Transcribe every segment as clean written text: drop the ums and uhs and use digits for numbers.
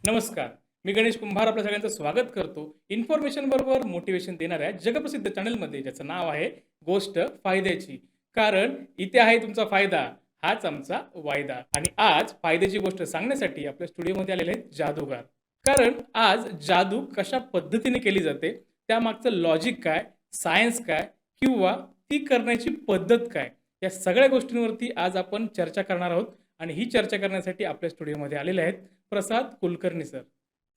नमस्कार. मी गणेश कुंभार आपल्या सगळ्यांचं स्वागत करतो. इन्फॉर्मेशन बरोबर मोटिवेशन देणाऱ्या जगप्रसिद्ध चॅनलमध्ये ज्याचं नाव आहे गोष्ट फायद्याची. कारण इथे आहे तुमचा फायदा, हाच आमचा वायदा. आणि आज फायद्याची गोष्ट सांगण्यासाठी आपल्या स्टुडिओमध्ये आलेले आहेत जादूगार. कारण आज जादू कशा पद्धतीने केली जाते, त्यामागचं लॉजिक काय, सायन्स काय किंवा ती करण्याची पद्धत काय, या सगळ्या गोष्टींवरती आज आपण चर्चा करणार आहोत. आणि ही चर्चा करण्यासाठी आपल्या स्टुडिओमध्ये आलेले आहेत प्रसाद कुलकर्णी सर.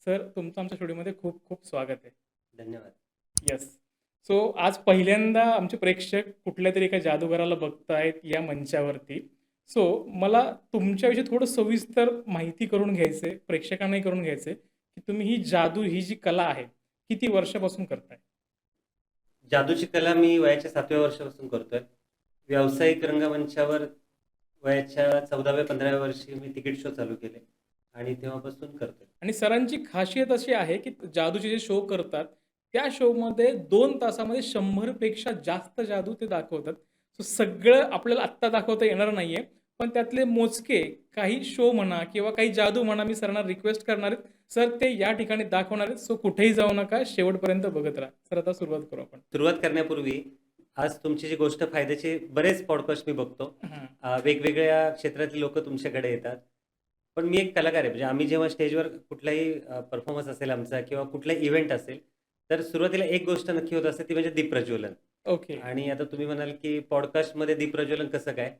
सर, तुमचं आमच्या स्टुडिओमध्ये खूप खूप स्वागत आहे. धन्यवाद. येस. सो आज पहिल्यांदा आमचे प्रेक्षक कुठल्यातरी एका जादूगाराला बघतायत या मंचावरती. सो मला तुमच्याविषयी थोडं सविस्तर माहिती करून घ्यायचंय, प्रेक्षकांनाही करून घ्यायचंय, की तुम्ही ही जादू ही जी कला आहे, किती वर्षापासून करताय? जादूची कला मी वयाच्या 7व्या वर्षापासून करतोय. व्यावसायिक रंगमंचावर वयाच्या 14व्या-15व्या वर्षी मी तिकीट शो चालू केले आणि तेव्हापासून करतोय. आणि सरांची खासियत अशी आहे, की जादूचे जे शो करतात, त्या शोमध्ये 2 तासामध्ये 100 पेक्षा जास्त जादू ते दाखवतात. सो सगळं आपल्याला आत्ता दाखवता येणार नाहीये. पण त्यातले मोजके काही शो म्हणा किंवा काही जादू म्हणा, मी सरांना रिक्वेस्ट करणार आहे, सर ते या ठिकाणी दाखवणार आहेत. सो कुठेही जाऊ नका, शेवटपर्यंत बघत राहा. सर आता सुरुवात करू आपण. सुरुवात करण्यापूर्वी आज तुमची जी गोष्ट फायद्याची बरेच पॉडकास्ट मी बघतो. हां. वेगवेगळ्या क्षेत्रातली लोकं तुमच्याकडे येतात. पण मी एक कलाकार आहे. म्हणजे आम्ही जेव्हा स्टेजवर कुठलाही परफॉर्मन्स असेल आमचा किंवा कुठलाही इव्हेंट असेल, तर सुरुवातीला एक गोष्ट नक्की होत असते ती म्हणजे दीपप्रज्वलन. ओके. आणि आता तुम्ही म्हणाल की पॉडकास्टमध्ये दीपप्रज्वलन कसं काय?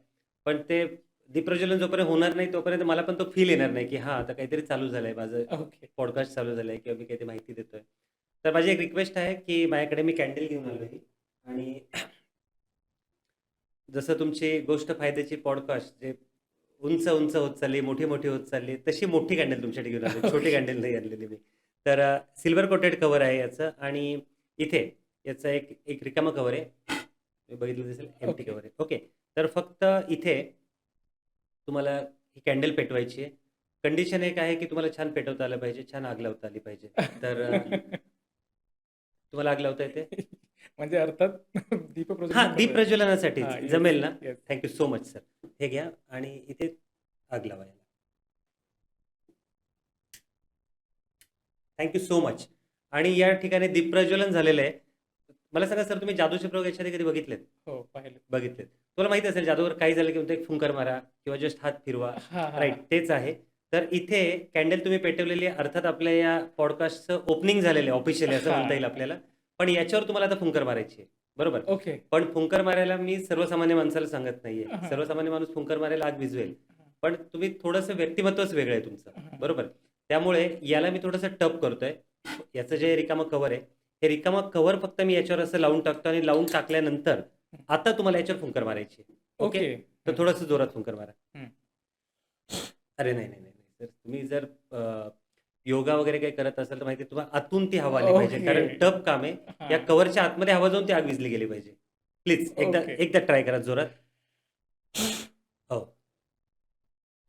पण ते दीपप्रज्वलन जोपर्यंत होणार नाही तोपर्यंत मला पण तो फील येणार नाही की हां, आता काहीतरी चालू झालंय माझं, ओके. पॉडकास्ट चालू झालंय किंवा मी काहीतरी माहिती देतोय. तर माझी एक रिक्वेस्ट आहे की माझ्याकडे मी कॅन्डल घेऊन आलोय आणि जसं तुमची गोष्ट फायद्याची पॉडकास्ट जे उंच उंच होत चालली, मोठी मोठी होत चालली, तशी मोठी कॅन्डल तुमच्यासाठी घेऊन आली. छोटी ओके. कॅन्डल नाही आणलेली मी. तर सिल्वर कोटेड कव्हर आहे याचं आणि इथे याचं एक एक रिकामं कव्हर आहे. तुम्ही बघितलं दिसेल एम्प्टी ओके. कव्हर आहे. ओके. तर फक्त इथे तुम्हाला ही कॅन्डल पेटवायची आहे. कंडिशन एक आहे की तुम्हाला छान पेटवता आलं पाहिजे, छान आग लावता आली पाहिजे. तर तुम्हाला आग लावता येते? म्हणजे अर्थात दीपप्रज्वलन हां, करताय. दीपप्रज्वलनासाठीच. हां, येस, जमेल ना? Yes. Thank so much sir. हे घ्या आणि इथे आग लावा याला. Thank so much. आणि या ठिकाणी दीपप्रज्वलन झालेलं आहे. मला सांगा सर, तुम्ही जादूचे प्रयोग याच्या आधी कधी बघितलेत? हो, पाहिलं. बघितलेत. तुम्हाला माहिती असेल जादूवर काही झालं की म्हणतो एक फुंकर मारा किंवा जस्ट हात फिरवा. हां, हां, राईट, हां. तेच आहे. तर इथे कॅन्डल तुम्ही पेटवलेली आहे. अर्थात आपल्या या पॉडकास्टचं ओपनिंग झालेलं आहे ऑफिशियली असं म्हणता येईल हां. आपल्याला. पण याच्यावर तुम्हाला आता फुंकर मारायची आहे. बरोबर? ओके. पण फुंकर मारायला मी सर्वसामान्य माणसाला सांगत नाहीये. हां. सर्वसामान्य माणूस फुंकर मारायला आग विझवेल. हां. पण तुम्ही थोडंसं व्यक्तिमत्वच वेगळं आहे तुमचं. हां. बरोबर? त्यामुळे याला मी थोडंसं टप करतोय. याचं जे रिकामं कव्हर आहे, हे रिकामं कव्हर फक्त मी याच्यावर असं लावून टाकतो आणि लावून टाकल्यानंतर आता तुम्हाला याच्यावर फुंकर मारायची आहे. ओके? ओके. तर थोडंसं जोरात फुंकर मारा. हं. अरे नाही, नाही, नाही, नाही. तर तुम्ही जर योगा वगैरे काही करत असाल तर माहिती आहे तुम्हाला आतून ती हवा आली पाहिजे. कारण ओके. टप काम आहे. या हां. कव्हरच्या आतमध्ये हवा जाऊन ती आग विझली गेली पाहिजे. प्लीज एकदा ओके. एकदा ट्राय करा जोरात. हो.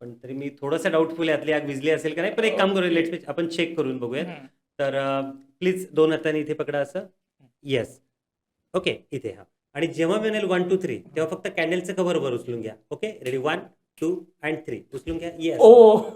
पण तरी मी थोडंसं डाऊटफुल आहे आतली आग विझली असेल का नाही. पण एक काम करूया, ओके. आपण चेक करून बघूयात. हं. तर प्लीज 2 हातांनी इथे पकडा असं. येस. ओके. इथे हां. आणि जेव्हा मी म्हणेल 1, 2, 3 तेव्हा फक्त कॅन्डलचं कव्हर वर उचलून घ्या. ओके. रेडी 1, 2 अँड 3 उचलून घ्या. येस. ओह!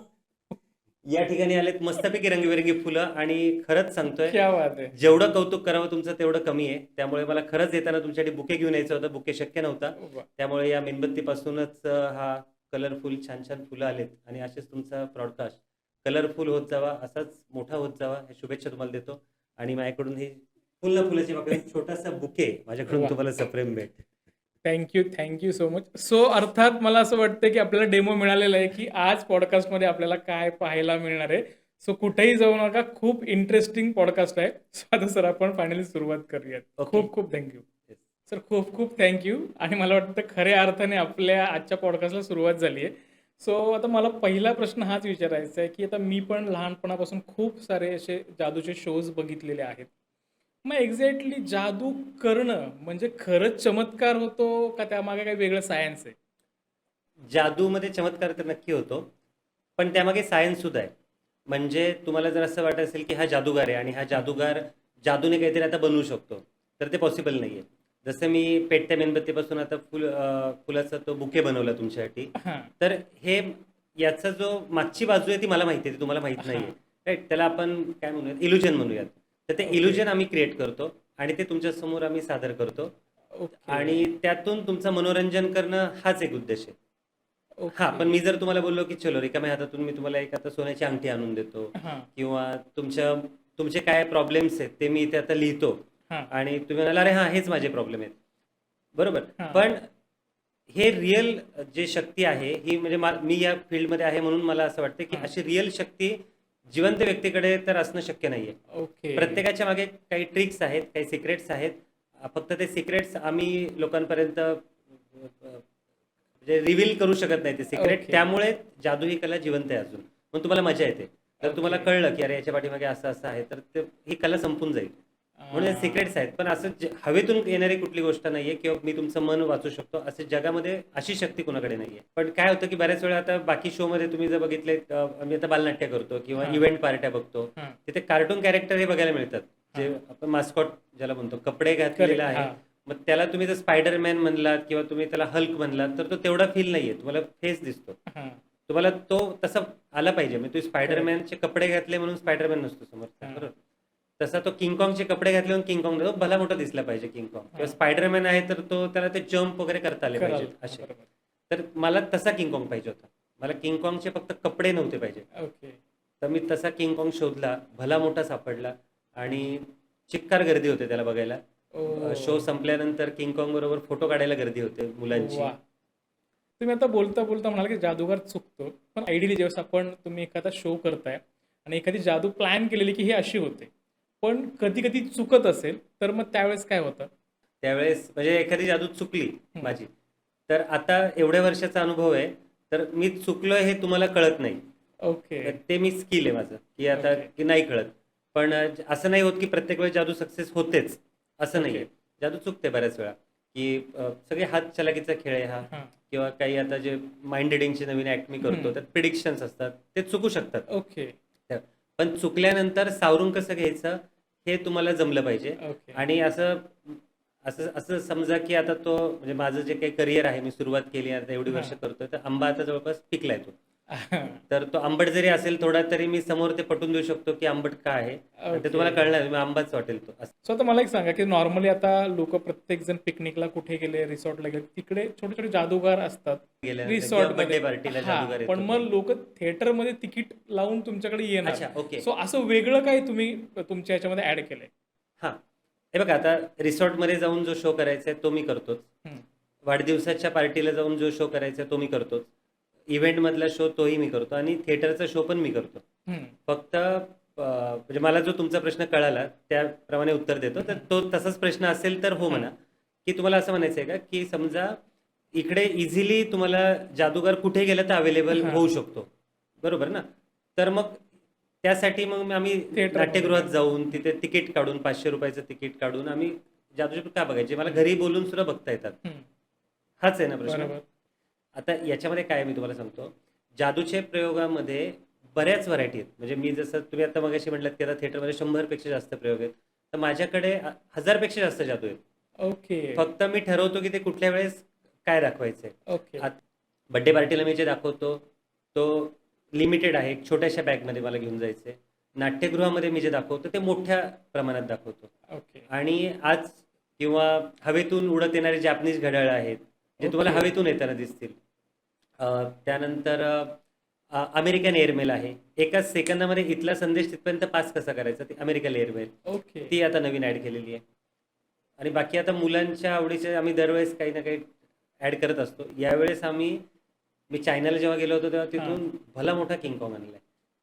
या ठिकाणी आलेत मस्तपैकी रंगीबेरंगी फुलं आणि खरंच सांगतोय, क्या बात है! जेवढं कौतुक करावं तुमचं तेवढं कमी आहे. त्यामुळे मला खरंच येताना तुमच्यासाठी बुके घेऊन यायचं होतं. बुके शक्य नव्हता. वाह! त्यामुळे या मेणबत्तीपासूनच हा कलरफुल छान-छान फुलं आलेत आणि असेच तुमचा ब्रॉडकास्ट कलरफुल होत जावा, असाच मोठा होत जावा, ह्या शुभेच्छा तुम्हाला देतो. आणि माझ्याकडून ही फुलाची बाकी छोटासा बुके माझ्याकडून वाह! तुम्हाला सप्रेम भेट. Thank you so much. So अर्थात मला असं वाटतं, की आपल्याला डेमो मिळालेला आहे, की आज पॉडकास्टमध्ये आपल्याला काय पाहायला मिळणार आहे. सो कुठेही जाऊ नका. खूप इंटरेस्टिंग पॉडकास्ट आहे. सो आता सर आपण फायनली सुरुवात करूयात. ओके. खूप खूप थँक सर, खूप खूप थँक आणि मला वाटतं खऱ्या अर्थाने आपल्या आजच्या पॉडकास्टला सुरुवात झाली आहे. सो आता मला पहिला प्रश्न हाच विचारायचा आहे, की आता मी पण लहानपणापासून खूप सारे असे जादूचे शोज बघितलेले आहेत. मग एक्झॅक्टली जादू करणं म्हणजे खरंच चमत्कार होतो का त्यामागे काही वेगळं सायन्स आहे? जादूमध्ये चमत्कार तर नक्की होतो. पण त्यामागे सायन्स सुद्धा आहे. म्हणजे तुम्हाला जर असं वाटत असेल, की हा जादूगार आहे आणि हा जादूगार जादूने काहीतरी आता बनवू शकतो, तर ते पॉसिबल नाहीये. जसं मी पेटत्या मेणबत्तीपासून आता फुलाचा तो बुके बनवला तुमच्यासाठी. हां, तर हे याचा जो मागची बाजू आहे ती मला माहिती आहे, ती तुम्हाला माहीत हां. नाहीये. राईट. त्याला आपण काय म्हणूयात, इल्युजन म्हणूयात. तर ते ओके. इल्युजन आम्ही क्रिएट करतो आणि ते तुमच्या समोर आम्ही सादर करतो ओके. आणि त्यातून तुमचं मनोरंजन करणं हाच एक उद्देश आहे. हां, ओके. पण मी जर तुम्हाला बोललो, की चलो रिकाम्या हातातून मी तुम्हाला एक आता सोन्याची अंगठी आणून देतो हां. किंवा तुमचे काय प्रॉब्लेम्स आहेत ते मी इथे आता लिहितो हां. आणि तुम्ही म्हणाल, "अरे हां, हेच माझे प्रॉब्लेम आहेत." बरोबर. हां. पण हे रिअल जे शक्ती आहे ही म्हणजे मी या फील्डमध्ये आहे म्हणून मला असं वाटतं, की हां. अशी रिअल शक्ती जिवंत व्यक्तीकडे तर असणं शक्य नाहीये. ओके. प्रत्येकाच्या मागे काही ट्रिक्स आहेत, काही सिक्रेट्स आहेत. फक्त ते सिक्रेट्स आम्ही लोकांपर्यंत म्हणजे रिव्हील करू शकत नाही ते सिक्रेट. ओके. त्यामुळे जादू ही कला जिवंत आहे अजून. मग तुम्हाला मजा येते. जर तुम्हाला ओके. कळलं, की अरे याच्या पाठीमागे असं आहे, तर ही कला संपून जाईल. म्हणून सिक्रेट्स आहेत. पण असं हवेतून येणारी कुठली गोष्ट नाहीये किंवा मी तुमचं मन वाचू शकतो असे जगामध्ये अशी शक्ती कुणाकडे नाहीये. पण काय होतं, की बऱ्याच वेळा आता बाकी शोमध्ये तुम्ही जर बघितले, आम्ही आता बालनाट्य करतो किंवा हां. इव्हेंट पार्ट्या बघतो. हां. तिथे कार्टून कॅरेक्टर हे बघायला मिळतात. जे हां. आपण मास्कॉट ज्याला म्हणतो, कपडे करेक्ट. घातलेला आहे. हां. मग त्याला तुम्ही जर स्पायडरमॅन म्हणलात किंवा तुम्ही त्याला हल्क म्हणलात, तर तो तेवढा फील नाहीये. तुम्हाला फेस दिसतो. हां. तुम्हाला तो तसा आला पाहिजे. म्हणजे तुम्ही करेक्ट. स्पायडरमॅनचे कपडे घातले म्हणून स्पायडरमॅन नसतो समोरचा. हां. बरोबर. तसा तो किंग कॉंगचे कपडे घातले म्हणून किंग कॉंग भला मोठा दिसला पाहिजे किंग कॉंग. किंवा हां. स्पायडरमॅन आहे तर त्याला ते जम्प वगैरे करता आले कराल. पाहिजेत असे. बरोबर. तर मला तसा किंग कॉंग पाहिजे होता. मला किंग कॉंगचे फक्त कपडे नव्हते पाहिजे. ओके. तर मी तसा किंग कॉंग शोधला, भला मोठा सापडला आणि चिक्कार गर्दी होते त्याला बघायला. शो ओह! संपल्यानंतर किंग कॉंग बरोबर फोटो काढायला गर्दी होते मुलांची. वाह! तुम्ही आता बोलता म्हणाल, की जादूगार चुकतो. पण आयडियली ज्यावेळेस तुम्ही एखादा शो करताय आणि एखादी जादू प्लॅन केलेली, की ही अशी होते. पण कधी-कधी चुकत असेल, तर मग त्यावेळेस काय होतं? त्यावेळेस म्हणजे एखादी जादू चुकली हं. माझी, तर आता एवढ्या वर्षाचा अनुभव आहे, तर मी चुकलोय हे तुम्हाला कळत नाही. ओके. तर ते मी स्किल आहे माझं, की आता ओके. की नाही कळत. पण असं नाही होत की प्रत्येक वेळेस जादू सक्सेस होतेच, असं ओके. नाहीये. जादू चुकते बऱ्याच वेळा, की सगळे हात चलाकीचा खेळ आहे हा हां. किंवा काही आता जे माइंड रिडिंगची नवीन ॲक्ट मी करतो, हं. त्यात प्रिडिक्शन्स असतात, ते चुकू शकतात. ओके. पण चुकल्यानंतर सावरून कसं घ्यायचं हे तुम्हाला जमलं पाहिजे. ओके. आणि असं असं असं समजा की आता तो म्हणजे माझं जे काही करिअर आहे मी सुरुवात केली आता एवढी वर्ष हां. करतोय, तर आंबा आता जवळपास पिकलाय तो. हां. तर तो आंबट जरी असेल थोडा तरी मी समोर ते पटवून देऊ शकतो की आंबट का आहे आणि ते ओके. तुम्हाला कळणार तुम्ही आंबाच वाटेल तो असं. सो आता मला एक सांगा, की नॉर्मली आता लोकं प्रत्येकजण पिकनिकला कुठे गेले, रिसॉर्टला गेले, तिकडे छोटे-छोटे जादूगार असतात गेल्यानंतर किंवा रिसॉर्टमध्ये. बर्थडे पार्टीला जादूगार पण येतो मग तो. लोकं थिएटरमध्ये तिकीट लावून तुमच्याकडे येणार. अच्छा, ओके. सो असं वेगळं काही तुम्ही तुमच्या ह्याच्यामध्ये ॲड केलंय? हां. हे बघा आता रिसॉर्टमध्ये जाऊन जो शो करायचा आहे तो मी करतोच. हं. वाढदिवसाच्या पार्टीला जाऊन जो शो करायचा आहे तो मी करतोच. इव्हेंटमधला शो तोही मी करतो आणि थिएटरचा शो पण मी करतो. हं. फक्त म्हणजे मला जो तुमचा प्रश्न कळाला त्याप्रमाणे उत्तर देतो. तर तो तसाच प्रश्न असेल तर हो म्हणा, की तुम्हाला असं म्हणायचं आहे का, की समजा इकडे इझिली तुम्हाला जादूगार कुठे गेला तर अवेलेबल हां. होऊ शकतो. बरोबर ना? तर मग त्यासाठी मग आम्ही थिएटरमध्ये नाट्यगृहात जाऊन तिथे तिकीट काढून ₹500 तिकीट काढून आम्ही जादूचे शो का बघायचे? मला घरी बोलून सुद्धा बघता येतात. हं. हाच आहे ना प्रश्न? बरोबर. आता याच्यामध्ये काय आहे मी तुम्हाला सांगतो. जादूच्या प्रयोगामध्ये बऱ्याच व्हरायटी आहेत. म्हणजे मी जसं तुम्ही आता मगाशी म्हटलात, की आता थिएटरमध्ये 100 पेक्षा जास्त प्रयोग आहेत. तर माझ्याकडे 1000 पेक्षा जास्त जादू आहेत. ओके. फक्त मी ठरवतो, की ते कुठल्या वेळेस काय दाखवायचंय. ओके. बर्थडे पार्टीला मी जे दाखवतो, तो लिमिटेड आहे. एक छोट्याशा बॅगमध्ये मला घेऊन जायचंय. नाट्यगृहामध्ये मी जे दाखवतो, ते मोठ्या प्रमाणात दाखवतो. ओके. आणि आज किंवा हवेतून उडत येणारे जापनीज घड्याळं आहेत, जे तुम्हाला ओके. हवेतून येताना दिसतील. त्यानंतर अमेरिकन एअरमेल आहे. एकाच सेकंदामध्ये इथला संदेश तिथपर्यंत पास कसा करायचा, ती अमेरिकन एअरमेल. ओके. ती आता नवीन ॲड केलेली आहे. आणि बाकी आता मुलांच्या आवडीचे आम्ही दरवेळेस काही ना काही ॲड करत असतो. यावेळेस मी चायनाला जेव्हा गेलो होतो तेव्हा तिथून भला मोठा किंग कॉंग आणलाय.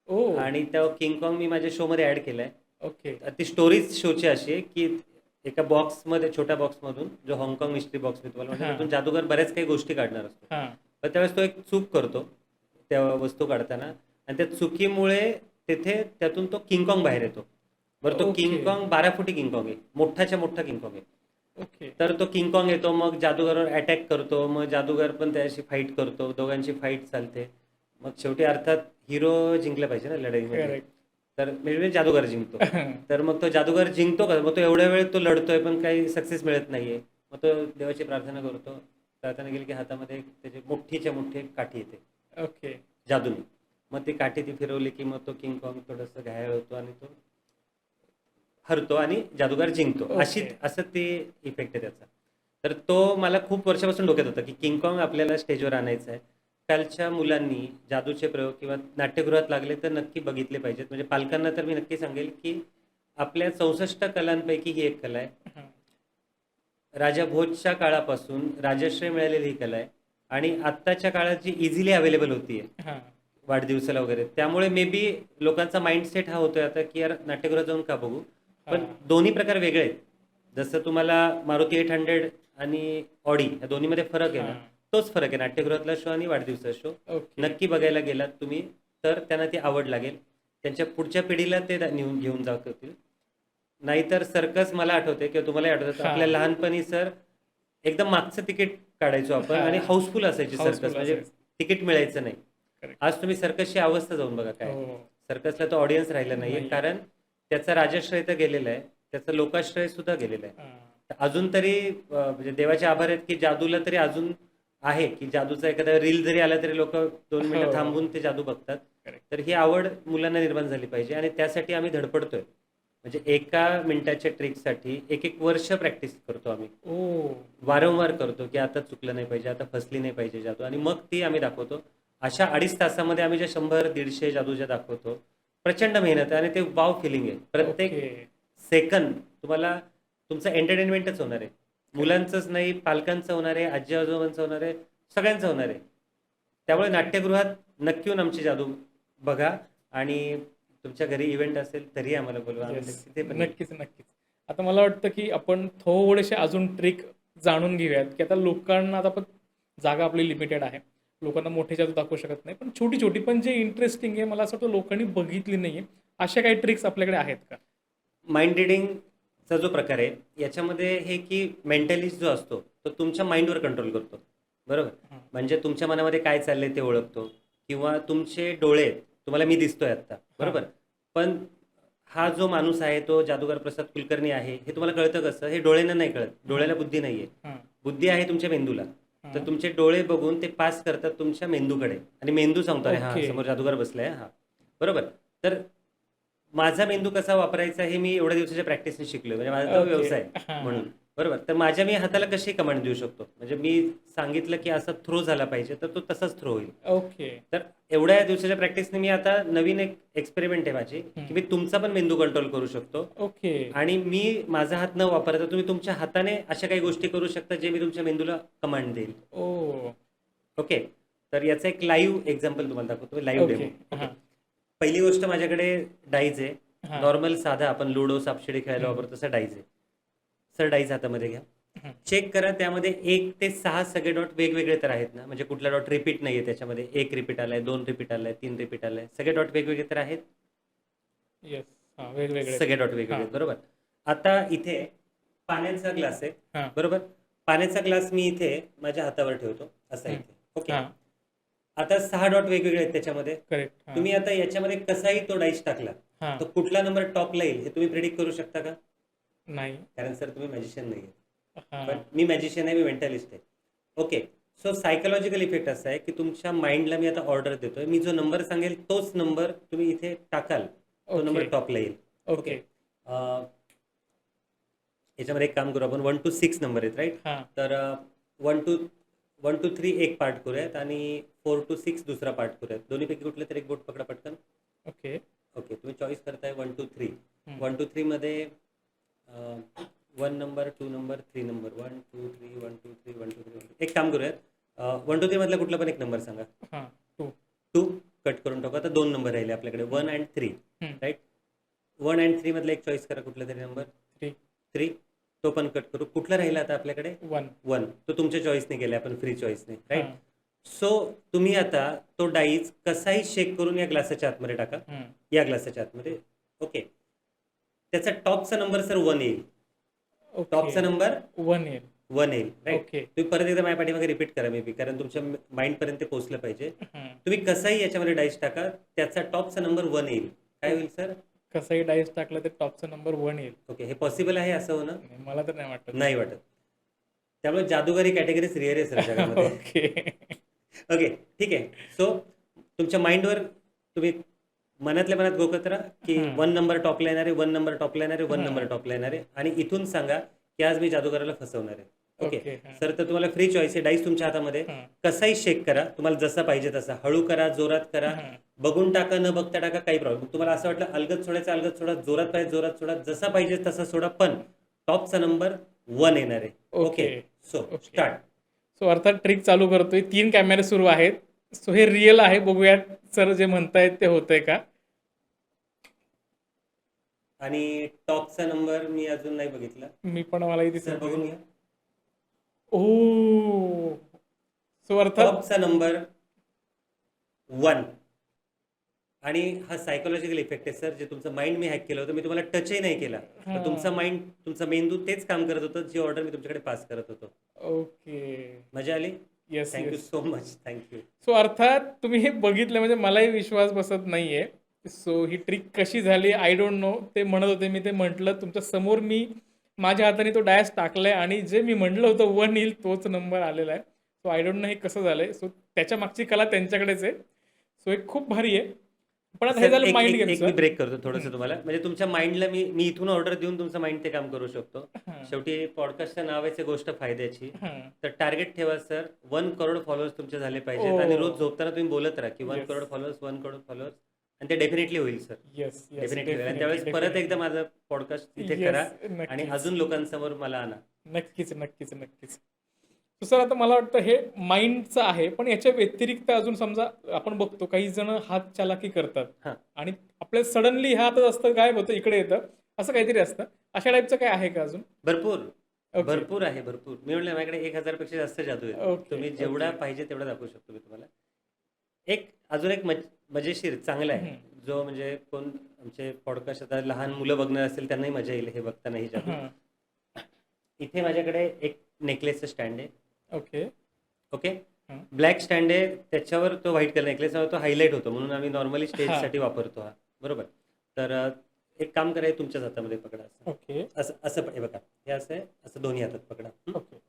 ओह! आणि तो किंग कॉंग मी माझ्या शोमध्ये ॲड केलाय. ओके. ती स्टोरीज शोची अशी आहे, की एका बॉक्समध्ये छोट्या बॉक्समधून जो हाँगकाँग मिस्ट्री बॉक्स मी तुम्हाला म्हटलं, हां. त्यातून जादूगार बऱ्याच काही गोष्टी काढणार असतो. हां. पण त्यावेळेस तो एक चूक करतो त्या वस्तू काढताना आणि त्या चुकीमुळे त्यातून तो किंग कॉंग बाहेर येतो. बरं तो किंग ओके. कॉंग 12 फुटी किंग कॉंग आहे. मोठाच्या मोठा किंग कॉंग आहे. ओके. तर तो किंग कॉंग येतो, मग जादूगारावर अटॅक करतो. मग जादूगार पण त्याच्याशी फाईट करतो. दोघांची फाईट चालते. मग शेवटी अर्थात हिरो जिंकला पाहिजे ना लढाईमध्ये. करेक्ट. तर म्हणजे जादूगार जिंकतो. तर मग तो जादूगार जिंकतो का? मग तो एवढ्या वेळ तो लढतोय पण काही सक्सेस मिळत नाहीये. मग तो देवाची प्रार्थना करतो. प्रार्थना केली की हातामध्ये त्याची मोठीच्या मोठी एक काठी येते ओके. जादूने. मग ती काठी ती फिरवली की मग तो किंग कॉंग थोडंसं घायाळ होतो आणि तो हरतो आणि जादूगार जिंकतो. ओके. असं ते इफेक्ट आहे त्याचा. तर तो मला खूप वर्षापासून डोक्यात होता की किंग कॉंग आपल्याला स्टेजवर आणायचं आहे. कालच्या मुलांनी जादूचे प्रयोग किंवा नाट्यगृहात लागले तर नक्की बघितले पाहिजेत. म्हणजे पालकांना तर मी नक्की सांगेल की आपल्या 64 कलांपैकी ही एक कला आहे. हां. राजा भोजच्या काळापासून राजश्रय मिळालेली ही कला आहे आणि आत्ताच्या काळात जी इझिली अवेलेबल होतीये हां. वाढदिवसाला वगैरे, त्यामुळे मे बी लोकांचा माइंडसेट हा होतोय आता की यार नाट्यगृहात जाऊन का बघू. पण हां. दोन्ही प्रकार वेगळे आहेत. जसं तुम्हाला मारुती 800 आणि ऑडी या दोन्हीमध्ये फरक आहे ना, हां. तोच फरक आहे नाट्यगृहातला शो आणि वाढदिवसाचा शो. ओके. नक्की बघायला गेलात तुम्ही तर त्यांना ती आवड लागेल. त्यांच्या पुढच्या पिढीला ते घेऊन जातील. नाहीतर सर्कस मला आठवते किंवा तुम्हाला आठवतं आपल्या हां. लहानपणी सर एकदम मागचं तिकीट काढायचो आपण आणि हां. हाऊसफुल असायची सर्कस, हाऊसफुल म्हणजे असायचं. तिकीट मिळायचं नाही. करेक्ट. आज तुम्ही सर्कसची अवस्था जाऊन बघा काय. हो. सर्कसला तो ऑडियन्स राहिला नाहीये नाहीये. कारण त्याचा राजाश्रय तर गेलेला आहे, त्याचा लोकाश्रय सुद्धा गेलेला आहे. हां. तर अजून तरी म्हणजे देवाचे आभार आहेत की जादूला तरी अजून आहे की जादूचा एखादा रील जरी आला तरी लोक 2 मिनिटं हो. थांबून ते जादू बघतात. करेक्ट. तर ही आवड मुलांना निर्माण झाली पाहिजे आणि त्यासाठी आम्ही धडपडतोय. म्हणजे एका मिनिटाच्या ट्रिकसाठी एक वर्ष प्रॅक्टिस करतो आम्ही. ओह! वारंवार करतो की आता चुकलं नाही पाहिजे, आता फसली नाही पाहिजे जादू आणि मग ती आम्ही दाखवतो. अशा 2.5 तासामध्ये आम्ही ज्या 100-150 जादू ज्या दाखवतो, प्रचंड मेहनत आहे आणि ते वॉव फिलिंग आहे. प्रत्येक ओके. सेकंद तुम्हाला तुमचं एंटरटेनमेंटच होणार आहे. मुलांचंच नाही, पालकांचं होणार आहे, आजी-आजोबांचं होणार आहे, सगळ्यांचं होणार आहे. त्यामुळे नाट्यगृहात नक्की येऊन आमची जादू बघा आणि तुमच्या घरी इव्हेंट असेल तरी आम्हाला बोलवा. आम्ही येस. तिथे पण येऊ. नक्कीच, नक्कीच. आता मला वाटतं, की आपण थोडेसे अजून ट्रिक जाणून घेऊयात, की आता लोकांना आता पण जागा आपली लिमिटेड आहे. लोकांना मोठे जादू दाखवू शकत नाही. पण छोटी-छोटी पण जे इंटरेस्टिंग आहे, मला असं वाटतं लोकांनी बघितली नाहीये. अशा काही ट्रिक्स आपल्याकडे आहेत का? माइंड रिडिंगचा जो प्रकार आहे याच्यामध्ये हे की मेंटलिस्ट जो असतो तो तुमच्या माइंडवर कंट्रोल करतो. बरोबर. हां. म्हणजे तुमच्या मनामध्ये काय चाललंय ते ओळखतो किंवा तुमचे डोळे तुम्हाला मी दिसतोय आता. बरोबर. पण हा जो माणूस आहे तो जादूगार प्रसाद कुलकर्णी आहे हे तुम्हाला कळतं कसं. हे डोळ्यांना नाही कळत. डोळ्याला बुद्धी नाहीये. हां. बुद्धी आहे तुमच्या मेंदूला. तर हां. तुमचे डोळे बघून ते पास करतात तुमच्या मेंदूकडे आणि मेंदू सांगतो अरे हा ओके. समोर जादूगार बसलाय हा. बरोबर. तर माझा मेंदू कसा वापरायचा हे मी एवढ्या दिवसाच्या प्रॅक्टिसने शिकलोय. म्हणजे माझा तो ओके. व्यवसाय हां. म्हणून. बरोबर. तर माझ्या मी हाताला कशी कमांड देऊ शकतो. म्हणजे मी सांगितलं की असा थ्रो झाला पाहिजे तर तो तसाच थ्रो होईल. ओके. तर एवढ्या दिवसाच्या प्रॅक्टिसने मी आता नवीन एक एक्सपेरिमेंट आहे माझी की मी तुमचा पण मेंदू कंट्रोल करू शकतो ओके. आणि मी माझा हात न वापरता तुम्ही तुमच्या हाताने अशा काही गोष्टी करू शकता जे मी तुमच्या मेंदूला कमांड देईल. ओह! ओके. तर याचं एक लाईव्ह एक्झाम्पल तुम्हाला दाखवतो. Live okay. डेमो. हां. पहिली गोष्ट माझ्याकडे डाईज आहे. हां. नॉर्मल साधा आपण लुडो सापशिडी खेळायला वापरतो तसा डाईज आहे. सर डाईज हातामध्ये घ्या. हं. चेक करा त्यामध्ये 1 ते 6 सगळे डॉट वेगवेगळे तर आहेत ना. म्हणजे कुठला डॉट रिपीट नाहीये त्याच्यामध्ये. 1 रिपीट आलाय, 2 रिपीट आलाय, 3 रिपीट आलाय. सगळे डॉट वेगवेगळे तर आहेत. येस. हां. वेगवेगळे. सगळे डॉट वेगवेगळे आहेत. बरोबर. आता इथे पाण्याचा ग्लास आहे. हां. बरोबर. पाण्याचा ग्लास मी इथे माझ्या हातावर ठेवतो असा हं. इथे. ओके. हां. आता 6 डॉट वेगवेगळे आहेत त्याच्यामध्ये. करेक्ट. हां. तुम्ही आता याच्यामध्ये कसाही तो डाईस टाकला हां. तर कुठला नंबर टॉपला येईल हे तुम्ही प्रेडिक्ट करू शकता का. नाही. कारण सर तुम्ही मॅजिशियन नाही आहे. हां. पण मी मॅजिशियन आहे, मी मेंटलिस्ट आहे. ओके. सो सायकोलॉजिकल इफेक्ट असा आहे की तुमच्या माइंडला मी आता ऑर्डर देतोय. मी जो नंबर सांगेल तोच नंबर तुम्ही इथे टाकाल तो नंबर ओके. टॉपला येईल. ओके. याच्यामध्ये एक काम करू आपण 1 to 6 नंबर आहेत राईट. हां. तर 1 to 3 एक पार्ट करूयात आणि 4 to 6 दुसरा पार्ट करूयात. दोन्हीपैकी कुठलं तरी एक बोट पकडा पटकन. ओके. ओके. तुम्ही चॉईस करताय 1 to 3. हं. 1 to 3 मध्ये 1 नंबर 2 नंबर 3 नंबर 1 2 3 1 2 3 1 2 3 1 एक काम करूयात. 1 to 3 मधला कुठला पण एक नंबर सांगा. हां. 2. 2 कट करून टाकू. आता 2 नंबर राहिले आपल्याकडे 1 and 3 हं. राईट. 1 and 3 मधला एक चॉईस करा कुठला तरी नंबर. 3. 3 तो पण कट करू. कुठला राहिला आता आपल्याकडे 1. 1 तो तुमच्या चॉईसने गेला आपण फ्री चॉईसने राईट. हां. सो तुम्ही आता तो डाईस कसाही शेक करून या ग्लासाच्या आतमध्ये टाका. हं. या ग्लासाच्या आतमध्ये. ओके. त्याचा टॉपचा नंबर सर 1 येईल. टॉपचा ओके. नंबर 1 येईल. 1 येईल राईट. ओके. तुम्ही परत एकदा माझ्या पाठीमागे रिपीट करा मे बी कारण तुमच्या माइंड पर्यंत ते पोहोचलं पाहिजे. हं. तुम्ही कसाही याच्यामध्ये डाईस टाका त्याचा टॉपचा नंबर 1 येईल. काय होईल सर. कसंही डाईस टाकलं तर टॉपचा नंबर 1 येईल. ओके. हे पॉसिबल आहे असं होणं. नाही, मला तर नाही वाटत. नाही वाटत. त्यामुळे जादूगारी कॅटेगरीज रिअर आहे सर जगामध्ये. ओके. ओके. ठीक आहे. सो तुमच्या माइंडवर तुम्ही मनातल्या मनात गोकत राहा की हं. 1 नंबर टॉपला येणार आहे, 1 नंबर टॉपला येणार आहे, 1 हं. नंबर टॉपला येणार आहे आणि इथून सांगा की आज मी जादूगाराला फसवणार आहे. Okay okay. हं. सर, तर तुम्हाला फ्री चॉईस आहे, डाईस तुमच्या हातामध्ये. हं. कसाही शेक करा, तुम्हाला जसा पाहिजे तसा. हळू करा, जोरात करा, हं. बघून टाका, न बघता टाका, काही प्रॉब्लेम. तुम्हाला असं वाटलं अलगद सोडायचं अलगद सोडा, जोरात पाहिजे जोरात सोडा, जसा पाहिजे तसा सोडा, पण टॉपचा नंबर 1 येणार आहे. Okay, okay. So okay. Start. So अर्थात ट्रिक चालू करतोय. 3 कॅमेरे सुरू आहेत. सो हे रिअल आहे. बघूयात सर जे म्हणतायत ते होतंय का? आणि टॉपचा नंबर मी अजून नाही बघितला. मी पण मलाही सर दिसत बघून नाही. घ्या. ओह! सो अर्थात टॉपचा नंबर 1. आणि हा सायकोलॉजिकल इफेक्ट आहे सर, जे तुमचं माइंड मी हॅक केलं होतं. मी तुम्हाला टचही नाही केला, तर तुमचा हां. माइंड, तुमचा मेंदू तेच काम करत होतं जी ऑर्डर मी तुमच्याकडे पास करत होतो. ओके. मजा आली? Yes, thank you yes. So much. Thank you. So अर्थात तुम्ही हे बघितलं म्हणजे मलाही विश्वास बसत नाहीये. सो ही ट्रिक कशी झाली आय डोंट नो. ते म्हणत होते, मी ते म्हटलं तुमच्या समोर मी माझ्या हाताने तो डायस टाकलाय आणि जे मी म्हटलं होतं 1 येईल तोच नंबर आलेला आहे. सो आय डोंट नो हे कसं झालंय. सो त्याच्या मागची कला त्यांच्याकडेच आहे. सो हे खूप भारी आहे. पण आता हे सर झालं एक माइंड एक एक मी गेमचं. ब्रेक करतो थोडंसं तुम्हाला. म्हणजे तुमच्या माइंडला मी मी इथून ऑर्डर देऊन तुमचं माइंड ते काम करू शकतो. हां, शेवटी पॉडकास्टचं नाव आहे गोष्ट फायद्याची. हां. तर टार्गेट ठेवा सर, 1 करोड फॉलोअर्स तुमचे झाले पाहिजेत आणि रोज ओह! झोपताना तुम्ही बोलत राहा की 1 yes. Crore followers, 1 crore followers, आणि ते डेफिनेटली होईल सर. Yes, yes. डेफिनेटली होईल. आणि डेफिनिटली, त्यावेळेस परत एकदा डेफिनिटली. माझं पॉडकास्ट इथे येस, करा आणि नक्कीच. अजून लोकांसमोर मला आणा. नक्कीच, नक्कीच, नक्कीच. तर सर आता मला वाटतं हे माइंडचं आहे, पण याच्या व्यतिरिक्त अजून समजा आपण बघतो काही जण हातचलाकी करतात हां. आणि आपल्याला सडनली हातच असतं गायब होतं, इकडे येतं, असं काहीतरी असतं. अशा टाईपचं काय आहे का अजून? भरपूर, ओके, भरपूर आहे, भरपूर. मी म्हणलं माझ्याकडे 1000 पेक्षा जास्त जादू आहेत. ओके, तुम्ही जेवढा ओके. पाहिजे तेवढा दाखवू शकतो मी तुम्हाला. अजून एक मजेशीर चांगला आहे, हं, जो म्हणजे कोण आमचे पॉडकास्ट आता लहान मुलं बघणार असेल त्यांनाही मजा येईल हे बघताना ही जादू. हां, इथे माझ्याकडे एक नेकलेसचं स्टँड आहे. ओके. ओके. हां, ब्लॅक स्टँड आहे, त्याच्यावर तो व्हाईट कलर नेकलेस तो हायलाईट होतो, म्हणून आम्ही नॉर्मली हां, स्टेजसाठी वापरतो हा. बरोबर. तर एक काम करा, हे तुमच्याच हातामध्ये पकडा. असं ओके, असं असं हे बघा, हे असं आहे, असं दोन्ही हातात पकडा. Okay, okay.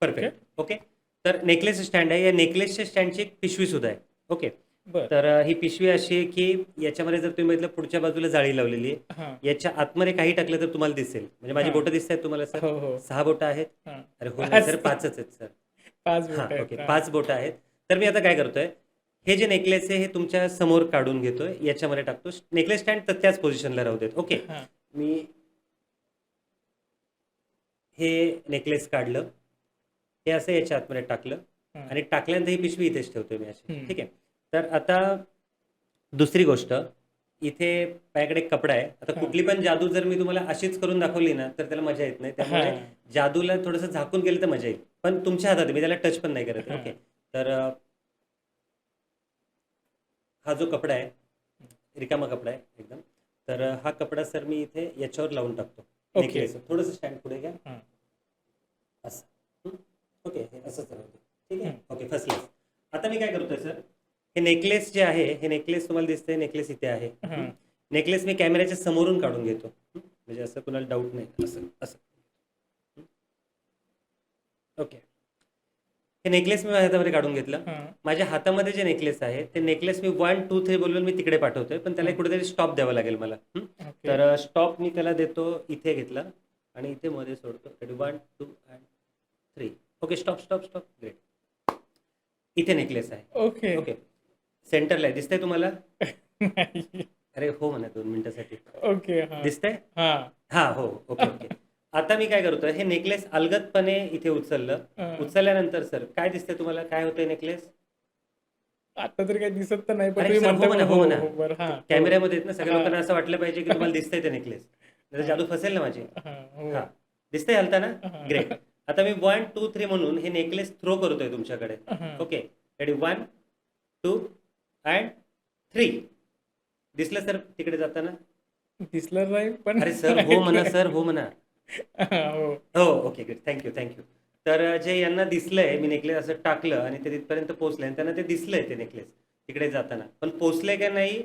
परफेक्ट. ओके. तर नेकलेस स्टँड आहे. या नेकलेसच्या स्टँडची एक पिशवी सुद्धा आहे. ओके. बरं. तर ही पिशवी अशी आहे की याच्यामध्ये जर तुम्ही बघितलं पुढच्या बाजूला जाळी लावलेली आहे. हां, याच्या आतमध्ये काही टाकलं तर तुम्हाला दिसेल. म्हणजे माझी हां. बोटं दिसत आहेत तुम्हाला सर? हो, हो. 6 बोटं आहेत. हां. अरे हो नाही 5 सर, 5च आहेत सर. 5 हां, बोटं ओके. आहेत. 5 बोटं आहेत. तर मी आता काय करतोय, हे जे नेकलेस आहे हे तुमच्या समोर काढून घेतोय, याच्यामध्ये टाकतो. नेकलेस स्टँड तर त्याच पोझिशनला राहू देत. ओके. हां, मी हे नेकलेस काढलं, हे असं याच्या आतमध्ये टाकलं हां. आणि टाकल्यानंतर ही पिशवी इथेच ठेवतोय मी अशी. हं. ठीक आहे. तर आता दुसरी गोष्ट, इथे माझ्याकडे एक कपडा आहे. आता हां. कुठली पण जादू जर मी तुम्हाला अशीच करून दाखवली ना, तर त्याला मजा येत नाही. त्यामुळे हां. जादूला थोडंसं झाकून केलं तर मजा येईल. पण तुमच्या हातात आहे, मी त्याला टच पण नाही करत आहे. हां. ओके. तर हा जो कपडा आहे, रिकामा कपडा आहे एकदम. तर हा कपडा सर मी इथे याच्यावर लावून टाकतो. ओके. नेकलेस थोडंसं स्टँड पुढे घ्या. हां. असं. हं. ओके. हे असंच राहू दे. ठीक आहे. हं. Okay, first class. आता मी काय करतोय सर, हे नेकलेस जे आहे, हे नेकलेस तुम्हाला दिसतंय, नेकलेस इथे आहे. हां. नेकलेस मी कॅमेऱ्याच्या समोरून काढून घेतो. म्हणजे असं कुणाला डाऊट नाही. असं असं. ओके. हे नेकलेस मी माझ्या हातामध्ये काढून घेतलं. हां. माझ्या हातामध्ये जे नेकलेस आहे ते नेकलेस मी 1 2 3 बोलून मी तिकडे पाठवतोय, पण त्याला हं. कुठेतरी स्टॉप द्यावा लागेल मला. ओके. तर स्टॉप मी त्याला देतो, इथे घेतला आणि इथे मध्ये सोडतो. 1 2 and 3. Okay. Stop stop stop. Great. इथे नेकलेस आहे. ओके. ओके. सेंटरला आहे, दिसतंय तुम्हाला? नाही. अरे हो म्हणा 2 मिनिटासाठी. ओके. हां. दिसतंय? हां. हां, हो. Okay, okay. आता मी काय करतोय, हे नेकलेस अलगदपणे इथे उचललं. हां. उचलल्यानंतर सर काय दिसतंय तुम्हाला? काय होतंय नेकलेस? आता तरी काही दिसत तर नाही, पण अरे तुम्ही सर, हो म्हणताय म्हणा, पण हो हो, म्हणा. हो. बरं. हां. हो. कॅमेऱ्यामध्ये आहेत ना, सगळ्या हां. लोकांना असं वाटलं पाहिजे की तुम्हाला दिसतंय ते नेकलेस. नाहीतर जादू फसेल ना माझी. हां. हो. हां. दिसतंय हलताना? हां. ग्रेट. आता मी 1 2 3 म्हणून हे नेकलेस थ्रो करतोय तुमच्याकडे. हां. ओके. रेडी? 1 2 and 3. दिसलं सर तिकडे जाताना? दिसलं नाही, पण अरे सर, हो म्हणा सर, हो म्हणा. हां. हो. हो, ओके, गुड. Thank you. तर जे यांना दिसलंय, मी नेकलेस असं टाकलं आणि ते तिथपर्यंत पोहोचले आणि त्यांना ते दिसलंय ते नेकलेस तिकडे जाताना. पण पोहोचले का नाही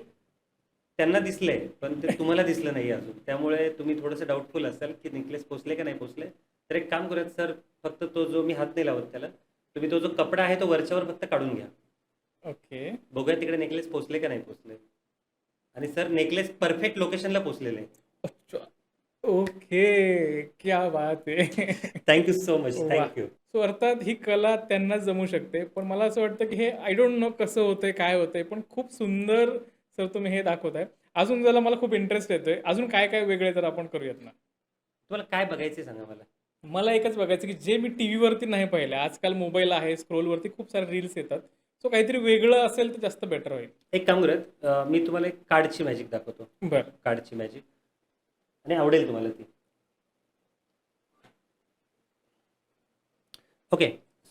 त्यांना दिसलंय, पण ते तुम्हाला दिसलं नाही अजून. त्यामुळे तुम्ही थोडंसं डाऊटफुल असाल की नेकलेस पोहोचले का नाही पोहोचले. तर एक काम करूयात सर, फक्त तो जो मी हात नाही लावत त्याला, तुम्ही तो जो कपडा आहे तो वरच्यावर फक्त काढून घ्या. ओके. बघूया तिकडे नेकलेस पोचले का नाही पोचले. आणि सर नेकलेस परफेक्ट लोकेशनला पोचलेले आहे. अच्छा. ओके. क्या बात आहे. Thank you so much. वाह! थँक्यू. सो अर्थात ही कला त्यांनाच जमू शकते. पण मला असं वाटतं, की हे आय डोंट नो कसं होतंय, काय होतंय, पण खूप सुंदर सर तुम्ही हे दाखवताय. अजून जरा मला खूप इंटरेस्ट येतोय. अजून काय-काय वेगळे तर आपण करूयात ना. तुम्हाला काय बघायचं सांगा मला. मला एकच बघायचं, की जे मी टीव्हीवरती नाही पाहिलं. आजकाल मोबाईल आहे, स्क्रोलवरती खूप सारे रील्स येतात. सो काहीतरी वेगळं असेल तर जास्त बेटर होईल. एक काम करूयात, मी तुम्हाला एक कार्डची मॅजिक दाखवतो. बरं. कार्डची मॅजिक आणि आवडेल तुम्हाला ती. ओके.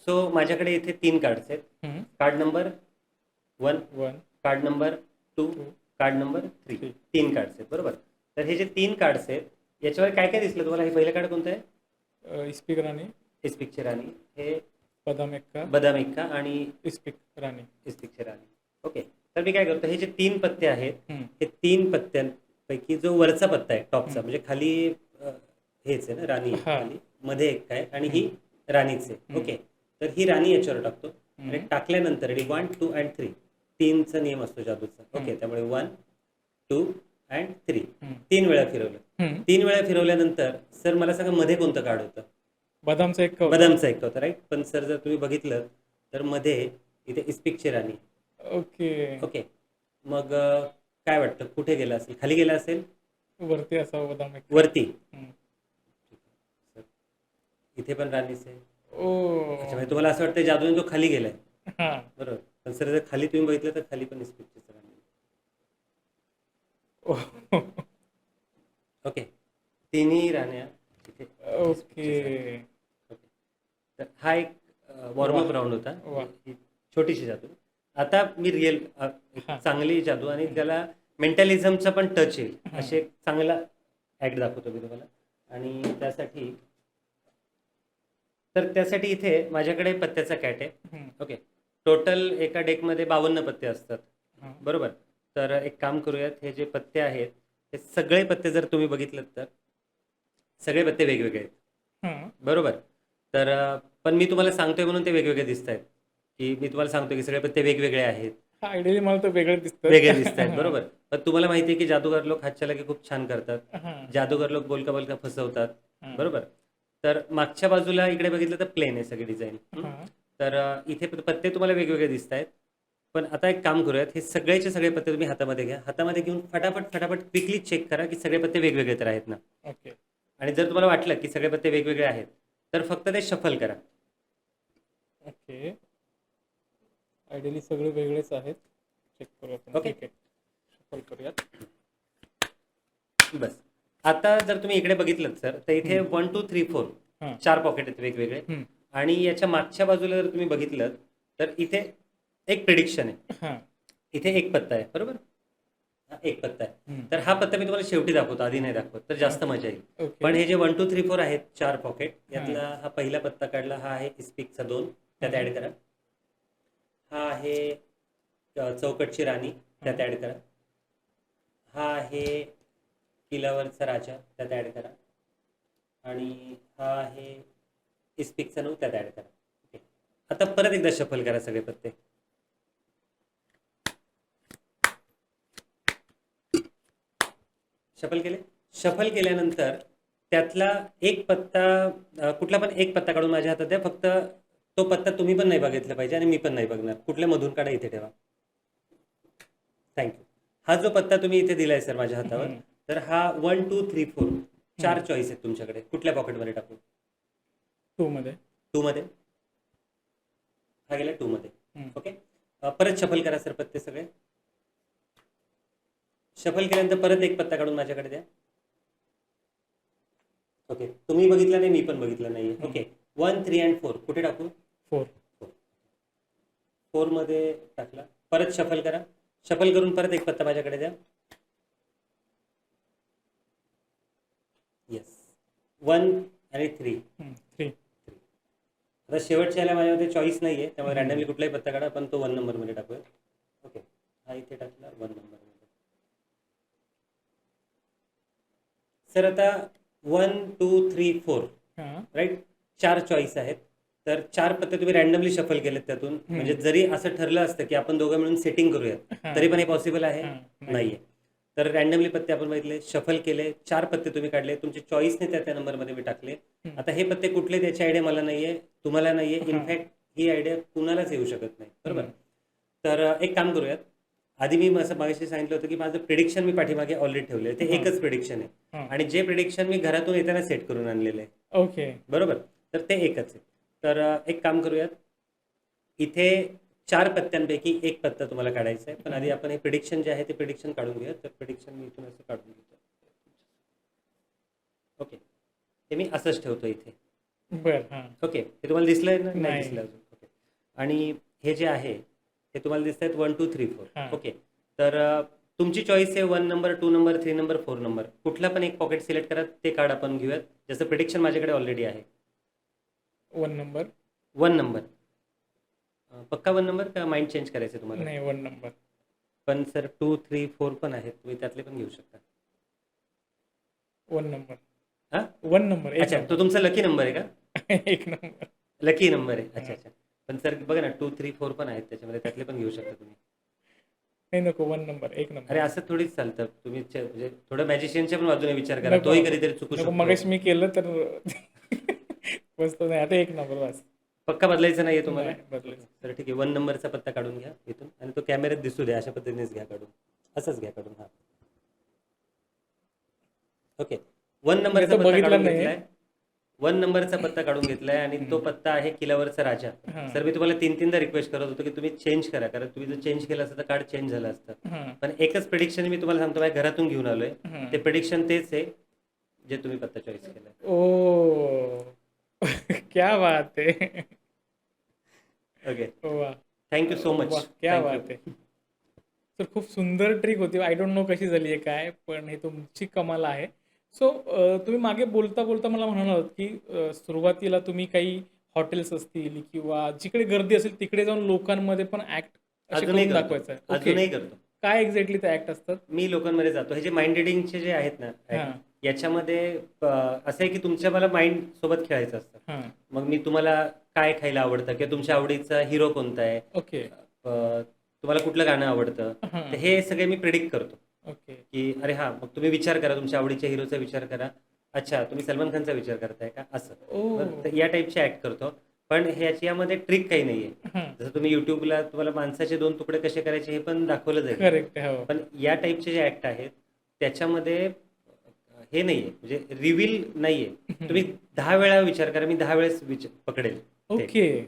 सो माझ्याकडे इथे 3 कार्ड्स आहेत. हं. Card number 1, 1, card number 2, 2, card number 3. 3. 3 cards आहेत बरोबर. तर हे जे 3 कार्ड्स आहेत याच्यावर काय काय दिसलं तुम्हाला. हे पहिलं कार्ड कोणतं आहे. इस्पिक राणी, इस्पिकची राणी. हे बदाम एक्का, बदाम एक्का आणि इस्पिक राणी. इस्पिकची राणी. ओके. तर मी काय करतो, हे जे 3 पत्ते आहेत हं, हे 3 पत्त्यांपैकी जो वरचा पत्ता आहे टॉपचा, हं. म्हणजे खाली हेच आहे ना, राणी आहे हां. खाली, मध्ये एक आहे आणि ही राणीच आहे. हं. ओके. तर ही राणी याच्यावर टाकतो आणि हं. टाकल्यानंतर 1, 2 अँड 3 3चा नियम असतो जादूचा. ओके. हं. त्यामुळे 1, 2 अँड 3 हं. 3 वेळा फिरवलं. हं. 3 वेळा फिरवल्यानंतर सर मला सांगा मध्ये कोणतं कार्ड होतं. बदामचा एक्का होता. बदामचा एक होता राईट. पण सर जर तुम्ही बघितलं तर मध्ये इथे इस्पिकची राणी. ओके. ओके. मग काय वाटतं कुठे गेला असेल. खाली गेला असेल. वरती असावा बदाम एक्का. वरती. हं. इथे पण राणीच आहे. ओह! अच्छा, म्हणजे तुम्हाला असं वाटतं जादूने तो खाली गेलाय. हां. बरोबर. पण सर जर खाली तुम्ही बघितलं तर खाली पण इस्पिकचीच राणी. ओह! ओके. तिन्ही राण्या इथे ओके. इस्पिकचीच आहेत. ओके. तर हा एक वॉर्मअप वाह! राऊंड होता. वाह! ही छोटीशी जादू. आता मी रिअल हां. चांगली जादू आणि त्याला मेंटॅलिझमचा पण टच येईल हं. असे एक चांगला ऍक्ट दाखवतो मी तुम्हाला. आणि त्यासाठी इथे माझ्याकडे पत्त्याचा कॅट आहे. हं. ओके. टोटल एका डेकमध्ये 52 पत्ते असतात. हां. बरोबर. तर एक काम करूयात, हे जे पत्ते आहेत हे सगळे पत्ते जर तुम्ही बघितलं तर सगळे पत्ते वेगवेगळे आहेत. हं. बरोबर. तर पण मी तुम्हाला सांगतोय म्हणून ते वेगवेगळे दिसत आहेत, की मी तुम्हाला सांगतोय की सगळे पत्ते वेगवेगळे आहेत. आयडियली मला तर वेगळं दिसतं. वेगळे दिसत आहेत. हां. बरोबर. पण तुम्हाला माहिती आहे की जादूगार लोक हातचलाखी खूप छान करतात. हां. जादूगार लोक बोलका बोलका फसवतात. हां. बरोबर. तर मागच्या बाजूला इकडे बघितलं तर प्लेन आहे सगळी डिझाईन. हां. तर इथे पत्ते तुम्हाला वेगवेगळे दिसत आहेत. पण आता एक काम करूयात, हे सगळेचे सगळे पत्ते तुम्ही हातामध्ये घ्या. हातामध्ये घेऊन फटाफट फटाफट क्विकली चेक करा की सगळे पत्ते वेगवेगळे तर आहेत ना. ओके. आणि जर तुम्हाला वाटलं की सगळे पत्ते वेगवेगळे आहेत तर फक्त ते शफल करा. ओके. आयडियली सगळे वेगळेच आहेत. चेक करूया आपण. ओके. ठीक आहे. शफल करूयात. बस. आता जर तुम्ही इकडे बघितलं सर तर इथे हं. 1, 2, 3, 4 हां. 4 पॉकेट आहेत वेगवेगळे. हं. आणि याच्या मागच्या बाजूला जर तुम्ही बघितलं तर इथे एक प्रिडिक्शन आहे. हां. इथे एक पत्ता आहे. बरोबर. हा एक पत्ता आहे. हं. तर हा पत्ता मी तुम्हाला शेवटी दाखवतो, आधी नाही दाखवत, तर जास्त मजा येईल. ओके. पण हे जे 1, 2, 3, 4 आहेत 4 पॉकेट, हां. यातला हा पहिला पत्ता काढला, हा आहे इस्पिकचा 2 त्यात हं. ऍड करा. हा आहे चौकटची राणी त्यात ऍड करा. हा आहे किल्ल्यावरचा राजा त्यात ऍड करा. आणि हा आहे इस्पिकचा 9 त्यात ऍड करा. ओके. आता परत एकदा शफल करा सगळे पत्ते. शफल केले. शफल केल्यानंतर त्यातला एक पत्ता, कुठला पण एक पत्ता काढून माझ्या हातात द्या. फक्त तो पत्ता तुम्ही पण नाही बघितला पाहिजे आणि मी पण नाही बघणार. कुठल्या मधून काढा इथे ठेवा. थँक्यू. हा जो पत्ता तुम्ही इथे दिलाय सर माझ्या हातावर, हं. तर हा 1, 2, 3, 4 4 चॉईस आहेत तुमच्याकडे. कुठल्या पॉकेटमध्ये टाकू. 2 मध्ये. 2 मध्ये. हा गेला 2 मध्ये. हं. ओके. परत शफल करा सर पत्ते सगळे. शफल केल्यानंतर परत एक पत्ता काढून माझ्याकडे द्या. ओके. तुम्ही बघितला नाही, मी पण बघितलं नाहीये. ओके. 1, 3 अँड 4 कुठे टाकू. 4. 4 मध्ये टाकला. परत शफल करा. शफल करून परत एक पत्ता माझ्याकडे द्या. येस. 1 आणि 3. 3. आता शेवटच्या याला माझ्यामध्ये चॉईस नाहीये, त्यामुळे हं. रॅन्डमली कुठलाही पत्ता काढा, पण तो 1 नंबर मध्ये टाकूया. ओके. हा इथे टाकला 1 नंबर मध्ये. सर आता 1, 2, 3, 4 हां. राईट 4 चॉईस आहेत. तर 4 पत्ते तुम्ही रॅन्डमली शफल केलेत त्यातून. म्हणजे जरी असं ठरलं असतं की आपण दोघं मिळून सेटिंग करूयात, हा. तरी पण हे पॉसिबल आहे हा, नाही. नाहीये. तर रॅन्डमली पत्ते आपण बघितले, शफल केले, 4 पत्ते तुम्ही काढले, तुमच्या चॉईसने त्या नंबरमध्ये मी टाकले. आता हे पत्ते कुठले त्याची आयडिया मला नाहीये, तुम्हाला नाहीये. हा. इनफॅक्ट ही आयडिया कुणालाच येऊ शकत नाही, बरोबर. हम्म. तर एक काम करूयात. आधी मी असं मागाशी सांगितलं होतं की माझं प्रिडिक्शन मी पाठीमागे ऑलरेडी ठेवले, ते हा. एकच प्रिडिक्शन आहे. हा. आणि जे प्रिडिक्शन मी घरातून येताना सेट करून आणलेलं आहे, ओके. बरोबर. तर ते एकच आहे. तर एक काम करूयात. इथे 4 पत्त्यांपैकी एक पत्ता तुम्हाला काढायचा आहे, पण आधी आपण हे प्रिडिक्शन जे आहे ते प्रिडिक्शन काढून घेऊया. तर प्रिडिक्शन मी इथून असं काढून घेतो. ओके, ते मी असंच ठेवतो इथे. बर. हा. ओके, हे तुम्हाला दिसलंय ना? नाही नाही. दिसलं अजून. ओके. आणि हे जे आहे हे तुम्हाला दिसत आहेत 1 2 3 हा. 4. ओके. तर तुमची चॉईस आहे 1 नंबर, 2 नंबर, 3 नंबर, 4 नंबर. कुठला पण एक पॉकेट सिलेक्ट करा, ते कार्ड आपण घेऊयात. जसं प्रिडिक्शन माझ्याकडे ऑलरेडी आहे. 1 नंबर. 1 नंबर. पक्का 1 नंबर का माइंड चेंज करायचं तुम्हाला? नाही, 1 नंबर. पण सर 2 3 4 पण आहेत, तुम्ही त्यातले पण घेऊ शकता. 1 नंबर. हा, 1 नंबर. एक अच्छा, तो तुमचा लकी नंबर आहे का? नंबर. एक नंबर. लकी नंबर आहे. अच्छा अच्छा. पण सर बघा ना, 2 3 4 पण आहेत त्याच्यामध्ये, त्यातले पण घेऊ शकता तुम्ही. नाही, नको. 1 नंबर. एक नंबर. अरे असं थोडीच चालतं. तुम्ही म्हणजे थोडं मॅजिशियनच्या पण बाजूने विचार करा, नको. तोही कधीतरी चुकू नको, शकतो. मगाशी मी केलं तर बसतो. नाही, आता एक नंबर बस. पक्का बदलायचं नाहीये तुम्हाला? नाही, बदलायचं. तर ठीक आहे, 1 नंबरचा पत्ता काढून घ्या इथून, आणि तो कॅमेऱ्यात दिसू द्या. अशा पद्धतीनेच घ्या काढून, असंच घ्या काढून. हा, ओके. 1 नंबरचा तो पत्ता बघितला काढून नाही. घेतलाय. 1 नंबरचा पत्ता काढून घेतलाय आणि तो पत्ता आहे किल्ल्यावरचा राजा. हा. सर मी तुम्हाला 3-3दा रिक्वेस्ट करत होतो की तुम्ही चेंज करा, कारण तुम्ही जर चेंज केलं असतं तर कार्ड चेंज झालं असतं. हा. पण एकच प्रिडिक्शन मी तुम्हाला सांगतो, माझ्या घरातून घेऊन आलोय. हा. ते प्रिडिक्शन तेच आहे जे तुम्ही पत्ता चॉईस केलाय. ओ क्या बात है. ओके, वा. Thank you so much. वा, क्या बात आहे. तर खूप सुंदर ट्रिक होती. आय डोंट नो कशी झाली आहे काय, पण हे तुमची कमाल आहे. सो तुम्ही मागे बोलता बोलता मला म्हणालात की सुरुवातीला तुम्ही काही हॉटेल्स असतील किंवा जिकडे गर्दी असेल तिकडे जाऊन लोकांमध्ये पण ऍक्ट असे अजूनही करून करतो, दाखवायचं आहे. ओके. अजूनही करतो. काय एक्झॅक्टली ते ऍक्ट असतात? मी लोकांमध्ये जातो. हे जे माइंड रिडिंगचे जे आहेत ना हा. act, याच्यामध्ये असं आहे की तुमच्या मला माइंड सोबत खेळायचं असतं. हा. मग मी तुम्हाला काय खायला आवडतं किंवा तुमच्या आवडीचा हिरो कोणता आहे, ओके. तुम्हाला कुठलं गाणं आवडतं, हा. तर हे सगळे मी प्रिडिक्ट करतो. ओके. की अरे हा, मग तुम्ही विचार करा, तुमच्या आवडीच्या हिरोचा विचार करा. अच्छा, तुम्ही सलमान खानचा विचार करताय का, असं. ओ. तर या टाईपचे ऍक्ट करतो. पण यामध्ये ट्रिक काही नाहीये. हा. जसं तुम्ही युट्यूबला तुम्हाला माणसाचे 2 तुकडे कसे करायचे हे पण दाखवलं जाईल. करेक्ट. हो. पण या टाईपचे जे ऍक्ट आहेत त्याच्यामध्ये हे नाहीये, म्हणजे रिव्हील नाहीये. तुम्ही 10 वेळा विचार करा, मी 10 वेळेस पकडेल ते. ओके.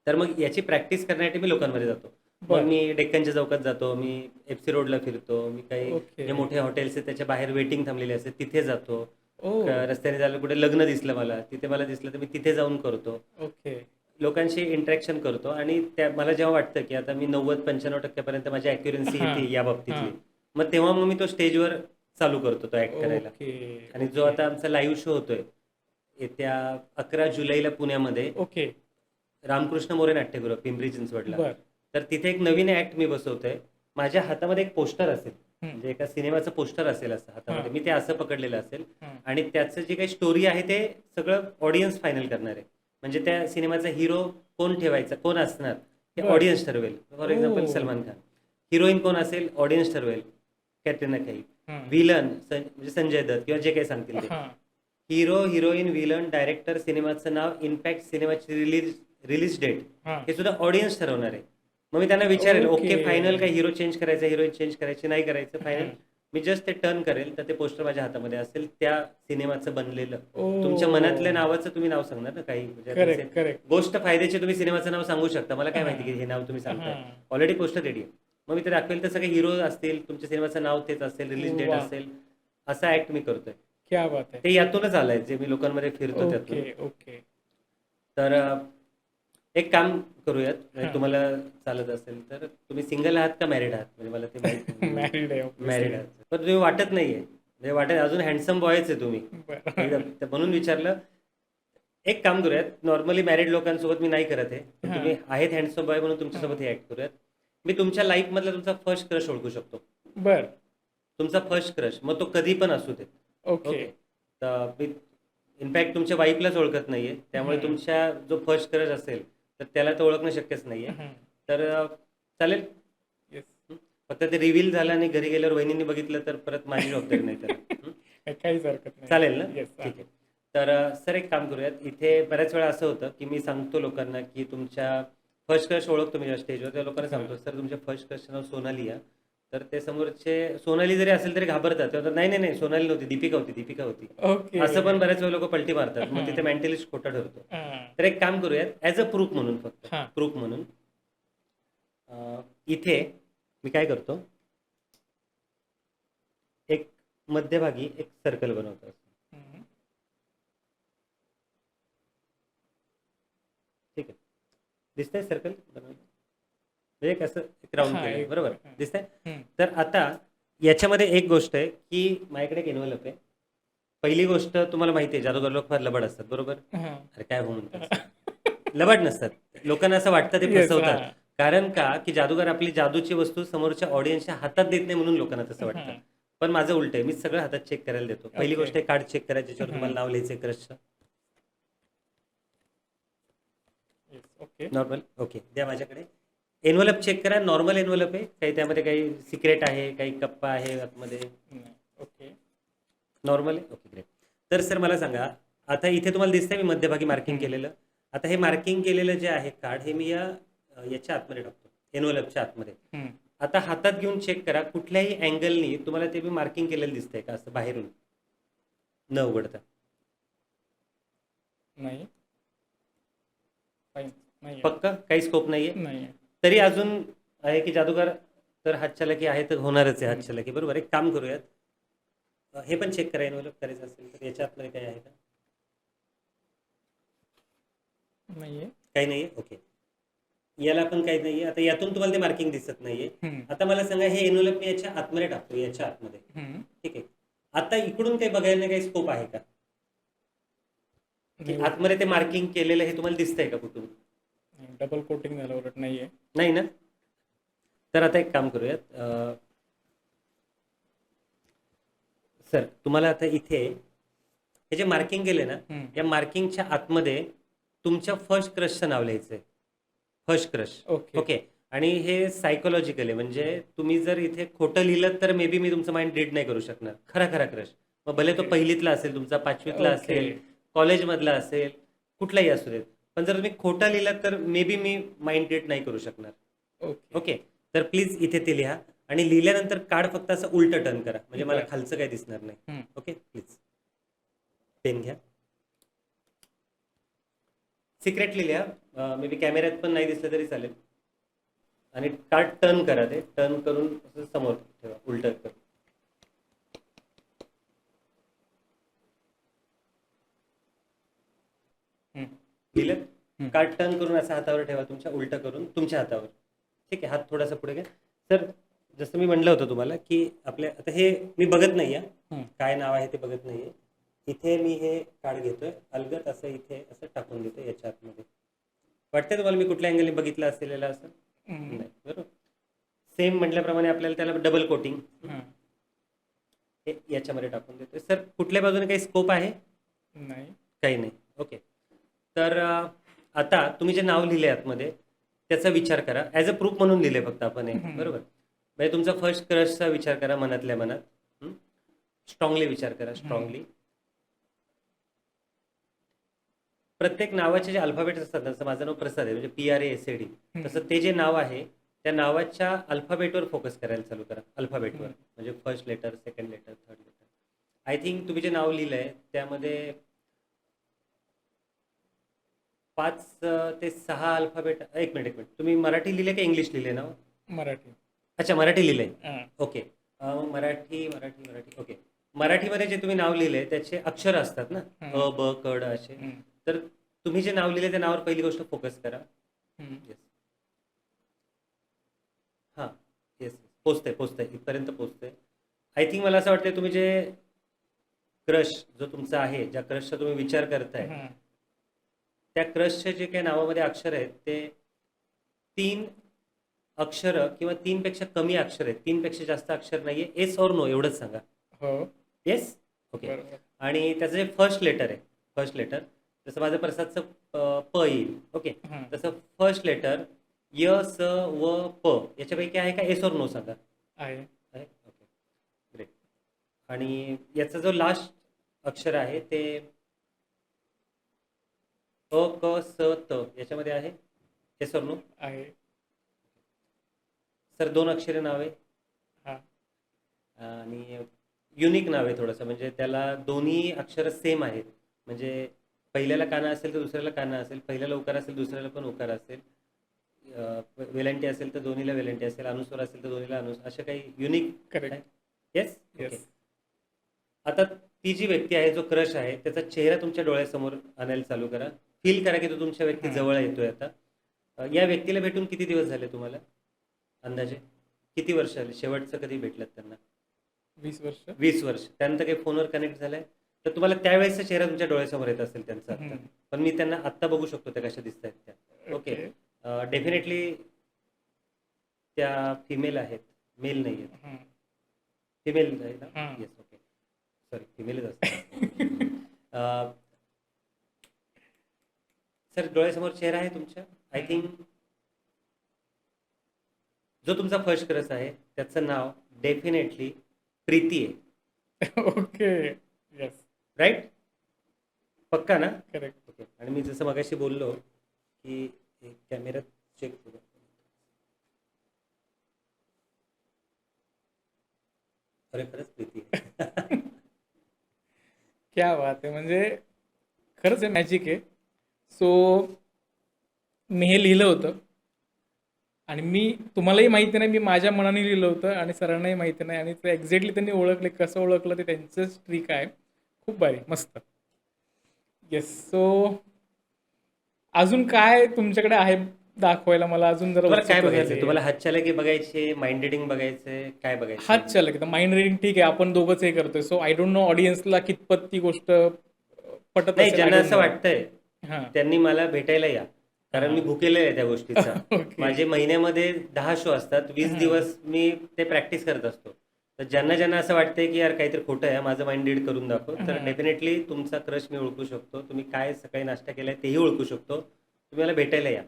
तर मग याची प्रॅक्टिस करण्यासाठी मी लोकांमध्ये जातो. मग बरं. मी डेक्कनच्या चौकात जातो, मी एफसी रोडला फिरतो, मी काही ओके. जे मोठे हॉटेल्स आहेत त्याच्या बाहेर वेटिंग थांबलेली असते तिथे जातो. ओ. रस्त्याने जायला कुठे लग्न दिसलं मला, तिथे मला दिसलं तर मी तिथे जाऊन करतो. ओके. लोकांशी इंटरॅक्शन करतो. आणि मला जेव्हा वाटतं की आता मी 90-95% माझी अॅक्युरन्सी हा. येते या बाबतीतली, हा. मग तेव्हा मी तो स्टेजवर चालू करतो तो ऍक्ट करायला. ओके. आणि जो आता आमचा लाईव्ह शो होतोय येत्या 11 जुलैला पुण्यामध्ये, ओके. रामकृष्ण मोरे नाट्यगृह, पिंपरी चिंचवडला. बर. तर तिथे एक नवीन ऍक्ट मी बसवतोय. माझ्या हातामध्ये एक पोस्टर असेल, म्हणजे एका सिनेमाचं पोस्टर असेल असं हातामध्ये, मी ते असं पकडलेलं असेल. आणि त्याचं जे काही स्टोरी आहे ते सगळं ऑडियन्स फायनल करणार आहे. म्हणजे त्या सिनेमाचा हिरो कोण ठेवायचा, कोण असणार हे बरं. ऑडियन्स ठरवेल. फॉर एक्झाम्पल ओ. सलमान खान. हिरोईन कोण असेल ऑडियन्स ठरवेल, कॅटरीना कैफ. हा. विलन म्हणजे संजय दत्त किंवा जे काही सांगतील ते. हा. हिरो, हिरोईन, विलन, डायरेक्टर, सिनेमाचं नाव, इम्पॅक्ट, सिनेमाची रिलीज डेट, हा. हे सुद्धा ऑडियन्स ठरवणार आहे. मग मी त्यांना विचारेल, ओके. ओके फायनल काय, हिरो चेंज करायचा, हिरोईन चेंज करायची, नाही करायचं, फायनल. मी जस्ट ते टर्न करेल तर ते पोस्टर माझ्या हातामध्ये असेल, त्या सिनेमाचं बनलेलं. ओ. तुमच्या मनातल्या नावाचं तुम्ही नाव सांगणार ना, काही म्हणजे आता करेक्ट. असेल, करेक्ट. गोष्ट फायद्याचे तुम्ही सिनेमाचं नाव सांगू शकता. मला काय माहिती की हे नाव तुम्ही सांगताय, हा. ऑलरेडी पोस्टर रेडी आहे. मग मी ते दाखवेल तर सगळे हिरो असतील, तुमच्या सिनेमाचं नाव तेच असेल, रिलीज डेट वा. असेल, असा ऍक्ट मी करतोय. क्या बात आहे. ते यातूनच आलंय जे मी लोकांमध्ये फिरतो त्यातून. ओके. ओके. तर एक काम करूयात, म्हणजे हा. तुम्हाला चालत असेल तर. तुम्ही सिंगल आहात का मॅरिड आहात, म्हणजे मला ते माहिती. मॅरिड आहे. मॅरिड आहात, पण तुम्ही वाटत नाहीये, म्हणजे वाटत अजून हँडसम बॉयच आहे तुम्ही एकदम. तर म्हणून विचारलं. एक काम करूयात, नॉर्मली मॅरिड लोकांसोबत मी नाही करत आहे, पण हा. तुम्ही आहेत हँडसम बॉय म्हणून तुमच्यासोबत हे ऍक्ट करूयात. मी तुमच्या लाईफ मधला तुमचा फर्स्ट क्रश ओळखू शकतो. बर. तुमचा फर्स्ट क्रश, मग तो कधी पण असू दे. ओके. तर मी इनफॅक्ट तुमच्या वाईफलाच ओळखत नाहीये, त्यामुळे हम्म. तुमच्या जो फर्स्ट क्रश असेल तर त्याला तर ओळखणं शक्यच नाहीये. हम्म. तर चालेल. Yes. हं. फक्त ते रिव्हील झालं आणि घरी गेल्यावर वहिनींनी बघितलं तर परत माझी जबाबदारी नाही त्याला. हं. काहीच हरकत नाही. चालेल ना? येस. ठीक आहे. तर सर एक काम करूयात. इथे बऱ्याच वेळा असं होतं की मी सांगतो लोकांना की तुमच्या फर्स्ट क्रश ओळखतो मी जेव्हा स्टेजवर, त्या लोकांना सांगतो सर तुमच्या फर्स्ट क्रशचं नाव सोनाली आहे. तर ते समोरचे सोनाली जरी असेल तरी घाबरतात. ते म्हणतात, नाही नाही नाही सोनाली नव्हती, दीपिका होती, दीपिका होती. ओके. असं पण बऱ्याच वेळा लोक पलटी मारतात. मग तिथे मेंटलिस्ट खोटा ठरतो. तर एक काम करूयात, ॲज अ प्रूफ म्हणून, फक्त हां. प्रूफ म्हणून इथे मी काय करतो, एक मध्यभागी एक सर्कल बनवतो. ठीक आहे, दिसतंय सर्कल बनवलं म्हणजे एक असं एक राऊंड हां, केलं, एक- बरोबर हां. दिसतंय. तर आता याच्यामध्ये एक गोष्ट आहे की माझ्याकडे एक एन्व्हलप आहे. पहिली गोष्ट तुम्हाला माहिती आहे जादूगार लोक फार लबाड असतात, बरोबर. अरे काय हो म्हणतात, लबाड नसतात. लोकांना असं वाटतं ते Yes, फसवतात. हां. कारण का की जादूगार आपली जादूची वस्तू समोरच्या ऑडियन्सच्या हातात देत नाही म्हणून लोकांना तसं वाटतं. हां. पण माझं उलट आहे, मी सगळं हातात चेक करायला देतो. पहिली Okay. गोष्ट आहे कार्ड चेक करायची, ज्याच्यावर तुम्हाला नाव लिहायचं क्रशचं. Yes, okay. नॉर्मल, ओके द्या माझ्याकडे. एन्व्हलप चेक करा, नॉर्मल एन्व्हलप आहे, काही त्यामध्ये काही सिक्रेट आहे, काही कप्पा आहे आतमध्ये, नाही, ओके. नॉर्मल आहे, ओके ग्रेट. तर सर मला सांगा, आता इथे तुम्हाला दिसतंय मी मध्यभागी मार्किंग केलेलं. आता हे मार्किंग केलेलं जे आहे कार्ड, हे मी याच्या आतमध्ये टाकतो, एन्व्हलपच्या आतमध्ये. हम्म. आता हातात घेऊन चेक करा, कुठल्याही अँगलनी तुम्हाला ते मी मार्किंग केलेलं दिसतंय का, असं बाहेरून न उघडता. नाही. फाईन. नाही पक्का काही स्कोप नाहीये. नाही. तरी अजून आहे की जादूगार तर हातचलाकी आहे, तर होणारच आहे हातचलाकी, बरोबर. एक काम करूयात, हे पण चेक करा एन्व्हलप करायचं असेल तर याच्या आतमध्ये काही आहे का, नाहीये. काही नाहीये, ओके. याला पण काही नाहीये. आता यातून तुम्हाला ते मार्किंग दिसत नाहीये. हम्म. आता मला सांगा, हे एन्व्हलप मी याच्या आतमध्ये टाकतो, याच्या आतमध्ये, हम्म. ठीक आहे. आता इकडून काही बघायला काही स्कोप आहे का, की नाही. आतमध्ये ते मार्किंग केलेलं हे तुम्हाला दिसतंय का कुठून, डबल कोटिंग झालं उलट. नाहीये. नाही ना. तर आता एक काम करूयात, सर तुम्हाला आता इथे हे जे मार्किंग केले ना, हम्म. या मार्किंगच्या आतमध्ये तुमच्या फर्स्ट क्रशचं नाव लिहायचंय, फर्स्ट क्रश. ओके. ओके. आणि हे सायकोलॉजिकल आहे, म्हणजे तुम्ही जर इथे खोटं लिहिलं तर मे बी मी तुमचं माइंड रीड नाही करू शकणार. खरा खरा क्रश, मग भले तो Okay. पहिलीतला असेल तुमचा, पाचवीतला Okay. असेल, कॉलेजमधला असेल, कुठलाही असू देत. पण जर तुम्ही खोटं लिहिलं तर may be me mind read नाही करू शकणार. ओके. ओके. तर प्लीज इथे ते लिहा आणि लिहिल्यानंतर कार्ड फक्त असं उलटं टर्न करा, म्हणजे मला बरं. खालचं काही दिसणार नाही. हम्म. ओके, प्लीज पेन घ्या. सिक्रेटली लिहा, मे बी कॅमेऱ्यात पण नाही दिसलं तरी चालेल. आणि कार्ड टर्न करा, ते टर्न करून असं समोर ठेवा, उलटं कर. हम्म. लिहिलं. कार्ड टर्न करून असं हातावर ठेवा, तुमच्या उलटं करून तुमच्या हातावर. ठीक आहे, हात थोडासा पुढे घ्या. सर जसं मी म्हणलं होतं तुम्हाला की आपल्या आता हे मी बघत नाहीये, काय नाव आहे ते बघत नाहीये. इथे मी हे कार्ड घेतोय, अलगत असं इथे असं टाकून देतोय याच्या आतमध्ये. वाटतंय तुम्हाला मी कुठल्या अँगलने बघितलं असलेलं असं, हम्म. नाही बरोबर. सेम म्हटल्याप्रमाणे आपल्याला त्याला डबल कोटिंग हां. हे याच्यामध्ये टाकून देतोय. सर कुठल्या बाजूने काही स्कोप आहे, नाही. काही नाही. ओके. तर आता तुम्ही जे नाव लिहिले आतमध्ये त्याचा विचार करा, ॲज अ प्रूफ म्हणून लिहिले फक्त आपण हे, बरोबर. म्हणजे तुमचा फर्स्ट क्रशचा विचार करा मनातल्या मनात, स्ट्रॉंगली विचार करा, स्ट्रॉंगली. प्रत्येक नावाचे जे अल्फाबेट्स असतात, जसं माझं नाव प्रसाद आहे, म्हणजे PRASAD, तसं ते जे नाव आहे त्या नावाच्या अल्फाबेटवर फोकस करायला चालू करा, अल्फाबेटवर. म्हणजे first letter, second letter, third letter. I think तुम्ही जे नाव लिहिलंय त्यामध्ये 5 ते 6 अल्फाबेट. एक मिनिट तुम्ही मराठी लिहिले का इंग्लिश लिहिले नाव, मराठी. अच्छा मराठी लिहिलंय, हां. ओके. मराठी मराठी मराठी, ओके. मराठीमध्ये जे तुम्ही नाव लिहिलंय त्याचे अक्षर असतात ना, अ ब क ड असे. तर तुम्ही जे नाव लिहिले त्या नावावर पहिली गोष्ट फोकस करा. येस, हां, येस, पोचतंय इथपर्यंत पोचतंय. आय थिंक मला असं वाटतंय तुम्ही जे क्रश जो तुमचा आहे, ज्या क्रशचा तुम्ही विचार करताय, त्या क्रशचे जे काही नावामध्ये अक्षर आहेत ते 3 अक्षर किंवा 3 पेक्षा कमी अक्षर आहेत, 3 पेक्षा जास्त अक्षर नाहीये. येस और नो एवढंच सांगा. हो. Yes, okay. बरोबर. आणि त्याचं जे फर्स्ट लेटर आहे फर्स्ट लेटर. जसं माझं प्रसादचं प येईल. ओके. हं. तसं फर्स्ट लेटर य, स, व, प याच्यापैकी आहे का? एस और नो सांगा. आहे. आहे? ओके. ग्रेट. आणि याचा जो लास्ट अक्षर आहे ते अ, क, स, त याच्यामध्ये आहे? एस और नो? आहे. सर 2 अक्षरी नाव आहे हां. आणि युनिक नाव आहे थोडंसं, म्हणजे त्याला दोन्ही अक्षर सेम आहेत. म्हणजे पहिल्याला काना असेल तर दुसऱ्याला काना असेल, पहिल्याला उकार असेल दुसऱ्याला पण उकार असेल, वेलांटी असेल तर दोन्हीला वेलांटी असेल, अनुस्वार असेल तर दोन्हीला अनुस्वार, असं काही युनिक आहे. करेक्ट. येस. ओके. येस. आता ती जी व्यक्ती आहे, जो क्रश आहे, त्याचा चेहरा तुमच्या डोळ्यासमोर आणायला चालू करा. फील करा की तो तुमच्या व्यक्ती हं. जवळ येतोय आता. या व्यक्तीला भेटून किती दिवस झाले तुम्हाला अंदाजे? किती वर्ष झाले? शेवटचं कधी भेटलात त्यांना? 20 वर्ष. 20 वर्ष. त्यानंतर काही फोनवर कनेक्ट झालाय? तर तुम्हाला त्यावेळेसचा चेहरा तुमच्या डोळ्यासमोर येत असेल त्यांचा आता. हं. पण मी त्यांना आत्ता बघू शकतो त्या कशा दिसत आहेत त्या. ओके. ओके. डेफिनेटली त्या फिमेल आहेत, मेल नाही आहेत. हं. फिमेल आहे ना? हां. येस. ओके. सॉरी, फिमेलच असतात. सर डोळ्यासमोर चेहरा आहे तुमच्या? आय थिंक जो तुमचा फर्स्ट क्रश आहे त्याचं नाव डेफिनेटली प्रीती आहे. ओके. येस. राईट? पक्का ना? करेक्ट. ओके. आणि मी जसं मगाशी बोललो की कॅमेरा चेक करू. अरे खरंच प्रीती आहे. क्या बात आहे! म्हणजे खरंच हे मॅजिक आहे. सो मी हे लिहिलं होतं आणि मी तुम्हालाही माहिती नाही, मी माझ्या मनाने लिहिलं होतं आणि सरांनाही माहिती नाही आणि ते एक्झॅक्टली त्यांनी ओळखले. कसं ओळखलं ते त्यांचंच ट्रिक आहे. खूप भारी. मस्त. येस. सो अजून काय तुमच्याकडे आहे दाखवायला मला? अजून जरा तुम्हाला काय उत्सुकता बघायचं? झाली. तुम्हाला हातचलाकी बघायचे, माइंड रिडिंग बघायचे, काय बघायचं? हात चालक तर माइंड रिडिंग ठीक आहे, आपण दोघंच हे करतोय. सो आय डोंट नो ऑडियन्सला कितपत ती गोष्ट पटत नाही, असेल. ज्यांना आय डोंट असं नो. वाटतंय हां. त्यांनी मला भेटायला या, कारण मी हां. भुकेलेला आहे त्या गोष्टीचा. ओके. माझे महिन्यामध्ये 10 शो असतात. 20 हां. दिवस मी ते प्रॅक्टिस करत असतो. तर ज्यांना ज्यांना असं वाटतंय की यार काहीतरी खोटं आहे, माझं माइंड रीड करून दाखव, तर हां. डेफिनेटली तुमचा क्रश मी ओळखू शकतो. तुम्ही काय सकाळी नाश्ता केलाय तेही ओळखू शकतो. तुम्ही मला भेटायला या.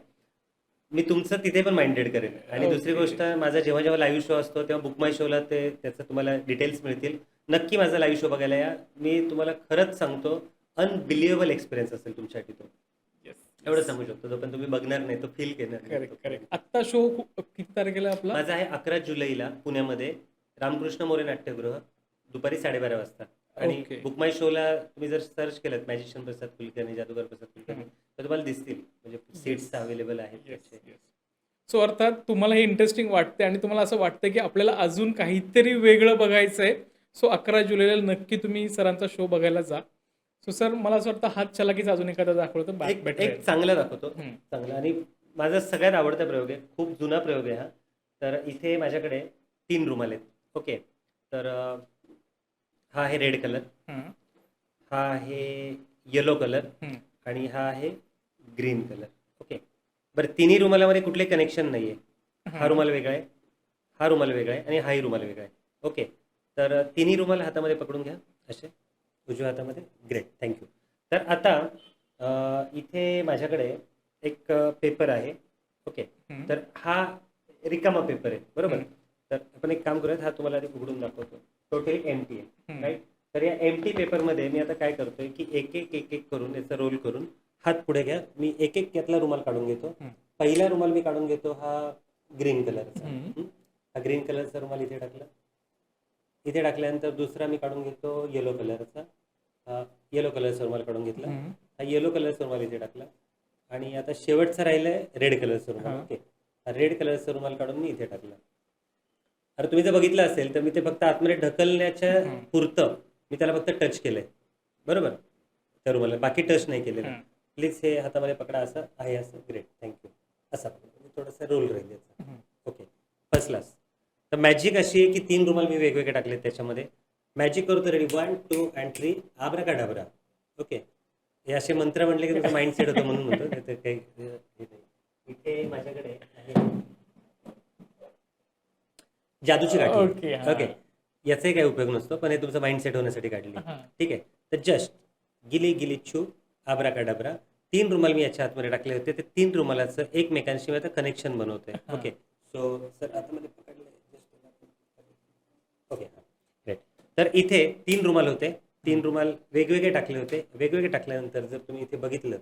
मी तुमचं तिथे पण माइंड रीड करेन. आणि दुसरी ओके. गोष्ट, माझा जेव्हा जेव्हा लाईव्ह शो असतो तेव्हा बुक माय शोला ते त्याचं तुम्हाला डिटेल्स मिळतील. नक्की माझा लाईव्ह शो बघायला या. मी तुम्हाला खरंच सांगतो, अनबिलिव्हेबल एक्सपिरियन्स असेल तुमच्यासाठी तो. येस. एवढं सांगू शकतो. जोपर्यंत तुम्ही बघणार नाही, तो फील घेणार नाही करेक्ट. तोपर्यंत. करेक्ट. आत्ता शो किती तारखेला आपला? माझा आहे 11 जुलैला पुण्यामध्ये रामकृष्ण मोरे नाट्यगृह, दुपारी 12:30 वाजता. आणि ओके. बुक माय शोला तुम्ही जर सर्च केलं मॅजिशियन प्रसाद कुलकर्णी, जादूगार प्रसाद कुलकर्णी, हं. तर तुम्हाला दिसतील. म्हणजे सीट्स अवेलेबल आहेत येस. त्याचे. येस. सो अर्थात तुम्हाला हे इंटरेस्टिंग वाटते आणि तुम्हाला असं वाटतं की आपल्याला अजून काहीतरी वेगळं बघायचं आहे. सो 11 जुलैला नक्की तुम्ही सरांचा शो बघायला जा. सो सर मला असं वाटतं हात चलाकीचा अजून एखादा दाखवलं तर एक बेटर एक आहे. चांगला दाखवतो. हं. चांगला. आणि माझा सगळ्यात आवडता प्रयोग आहे. खूप जुना प्रयोग आहे हा. तर इथे माझ्याकडे 3 रुमाल आहेत. ओके. तर हा आहे रेड कलर, हं. हा आहे येलो कलर हं. आणि हा आहे ग्रीन कलर. ओके. बरं, तिन्ही रुमालामध्ये कुठले कनेक्शन नाही आहे. हा हां. रुमाल वेगळा आहे, हा रुमाल वेगळा आहे आणि हाही रुमाल वेगळा आहे. ओके. तर तिन्ही रुमाल हातामध्ये पकडून घ्या असे, उजव्या हातामध्ये. Great, thank you. तर आता इथे माझ्याकडे एक पेपर आहे. ओके. हं. तर हा रिकामा पेपर आहे, बरोबर. हं. तर आपण एक काम करूयात, हा तुम्हाला आधी उघडून दाखवतो. टोटली एम्प्टी आहे, हं. राईट. तर या एम्प्टी पेपरमध्ये मी आता काय करतोय की एक एक एक एक करून याचा रोल करून हात पुढे घ्या. मी एक एक यातला रुमाल काढून घेतो. हं. पहिला रुमाल मी काढून घेतो हा ग्रीन कलरचा. हं. हा ग्रीन कलरचा रुमाल इथे टाकला. इथे टाकल्यानंतर दुसरा मी काढून घेतो येलो कलरचा. हा येलो कलरचा रुमाल काढून घेतला. हं. हा येलो कलरचा रुमाल इथे टाकला. आणि आता शेवटचा राहिलाय रेड कलरचा रुमाल. हां. ओके. हा रेड कलरचा रुमाल काढून मी इथे टाकला. अरे तुम्ही जर बघितलं असेल तर मी ते फक्त आतमध्ये ढकलण्याच्या हं. पुरतं मी त्याला फक्त टच केलंय, बरोबर, त्या रुमाला. बाकी टच नाही केलेलं. हं. प्लीज हे हातामध्ये पकडा. असं आहे, असं. Great, thank you. असा थोडासा रोल राहील याचा. हं. ओके. First class. तर मॅजिक अशी आहे की 3 रुमाल मी वेगवेगळे टाकलेत त्याच्यामध्ये. मॅजिक करतो. Ready, 1 2 and 3. आब्राकाडाब्रा. ओके. हे असे मंत्र म्हणले की तुमचा माइंडसेट होतो म्हणून म्हणतो. नाही तर काही हे नाही. इथे माझ्याकडे आहे जादूची काठी. ओके. हां. ओके. याचाही काही उपयोग नसतो, पण हे तुमचा माइंडसेट होण्यासाठी काढली. हां. ठीक आहे. तर जस्ट गिली गिलिच्छू आब्राकाडाब्रा. 3 रुमाल मी याच्या आतमध्ये टाकले होते. ते 3 रुमालाचं एकमेकांशी मी आता कनेक्शन बनवतोय. हा. ओके. सो सर आतमध्ये पकडले. ओके. राईट. तर इथे 3 रुमाल होते. 3 रुमाल वेगवेगळे टाकले होते. वेगवेगळे टाकल्यानंतर जर तुम्ही इथे बघितलं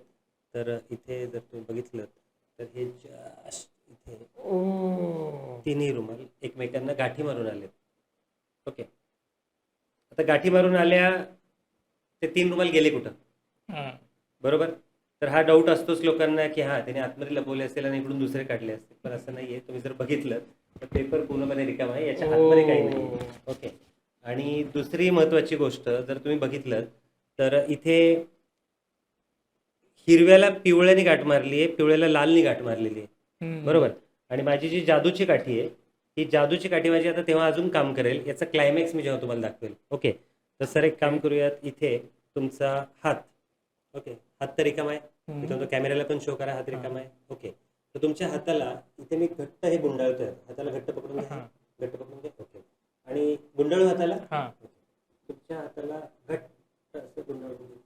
तर इथे जर तुम्ही बघितलं तर हे जस्ट इथे ओ. तिन्ही रुमाल एकमेकांना गाठी मारून आलेत. ओके. आता गाठी मारून आल्या, ते 3 रुमाल गेले कुठं? हा. बरोबर. तर हा डाऊट असतोच लोकांना की हा त्याने आतमध्ये लपवले असेल आणि इकडून दुसरे काढले असतील, पण असं नाहीये. तुम्ही जर बघितलं तर पेपर पूर्णपणे रिकामा आहे, याच्या आतमध्ये काही नाही. ओ. ओके. आणि दुसरी महत्वाची गोष्ट जर तुम्ही बघितलं तर इथे हिरव्याला पिवळ्याने गाठ मारली आहे, पिवळ्याला लालनी गाठ मारलेली आहे. हम्म. बरोबर. आणि माझी जी जादूची काठी आहे, ही जादूची काठी माझी आता तेव्हा अजून काम करेल. याचा क्लायमॅक्स मी जेव्हा तुम्हाला दाखवेल. ओके. तर सर एक काम करूयात, इथे तुमचा हात. ओके. हात तर रिकामा आहे. हम्म. इथून तो कॅमेराला पण शो करा, हात रिकामा आहे. ओके. तर तुमच्या हाताला इथे मी घट्ट हे गुंडाळतोय. हाताला घट्ट पकडून घ्या. हा. घट्ट पकडून घ्या. ओके. आणि गुंडाळू हाताला. हा. ओके. तुमच्या हाताला घट्ट असं गुंडाळून घेतो.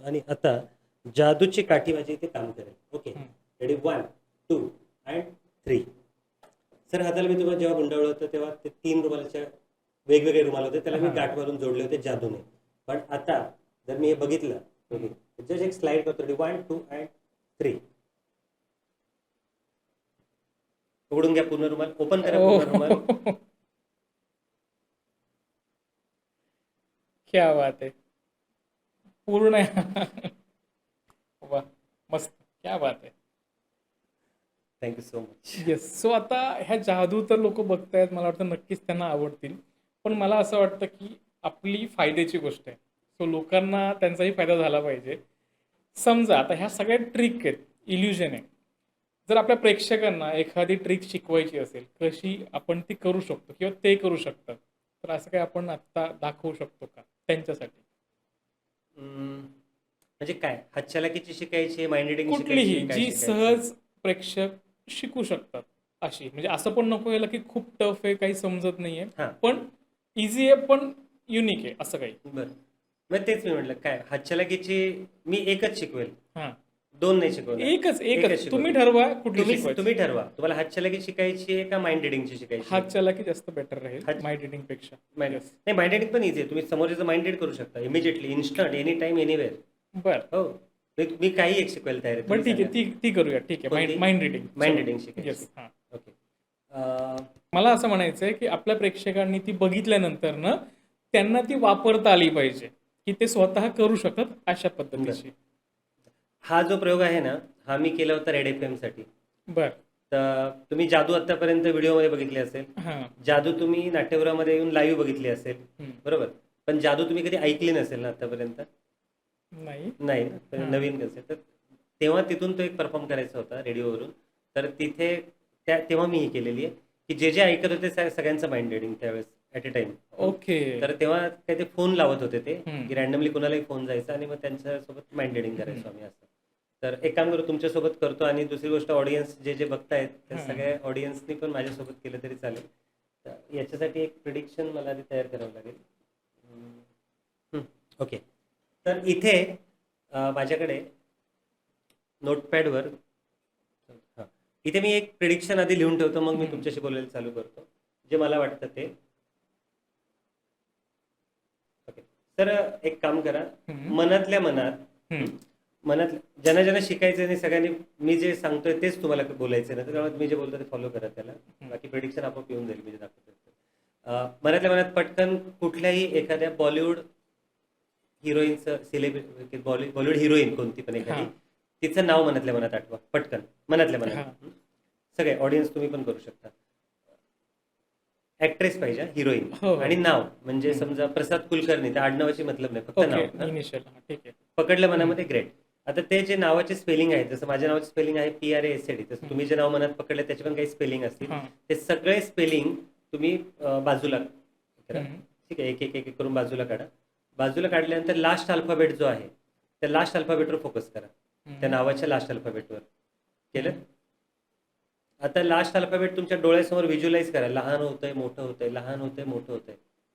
आणि आता जादूची काठी माझी इथे काम करेल. ओके. हम्म. रेडी. 1 2 अँड 3. सर हाताला मी तुम्हाला जेव्हा गुंडाळलं होतं तेव्हा ते 3 रुमालाच्या वेगवेगळे रुमाल होते, त्याला मी हा. गाठ मारून जोडले होते जादूने. पण आता जर मी हे बघितलं, ओके, जस्ट एक स्लाइड करतो. रेडी. 1 2 अँड 3. उघडून घ्या पूर्ण रुमाल. ओपन करा ओ. पूर्ण रुमाल. क्या बात आहे. पूर्ण आहे. वा, मस्त. क्या बात आहे. Thank you so much. Yes. So आता ह्या जादू तर लोक बघतायत, मला वाटतं नक्कीच त्यांना आवडतील. पण मला असं वाटतं की आपली फायद्याची गोष्ट आहे, सो लोकांना त्यांचाही फायदा झाला पाहिजे. समजा आता ह्या सगळ्या ट्रिक आहेत, इल्युजन आहे. जर आपल्या प्रेक्षकांना एखादी ट्रिक शिकवायची असेल, कशी आपण ती करू शकतो किंवा ते करू शकतात, तर असं काही आपण आता दाखवू शकतो का त्यांच्यासाठी? म्हणजे काय, हातचलाकीची शिकायची, माइंड रिडिंग कुठलीही शिकायची, काय जी शिकायचं? सहज प्रेक्षक शिकू शकतात अशी. म्हणजे असं पण नको यायला की खूप टफ आहे, काही समजत नाहीये, हां. पण इझी आहे पण युनिक आहे, असं काही. बरं. मग तेच मी म्हटलं, काय हातचलाकीची मी एकच शिकवेल, हा. 2 नाही शिकवणार. एकच एकच एकच तुम्ही शिकवणार. ठरवा कुठली तुम्ही शिकवायची. तुम्ही ठरवा, तुम्हाला हातचलाकी शिकायची आहे का माइंड रिडिंगची शिकायची आहे? हात चलाकी जास्त बेटर राहील हात- माय रिडिंग पेक्षा. Mind- Yes. नाही, माइंड रिडिंग पण इझी आहे. तुम्ही समोरचं माइंड रीड करू शकता immediately, instant, any time, anywhere. बर. हो. मी काही एक शिकवायला तयार आहे. बरं तुम्ही ठीक आहे, सांगा. ती करूया. ठीक आहे. कोणती? Mind reading. माइंड रिडिंग शिकायची. येस. हा. ओके. मला असं म्हणायचं आहे की आपल्या प्रेक्षकांनी ती बघितल्यानंतर ना त्यांना ती वापरता आली पाहिजे, की ते स्वतः करू शकतात अशा पद्धतीची. हा जो प्रयोग आहे ना, हा मी केला होता रेड FM साठी. बर. तर तुम्ही जादू आतापर्यंत व्हिडिओमध्ये बघितली असेल, हा. जादू तुम्ही नाट्यगृहामध्ये येऊन लाईव्ह बघितली असेल, हम्म. बरोबर. पण जादू तुम्ही कधी ऐकली नसेल ना आतापर्यंत. नाही. नाही ना, तर हां. नवीन कन्सेप्ट. तर तेव्हा तिथून तो एक परफॉर्म करायचा होता रेडिओवरून. तर तिथे तेव्हा मी ही केलेली आहे की जे जे ऐकत होते सगळ्यांचं माइंड रिडिंग त्यावेळेस ॲट अ टाइम. ओके. तर तेव्हा काही ते फोन लावत होते ते, हम्म. की रॅन्डमली कोणालाही फोन जायचा आणि मग त्यांच्यासोबत माइंड रिडिंग करायचो आम्ही असं. तर एक काम करू, तुमच्यासोबत करतो. आणि दुसरी गोष्ट, ऑडियन्स जे जे बघतायत त्या हां. सगळ्या ऑडियन्सनी पण माझ्यासोबत केलं तरी चालेल. तर याच्यासाठी एक प्रिडिक्शन मला आधी तयार करावं लागेल. ओके. तर इथे माझ्याकडे नोटपॅडवर इथे मी एक प्रिडिक्शन आधी लिहून ठेवतो, मग मी तुमच्याशी बोलायला चालू करतो जे मला वाटतं ते. ओके. तर एक काम करा, हम्म. मनातल्या मनात, हम्म. मनात ज्यांना ज्यांना शिकायचं नाही सगळ्यांनी मी जे सांगतोय तेच तुम्हाला बोलायचं नाही, तर मी जे बोलतो ते फॉलो करा त्याला. बाकी प्रिडिक्शन आपोआप येऊन जाईल मी जे दाखवतो. मनातल्या मनात पटकन कुठल्याही एखाद्या बॉलिवूड हिरोईनचं, सेलिब्रिटी, बॉलिवूड हिरोईन कोणती पण एखादी, हां. तिचं नाव मनातल्या मनात आठवा पटकन, मनातल्या मनात. हां. सगळे ऑडियन्स तुम्ही पण करू शकता. ऍक्ट्रेस पाहिजे, हिरोईन. हो, हो. आणि नाव म्हणजे समजा प्रसाद कुलकर्णी, त्या आडनावाची मतलब नाही, फक्त नाव. ओके. इनिशियल. ठीक आहे. पकडलं मनामध्ये, ग्रेट. आता ते जे नावाचे स्पेलिंग आहे, जसं माझ्या नावाचे स्पेलिंग आहे PRASAD, तसं तुम्ही जे नाव मनात पकडले त्याचे पण काही स्पेलिंग असतील. हां. ते सगळे स्पेलिंग तुम्ही बाजूला करा. हम्म. ठीक आहे, एक एक एक एक करून बाजूला काढा. बाजूला काढल्यानंतर लास्ट अल्फाबेट जो आहे त्या लास्ट अल्फाबेटवर फोकस करा, त्या नावाच्या लास्ट अल्फाबेटवर. केलं? आता लास्ट अल्फाबेट तुमच्या डोळ्यासमोर व्हिज्युअलाइज करा. लहान होतंय, मोठं होतंय, लहान होतंय, मोठं होतंय,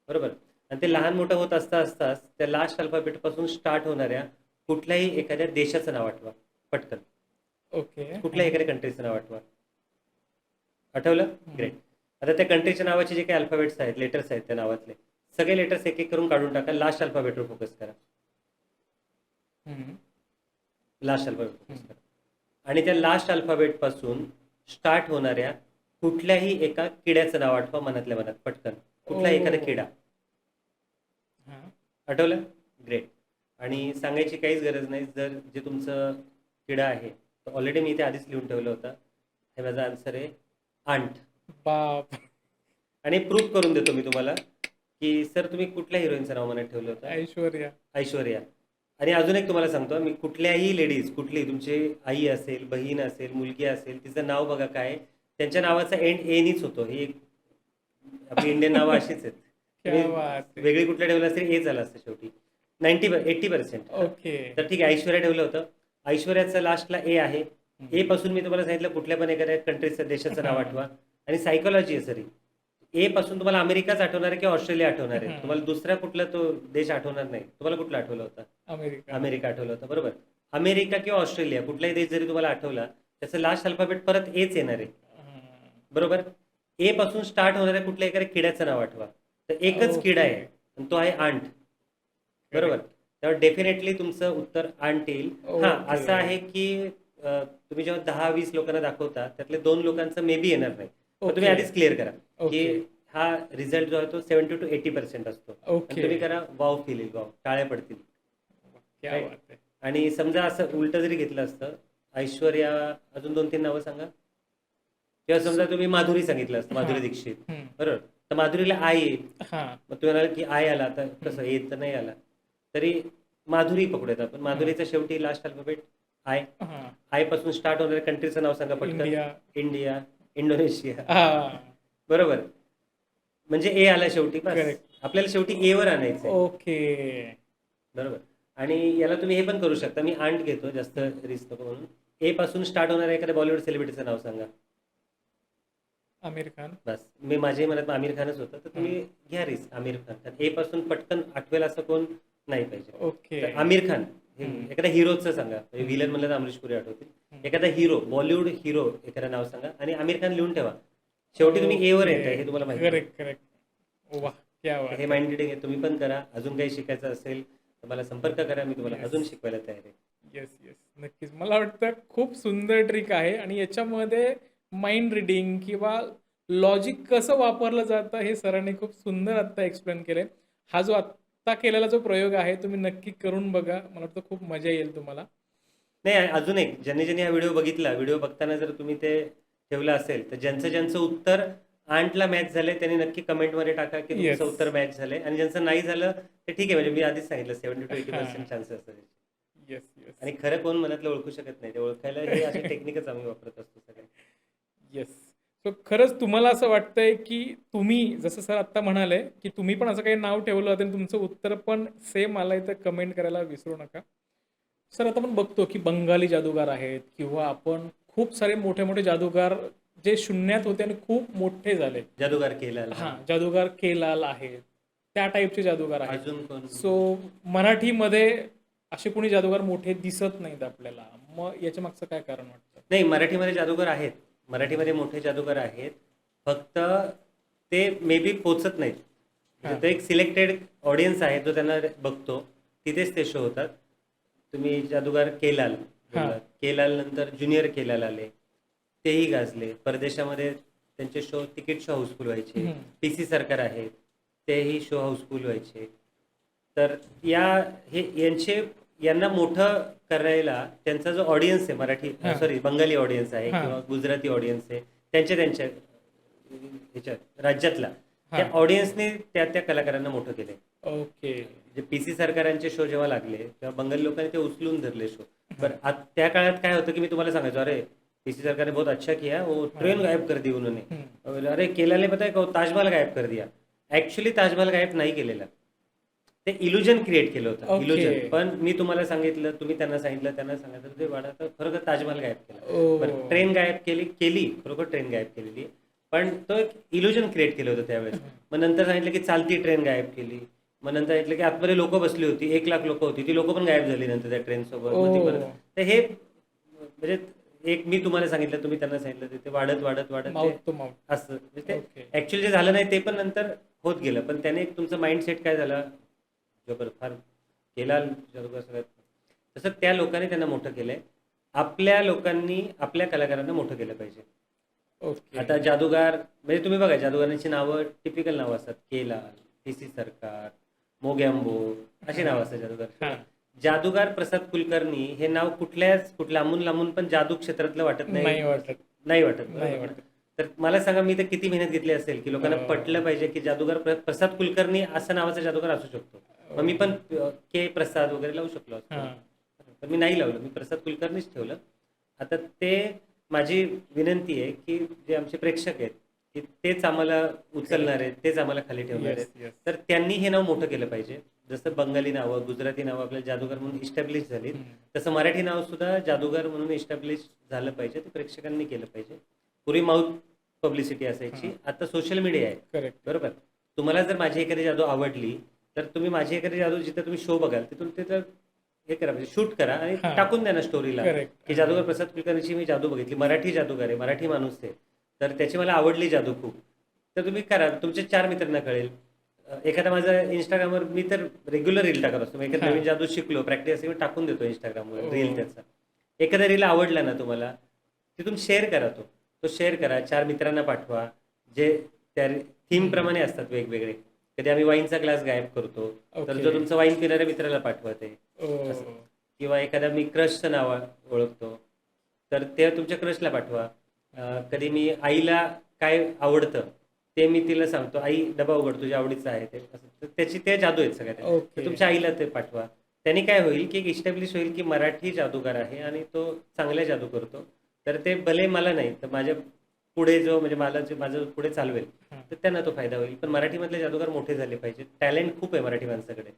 बरोबर. आणि ते लहान मोठं होत असताच त्या लास्ट अल्फाबेट पासून स्टार्ट होणाऱ्या कुठल्याही एखाद्या देशाचं नाव आठवा पटकन. ओके. कुठल्याही एखाद्या कंट्रीचं नाव आठवा. आठवलं? ग्रेट. आता त्या कंट्रीच्या नावाचे जे काही अल्फाबेट्स आहेत, लेटर्स आहेत त्या नावातले, सगळे लेटर्स एक एक करून काढून टाका. लास्ट अल्फाबेटवर फोकस करा. लास्ट अल्फाबेट फोकस करा. आणि त्या लास्ट अल्फाबेट पासून स्टार्ट होणाऱ्या कुठल्याही एका किड्याचं नाव आठवा मनातल्या मनात पटकन. कुठला एखादा किडा आठवलं? ग्रेट. आणि सांगायची काहीच गरज नाही. जर जे तुमचं किडा आहे तर ऑलरेडी मी इथे आधीच लिहून ठेवलं होतं. हे माझा आन्सर आहे आंट. बाप. आणि प्रूफ करून देतो मी तुम्हाला की सर तुम्ही कुठल्या हिरोईनचं नाव मनात ठेवलं होतं? ऐश्वर्या. ऐश्वर्या. आणि अजून एक तुम्हाला सांगतो, मी कुठल्याही लेडीज, कुठली तुमची आई असेल, बहीण असेल, मुलगी असेल, तिचं नाव बघा काय, त्यांच्या नावाचा एंड एनीच होतो. ही आपली इंडियन नावं अशीच आहेत. क्या बात आहे. वेगळी कुठल्या ठेवलं असेल ए झालं असतं शेवटी. 80%. ओके. तर ठीक आहे, ऐश्वर्या ठेवलं होतं. ऐश्वर्याचं लास्टला ए आहे. ए पासून मी तुम्हाला सांगितलं कुठल्या पण एखाद्या कंट्रीचं देशाचं नाव आठवा. आणि सायकोलॉजी आहे सर. ए पासून तुम्हाला अमेरिकाच आठवणार आहे की ऑस्ट्रेलिया आठवणार आहे? तुम्हाला दुसरा कुठला तो देश आठवणार नाही. तुम्हाला कुठला आठवलं होतं? अमेरिका. अमेरिका आठवलं होतं, बरोबर. अमेरिका किंवा ऑस्ट्रेलिया कुठलाही देश जरी तुम्हाला आठवला त्याचं लास्ट अल्फाबेट परत एच येणार आहे, बरोबर. ए पासून स्टार्ट होणाऱ्या कुठल्या एखाद्या किड्याचं नाव आठवा. तर एकच किडा आहे आणि तो आहे आंट, बरोबर. त्यामुळे डेफिनेटली तुमचं उत्तर आंट येईल. हा, असं आहे की तुम्ही जेव्हा 10-20 लोकांना दाखवता त्यातले 2 लोकांचं मे बी येणार नाही. पण तुम्ही आधीच क्लिअर करा की हा रिझल्ट जो आहे तो 70 to 80% असतो. आणि तुम्ही करा वाव फील येईल, वाव, टाळ्या पडतील. क्या बात आहे. आणि समजा असं उलट जरी घेतलं असतं, ऐश्वर्या, अजून 2-3 नावं सांगा. किंवा समजा तुम्ही माधुरी सांगितलं असतं, माधुरी दीक्षित, बरोबर. तर माधुरीला आय येईल. मग तुम्ही म्हणाल की आय आला, तर कसं येत तर नाही आला, तरी माधुरी पकडूयात आपण. माधुरीचा शेवटी लास्ट अल्फाबेट आय. आय पासून स्टार्ट होणाऱ्या कंट्रीचं नाव सांगा पटकन. इंडिया, इंडोनेशिया, बरोबर. म्हणजे ए आला शेवटी, बस. आपल्याला शेवटी ए वर आणायचं. ओके, बरोबर. आणि याला तुम्ही हे पण करू शकता, मी आंट घेतो, जास्त रिस्क नको म्हणून. ए पासून स्टार्ट होणाऱ्या एखाद्या बॉलिवूड सेलिब्रिटीचं नाव सांगा. आमिर खान. बस, मी माझ्याही मनात आमिर खानच होतं, तर तुम्ही घ्या रिस्क आमिर खान. ए पासून पटकन आठवेल असं कोण नाही पाहिजे. ओके. आमिर खान. एखाद्या हिरोचं सांगा. विलन म्हणलं तर अमरीश पुरी आठवतील. एखादा हिरो, बॉलिवूड हिरो एखादं नाव सांगा आणि आमिर खान लिहून ठेवा. शेवटी तुम्ही ए वर येताय हे तुम्हाला माहिती. करेक्ट. वाह, क्या बात. हे माइंड रिडिंग आहे, तुम्ही पण करा. अजून काही शिकायचं असेल तर मला संपर्क करा, मी तुम्हाला अजून शिकवायला तयार आहे. येस, नक्कीच. मला वाटतं खूप सुंदर ट्रिक आहे आणि याच्यामध्ये माइंड रिडिंग किंवा लॉजिक कसं वापरलं जातं हे सरांनी खूप सुंदर आत्ता एक्सप्लेन केलंय. हा जो आत्ता केलेला जो प्रयोग आहे तुम्ही नक्की करून बघा. मला वाटतं खूप मजा येईल तुम्हाला. नाही, अजून एक, ज्यांनी हा व्हिडिओ बघितला, व्हिडिओ बघताना जर तुम्ही ते ठेवलं असेल तर ज्यांचं उत्तर आंटला मॅच झालंय त्यांनी नक्की कमेंटमध्ये टाका की तुमचं उत्तर मॅच झालंय. आणि ज्यांचं नाही झालं ते ठीक आहे, म्हणजे मी आधीच सांगितलं 70 to 80% चान्सेस असतात. येस. आणि खरं कोण मनातलं ओळखू शकत नाही, ते ओळखायला हे असे टेक्निकच आम्ही वापरत असतो सगळे. येस. सो खरंच तुम्हाला असं वाटतंय की तुम्ही जसं सर आत्ता म्हणाले की तुम्ही पण असं काही नाव ठेवलं होतं आणि तुमचं उत्तर पण सेम आलंय, तर कमेंट करायला विसरू नका. सर आता आपण बघतो की बंगाली जादूगार आहेत किंवा आपण खूप सारे मोठे मोठे जादूगार जे शून्यात होते आणि खूप मोठे झाले. जादूगार केलाल. जादूगार केलाल आहेत, त्या टाईपचे जादूगार आहेत. अजून कोण? सो मराठीमध्ये असे कोणी जादूगार मोठे दिसत नाहीत आपल्याला. मग याच्या मागचं काय कारण वाटतं? नाही, मराठीमध्ये जादूगार आहेत, मराठीमध्ये मोठे जादूगार आहेत, फक्त ते मे बी पोचत नाहीत. तो एक सिलेक्टेड ऑडियन्स आहे जो त्यांना बघतो, तिथेच ते शो होतात. तुम्ही जादूगार केलाल, केलाल नंतर ज्युनियर केलाल आले, तेही गाजले. परदेशामध्ये त्यांचे शो, तिकीट शो हाऊसफुल व्हायचे. PC सरकार आहेत, तेही शो हाऊसफुल व्हायचे. तर यांना मोठं करायला त्यांचा जो ऑडियन्स आहे, मराठी बंगाली ऑडियन्स आहे किंवा गुजराती ऑडियन्स आहे, त्यांच्या ह्याच्यात राज्यातला त्या ऑडियन्सने त्या कलाकारांना मोठं केलंय. ओके. जे PC सरकारांचे शो जेव्हा लागले तेव्हा बंगाली लोकांनी ते उचलून धरले शो. बरं, त्या काळात काय होतं की मी तुम्हाला सांगायचो, अरे PC सरकार ने बहुत अच्छा किया, वो ट्रेन गायब कर दी उन्होंने. अरे केलाने पता है का ताजमहल गायब कर दिया. ऍक्च्युअली ताजमहल गायब नाही केलेला, ते इल्युजन क्रिएट केलं होतं. इल्युजन. पण मी तुम्हाला सांगितलं, तुम्ही त्यांना सांगितलं ते वाडा तर खरोखर ताजमहल गायब केला. ट्रेन गायब केली खरोखर ट्रेन गायब केलेली, पण तो एक इल्युजन क्रिएट केलं होतं त्यावेळेस. मग नंतर सांगितलं की चालती ट्रेन गायब केली. मग नंतर ऐकलं की आतमध्ये लोक बसली होती, 1 लाख लोक होती, ती लोक पण गायब झाली नंतर त्या ट्रेन सोबत. मग ती परत, तर हे म्हणजे एक मी तुम्हाला सांगितलं, तुम्ही त्यांना सांगितलं, ते वाढत वाढत वाढत ते माउथ टू माउथ. असं म्हणजे ते ओके. ऍक्च्युअली जे झालं नाही ते पण नंतर होत गेलं. पण त्याने एक तुमचं माइंडसेट काय झाला, जबर फार केला जादूगार सगळ्यात. तसं त्या लोकांनी त्यांना मोठं केलंय. आपल्या लोकांनी आपल्या कलाकारांना मोठं केलं पाहिजे. ओके. आता जादूगार म्हणजे तुम्ही बघा, जादूगारांची नावं टिपिकल नावं असतात, केला, टी.सी. सरकार, मोगॅम्बो, अशी नावं असतात जादूगार. हां. जादूगार प्रसाद कुलकर्णी हे नाव कुठल्या लांबून लांबून पण जादू क्षेत्रातलं वाटत नाही. नाही वाटत. नाही वाटत, नाही बरोबर ना? वाटत. तर मला सांगा, मी तर किती मेहनत घेतली असेल की लोकांना पटलं पाहिजे की जादूगार प्रसाद कुलकर्णी असं नावाचा जादूगार असू शकतो. मग मी पण के प्रसाद वगैरे लावू शकलो असतो, हां. पण मी नाही लावलं, मी प्रसाद कुलकर्णीच ठेवलं. आता ते माझी विनंती आहे की जे आमचे प्रेक्षक आहेत की तेच आम्हाला उचलणार आहेत, तेच आम्हाला खाली ठेवणार आहेत. Yes, yes. तर त्यांनी हे नाव मोठं केलं पाहिजे. जसं बंगाली नावं, गुजराती नावं आपल्या जादूगार म्हणून इस्टॅब्लिश झाली, तसं मराठी नाव सुद्धा जादूगार म्हणून इस्टॅब्लिश झालं पाहिजे. ते प्रेक्षकांनी केलं पाहिजे. पूर्वी माउथ पब्लिसिटी असायची, आता सोशल मीडिया आहे, करेक्ट. बरोबर. तुम्हाला जर माझी एखादी जादू आवडली तर तुम्ही माझी एखादी जादू जिथे तुम्ही शो बघाल तिथून तिथं हे करा, म्हणजे शूट करा आणि हां. टाकून द्या ना स्टोरीला करेक्ट. की जादूगार प्रसाद कुलकर्णीची मी जादू बघितली, मराठी जादूगार आहे, मराठी माणूस आहे, तर त्याची मला आवडली जादू खूप. तर तुम्ही करा, तुमच्या 4 मित्रांना कळेल. एखादा माझा इंस्टाग्रामवर मी तर रेग्युलर रील टाकत असतो. मी एखादा हां. नवीन जादू शिकलो, प्रॅक्टिस असेल, मी टाकून देतो इंस्टाग्रामवर हो. रील त्याचा. एखादा रील आवडला ना तुम्हाला, तिथून शेअर करा, तो शेअर करा, 4 मित्रांना पाठवा, जे त्या थीम प्रमाणे असतात वेगवेगळे. कधी आम्ही वाईनचा ग्लास गायब करतो, तर ओके. जो तुमचा वाईन पिणाऱ्या मित्राला पाठवा ते. ओ. असं. किंवा एखादा मी क्रशचं नाव ओळखतो, तर ते तुमच्या क्रशला पाठवा. कधी मी आईला काय आवडतं ते मी तिला सांगतो, आई डबा उघड, तुझ्या आवडीचं आहे ते, असं. तर त्याची ते जादू आहेत सगळ्या त्या. तर ओके. तुमच्या आईला ते पाठवा. त्यांनी काय होईल की एक इस्टॅब्लिश होईल की मराठी जादूगार आहे आणि तो चांगले जादू करतो. तर ते भले मला नाही तर माझ्या पुढे जो म्हणजे मला जे माझं पुढे चालवेल, तर त्यांना तो फायदा होईल. पण मराठीमधले जादूगार मोठे झाले पाहिजे. टॅलेंट खूप आहे मराठी माणसाकडे.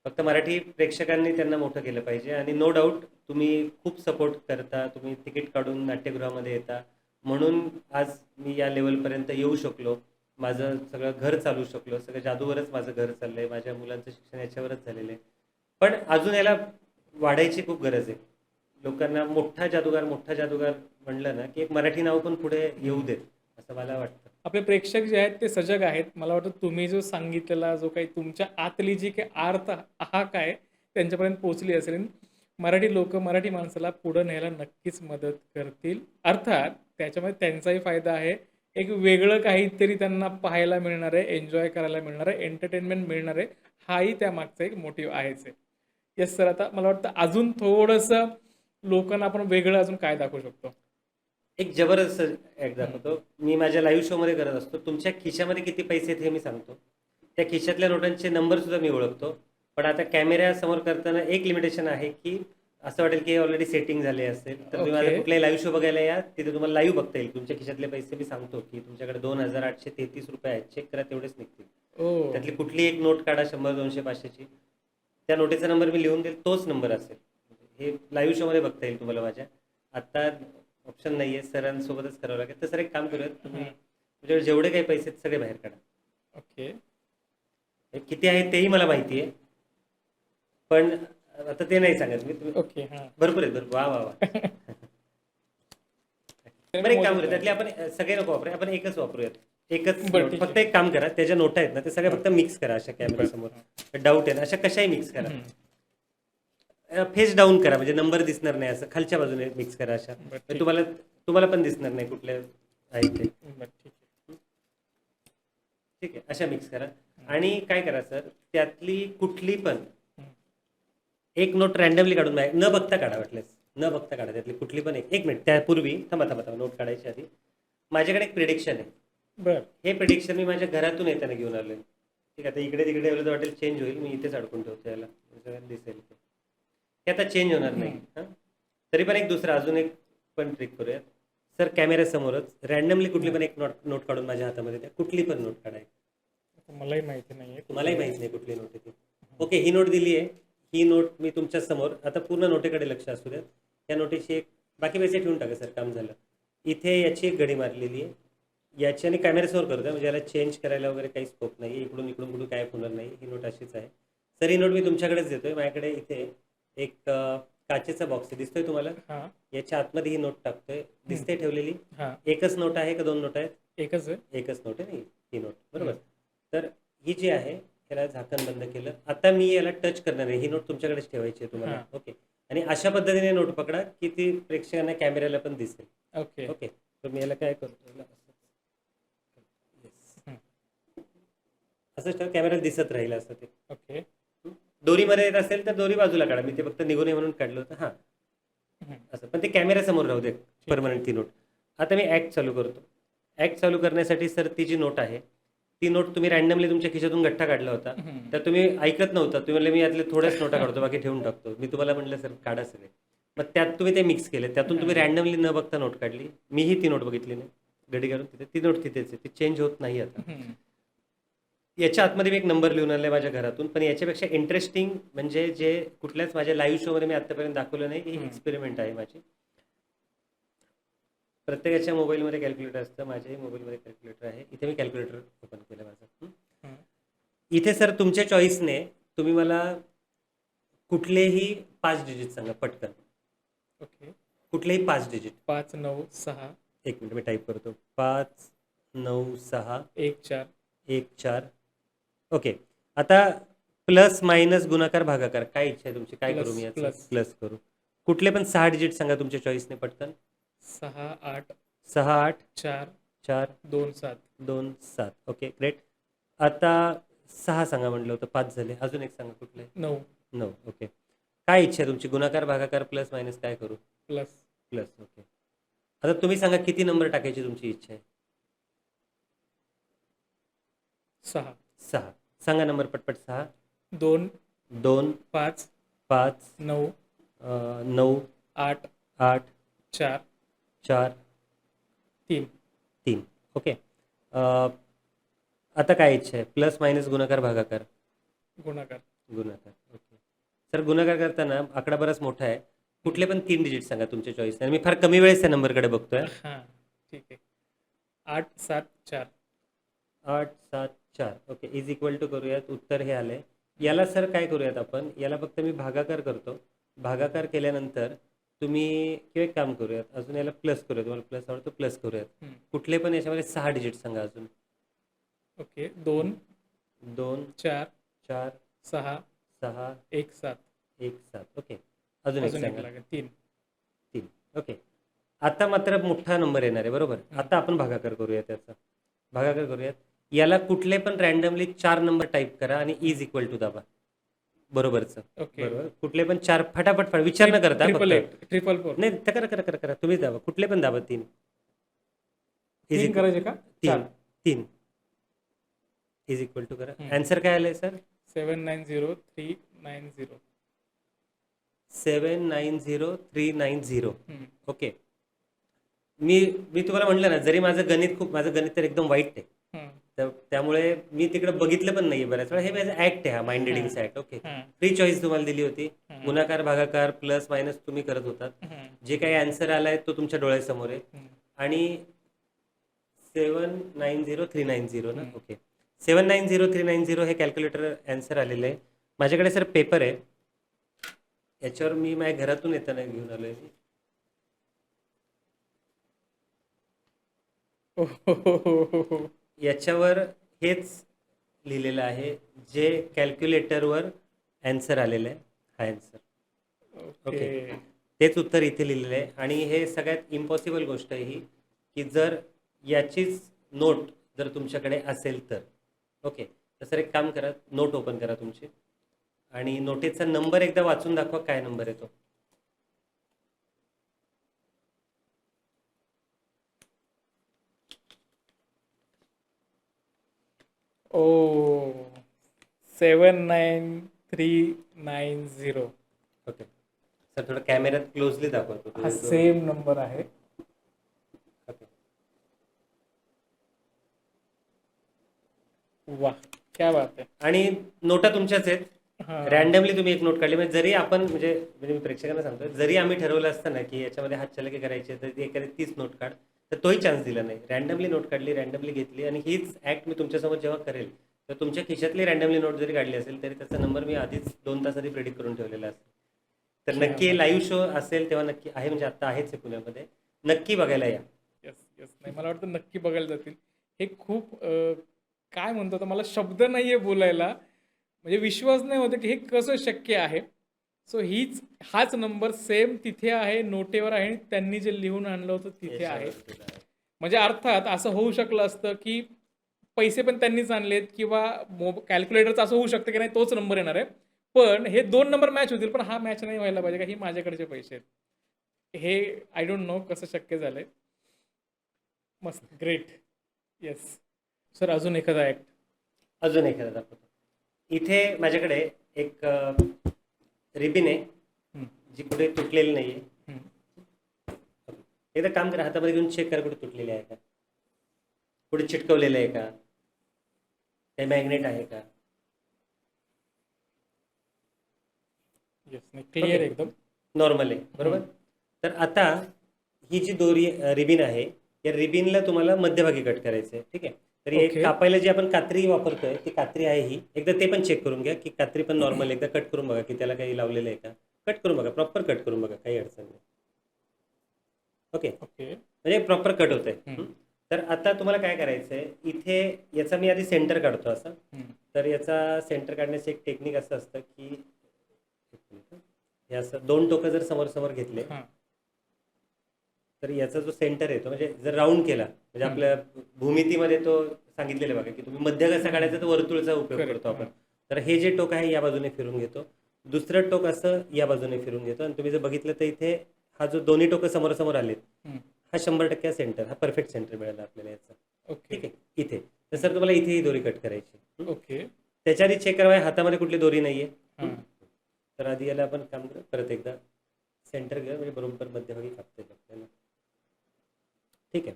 फक्त मराठी प्रेक्षकांनी त्यांना मोठं केलं पाहिजे. आणि नो डाऊट तुम्ही खूप सपोर्ट करता, तुम्ही तिकीट काढून नाट्यगृहामध्ये येता, म्हणून आज मी या लेवलपर्यंत येऊ शकलो. माझं सगळं घर चालू शकलो, सगळं जादूवरच माझं घर चाललंय, माझ्या मुलांचं शिक्षण याच्यावरच झालेलं आहे. पण अजून याला वाढायची खूप गरज आहे. लोकांना मोठा जादूगार म्हणलं ना की एक मराठी नाव पण पुढे येऊ देत, असं मला वाटतं. आपले प्रेक्षक जे आहेत ते सजग आहेत. मला वाटतं तुम्ही जो सांगितलेला जो काही तुमच्या आतली जी काही आर्त हाक आहे त्यांच्यापर्यंत पोहोचली असेल. मराठी लोक मराठी माणसाला पुढं न्यायला नक्कीच मदत करतील. अर्थात त्याच्यामध्ये त्यांचाही फायदा आहे. एक वेगळं काहीतरी त्यांना पाहायला मिळणार आहे, एन्जॉय करायला मिळणार आहे, एंटरटेनमेंट मिळणार आहे. हाही त्यामागचा एक मोटिव्ह आहेच आहे. येस सर, आता मला वाटतं अजून थोडंसं लोकांना आपण वेगळं अजून काय दाखवू शकतो? एक जबरदस्त ऍड दाखवतो. मी माझ्या लाईव्ह शो मध्ये करत असतो. तुमच्या खिशामध्ये किती पैसे आहेत हे मी सांगतो. त्या खिशातल्या नोटांचे नंबर सुद्धा मी ओळखतो. पण आता कॅमेऱ्या समोर करताना एक लिमिटेशन आहे की असं वाटेल की ऑलरेडी सेटिंग झाले असेल, तर तुम्ही माझा ओके. कुठलाही लाईव्ह शो बघायला या, तिथे तुम्हाला लाईव्ह बघता येईल. तुमच्या खिशातले पैसे मी सांगतो की तुमच्याकडे 2,833 रुपये आहेत, चेक करा, तेवढेच निघतील. ओ. त्यातली कुठली एक नोट काढा, 100, 200, 500ची. त्या नोटेचा नंबर मी लिहून देईल, तोच नंबर असेल. हे लाईव्ह शो मध्ये बघता येईल तुम्हाला माझ्या. आता ऑप्शन नाहीये, सरांसोबतच करावं लागेल. तर सर एक काम करूयात, तुम्ही तुमच्याकडे जेवढे काही पैसे आहेत सगळे बाहेर काढा. ओके. हे किती आहेत तेही मला माहिती आहे, पण आता ते नाही सांगत मी. तुम्ही ओके. हां. भरपूर आहेत, भरपूर. वा वा वा. बरं, एक काम करूया, त्यातले आपण सगळे नको वापरूया, आपण एकच वापरूयात. एकच बरं, नोट. ठीक फक्त आहे. एक काम करा, त्या ज्या नोटा आहेत ना ते सगळ्या फक्त मिक्स करा अशा कॅमेऱ्यासमोर. डाऊट आहे ना, अशा कशाही मिक्स करा. फेस डाऊन करा, म्हणजे नंबर दिसणार नाही, असं खालच्या बाजूने मिक्स करा अशा. बरं, ठीक. म्हणजे तुम्हाला पण दिसणार नाही कुठल्या आहेत ते. बरं, ठीक आहे. ठीक आहे, अशा मिक्स करा. आणि काय करा सर, त्यातली कुठली पण एक नोट रॅन्डमली काढून न बघता काढा, वाटल्यास न बघता काढा. त्यातली कुठली पण एक मिनिट, त्यापूर्वी थांबा, नोट काढायची आधी माझ्याकडे एक प्रिडिक्शन आहे. बरं. हे प्रिडिक्शन मी माझ्या घरातून येताना घेऊन आलोय. ठीक आहे, आता इकडे तिकडे ठेवलं तर वाटेल चेंज होईल, मी इथेच अडकून ठेवतो याला, सगळ्यांना दिसेल ते. हे आता चेंज होणार नाही. हां, तरी पण एक दुसरा अजून एक पण ट्रिक करूयात सर. कॅमेऱ्यासमोरच रॅन्डमली कुठली पण एक नोट काढून माझ्या हातामध्ये द्या. कुठली पण नोट काढाय. मलाही माहिती नाहीये. तुम्हालाही माहित नाही कुठली नोट आहे ती. ओके, ही नोट दिली आहे. ही नोट मी तुमच्या समोर, आता पूर्ण नोटेकडे लक्ष असू द्या. या नोटीची एक, बाकी पैसे ठेवून टाका सर, काम झालं. इथे याची एक घडी मारलेली आहे, याच्याने कॅमेऱ्यासमोर करतोय म्हणजे याला चेंज करायला वगैरे काही स्कोप नाही, इकडून इकडून कुठून काय होणार नाही. ही नोट अशीच आहे. सर ही नोट मी तुमच्याकडेच देतोय. माझ्याकडे इथे एक काचेचा बॉक्स आहे, दिसतोय तुम्हाला? हा. याच्या आतमध्ये ही नोट टाकतोय, दिसते ठेवलेली. हा. एकच नोट आहे का दोन नोट आहेत? एकच आहे. एकच नोट आहे, नाही ही नोट, बरोबर. तर ही जी आहे याला झाकण बंद केलं. आता मी याला टच करणार आहे. ही नोट तुमच्याकडेच ठेवायची आहे तुम्हाला. हा. ओके. आणि अशा पद्धतीने नोट पकडा की ती प्रेक्षकांना कॅमेऱ्याला पण दिसेल. ओके. ओके. तर मी याला काय करतो, याला असं हं. असंच ठेवा, कॅमेऱ्याला दिसत राहील असं ते. ओके. दोरीमध्ये येत असेल तर दोरी बाजूला काढा. मी ते फक्त निघू नये म्हणून काढलं होतं. हां, हं. असं. पण ते कॅमेऱ्यासमोर राहू दे परमनंट ती नोट. आता मी ॲक्ट चालू करतो. ॲक्ट चालू करण्यासाठी सर ती जी नोट आहे, ती नोट तुम्ही रॅन्डमली तुमच्या खिशातून गठ्ठा काढला होता. हं. तर तुम्ही ऐकत नव्हता. तुम्ही म्हणले मी यातले थोड्याच नोटा काढतो, बाकी ठेवून टाकतो. मी तुम्हाला म्हटलं सर काढा सगळे. मग त्यात तुम्ही ते मिक्स केले. त्यातून तुम्ही रॅन्डमली न बघता नोट काढली. मीही ती नोट बघितली नाही. घडी काढून तिथे ती नोट तिथेच आहे. ती चेंज होत नाही आता. हं. याच्या आतमध्ये मी एक नंबर लिहून आणलाय माझ्या घरातून. पण याच्यापेक्षा इंटरेस्टिंग म्हणजे जे कुठल्याच माझ्या लाईव्ह शोमध्ये मी आतापर्यंत दाखवलं नाही, ही एक्सपेरिमेंट आहे माझी. प्रत्येकाच्या मोबाईलमध्ये कॅल्क्युलेटर असतं. माझ्याही मोबाईलमध्ये कॅल्क्युलेटर आहे. इथे मी कॅल्क्युलेटर ओपन केलं माझं. हं. इथे सर तुमच्या चॉईसने तुम्ही मला कुठलेही 5 डिजिट सांगा पटकन. ओके. कुठलेही 5 डिजिट. 5 9 6 एक मिनिट मी टाईप करतो. 5 9 6 1 4 1 4. ओके. आता प्लस मायनस गुणाकार भागाकार काय इच्छा आहे तुमची? काय करू मी याचं? प्लस. प्लस करू. कुठले पण 6 डिजिट सांगा तुमच्या चॉईसने पटकन. 6 8 6 8 4 4 2 7 2 7. Okay, great. आता 6 सांगा म्हटलं होतं, 5 झाले. अजून एक सांगा कुठले? 9 9. ओके. काय इच्छा आहे तुमची? गुणाकार भागाकार प्लस मायनस काय करू? प्लस. प्लस. ओके. आता तुम्ही सांगा किती नंबर टाकायची तुमची इच्छा आहे? 6 6. सांगा नंबर पटपट. 6 2 2 5 5 9 9 8 8 4 4 3 3. ओके. आता काय इच्छा आहे? प्लस मायनस गुणाकार भागाकार? गुणाकार. गुणाकार. ओके. सर गुणाकार करताना आकडा बराच मोठा आहे. कुठले पण 3 डिजिट सांगा तुमच्या चॉईसने. मी फार कमी वेळेस त्या नंबरकडे बघतोय. हां, ठीक आहे. 8 7 4 8 7 4. ओके. इज इक्वल टू करूयात. उत्तर हे आलंय. याला सर काय करूयात आपण? याला फक्त मी भागाकार करतो. भागाकार केल्यानंतर तुम्ही किंवा एक काम करूयात, अजून याला प्लस करूयात. तुम्हाला प्लस आवडतो, प्लस करूयात. हं. कुठले पण याच्यामध्ये 6 डिजिट सांगा अजून. ओके. 2 2 4 4 6 6 1 7 1 7. ओके. अजून एक अजून एक सांगा. लागेल 3 3. ओके. आता मात्र मोठा नंबर येणार आहे, बरोबर. आता आपण भागाकार करूया त्याचा. भागाकार करूयात. याला कुठले पण रॅन्डमली 4 नंबर टाईप करा आणि इज इक्वल टू दाबा. बरोबरचं. ओके. बरोबर. कुठले पण 4 फटाफट विचार न करता ट्रिपल फक्त. 8 ट्रिपल 4 नाही तर करा करा करा करा. तुम्हीच दाबा. कुठले पण दाबा 3. 3 करायचे का? 3 3 इज इक्वल टू करा. आन्सर काय आलंय सर? 790390 790390. हं. ओके. मी मी तुम्हाला म्हटलं ना, जरी माझं गणित तर एकदम वाईट आहे. हं. त्यामुळे मी तिकडे बघितलं पण नाही बऱ्याच वेळा. हे माझं ऍक्ट आहे, हा माइंड रिडिंगचा ऍक्ट. ओके. हं. फ्री चॉईस तुम्हाला दिली होती. हं. गुणाकार भागाकार प्लस मायनस तुम्ही करत होतात. हं. जे काही आन्सर आलाय तो तुमच्या डोळ्यासमोर आहे. हं. आणि 790390 ना. हं. ओके. 790390 हे कॅल्क्युलेटर आन्सर आलेलं आहे. माझ्याकडे सर पेपर आहे. याच्यावर मी माझ्या घरातून येताना घेऊन आलोय. ओहोहोहोहो. याच्यावर हेच लिहिलेलं आहे जे कॅल्क्युलेटरवर आन्सर आलेलं आहे. हा आन्सर. ओके. तेच उत्तर इथे लिहिलेलं आहे. आणि हे सगळ्यात इम्पॉसिबल गोष्ट आहे ही, की जर याचीच नोट जर तुमच्याकडे असेल तर. ओके. तर सर एक काम करा, नोट ओपन करा तुमची आणि नोटेचा नंबर एकदा वाचून दाखवा. काय नंबर आहे तो? ओ 79390 ओके. सर थोडं कॅमेऱ्यात क्लोजली दाखवतो. हा सेम नंबर आहे. ओके. वाह, क्या बात आहे. आणि नोटा तुमच्याच आहेत. हां. रॅन्डमली तुम्ही एक नोट काढली. म्हणजे जरी आपण म्हणजे मी प्रेक्षकांना सांगतोय, जरी आम्ही ठरवलं असतं ना की याच्यामध्ये हात चलाकी करायचे तर एखादी 30 नोट काढ, तर तोही चान्स दिला नाही. रॅन्डमली नोट काढली, रॅन्डमली घेतली आणि हीच ऍक्ट मी तुमच्यासमोर जेव्हा करेल तर तुमच्या खिशातली रॅन्डमली नोट जरी काढली असेल तरी त्याचा नंबर मी आधीच 2 तास आधी प्रेडिक्ट करून ठेवलेला असेल. तर क्या नक्की बात. लाईव्ह शो असेल तेव्हा नक्की आहे, म्हणजे आता आहेच आहे पुण्यामध्ये, नक्की बघायला या. Yes yes. नाही, मला वाटतं नक्की बघायला जातील. हे खूप काय म्हणतो आता, मला शब्द नाहीये बोलायला. म्हणजे विश्वास नाही होत की हे कसं शक्य आहे. सो हाच नंबर सेम तिथे आहे, नोटेवर आहे आणि त्यांनी जे लिहून आणलं होतं तिथे आहे. याच्यावर म्हणजे अर्थात असं होऊ शकलं असतं की पैसे पण त्यांनीच आणलेत किंवा कॅल्क्युलेटरचं असं होऊ शकतं की नाही तोच नंबर येणार आहे. पण हे 2 नंबर मॅच होतील, पण हा मॅच नाही व्हायला पाहिजे का ही माझ्याकडचे पैसे आहेत. हे आय डोंट नो कसं शक्य झालंय. मस्त, ग्रेट. येस. सर, अजून एखादा ॲक्ट. अजून एखादा दाखवतो. इथे माझ्याकडे एक रिबिन आहे जी कुठे तुटलेली नाहीये. एकदा काम करा, हातामध्ये घेऊन चेक करा कुठे तुटलेली आहे का, कुठे चिटकवलेलं आहे का, काही मॅग्नेट आहे का. येस. नाही, क्लिअर ओके. एकदम. नॉर्मल आहे, बरोबर. तर आता ही जी दोरी रिबिन आहे, या रिबिनला तुम्हाला मध्यभागी कट करायचं आहे. ठीक आहे. तर हे ओके. कापायला जी आपण कात्री वापरतोय ती कात्री आहे ही. एकदा ते पण चेक करून घ्या की कात्री पण नॉर्मल, एकदा कट करून बघा की त्याला काही लावलेलं आहे का. कट करून बघा, प्रॉपर कट करून बघा, काही अडचण नाही. Okay, okay. म्हणजे प्रॉपर कट होत आहे. हम्म. तर आता तुम्हाला काय करायचं आहे, इथे याचा मी आधी सेंटर काढतो असं. हम्म. तर याचा सेंटर काढण्याचं एक टेक्निक असं असतं की एक मिनिट. हे असं 2 टोकं जर समोर समोर घेतले हां. तर याचा जो सेंटर आहे तो म्हणजे जर राऊंड केला, म्हणजे आपल्या भूमितीमध्ये तो सांगितलेलं आहे बघा की तुम्ही मध्य कसा काढायचा, तर वर्तुळचा उपयोग करेक्ट. करतो आपण. तर हे जे टोक आहे या बाजूने फिरून घेतो, दुसरं टोक असं या बाजूने फिरून घेतो आणि तुम्ही जर बघितलं तर इथे हा जो दोन्ही टोकं समोरासमोर आलेत, हा 100% सेंटर, हा परफेक्ट सेंटर मिळाला आपल्याला याचा. ओके. ठीक आहे. इथे तर सर तुम्हाला इथेही दोरी कट करायची. ओके. त्याच्या आधी चेक करावा हातामध्ये कुठली दोरी नाहीये. हां. तर आधी याला आपण काम करू, परत एकदा सेंटर घेऊ, म्हणजे बरोबर मध्यभागी कापता येईल आपल्याला. ठीक आहे.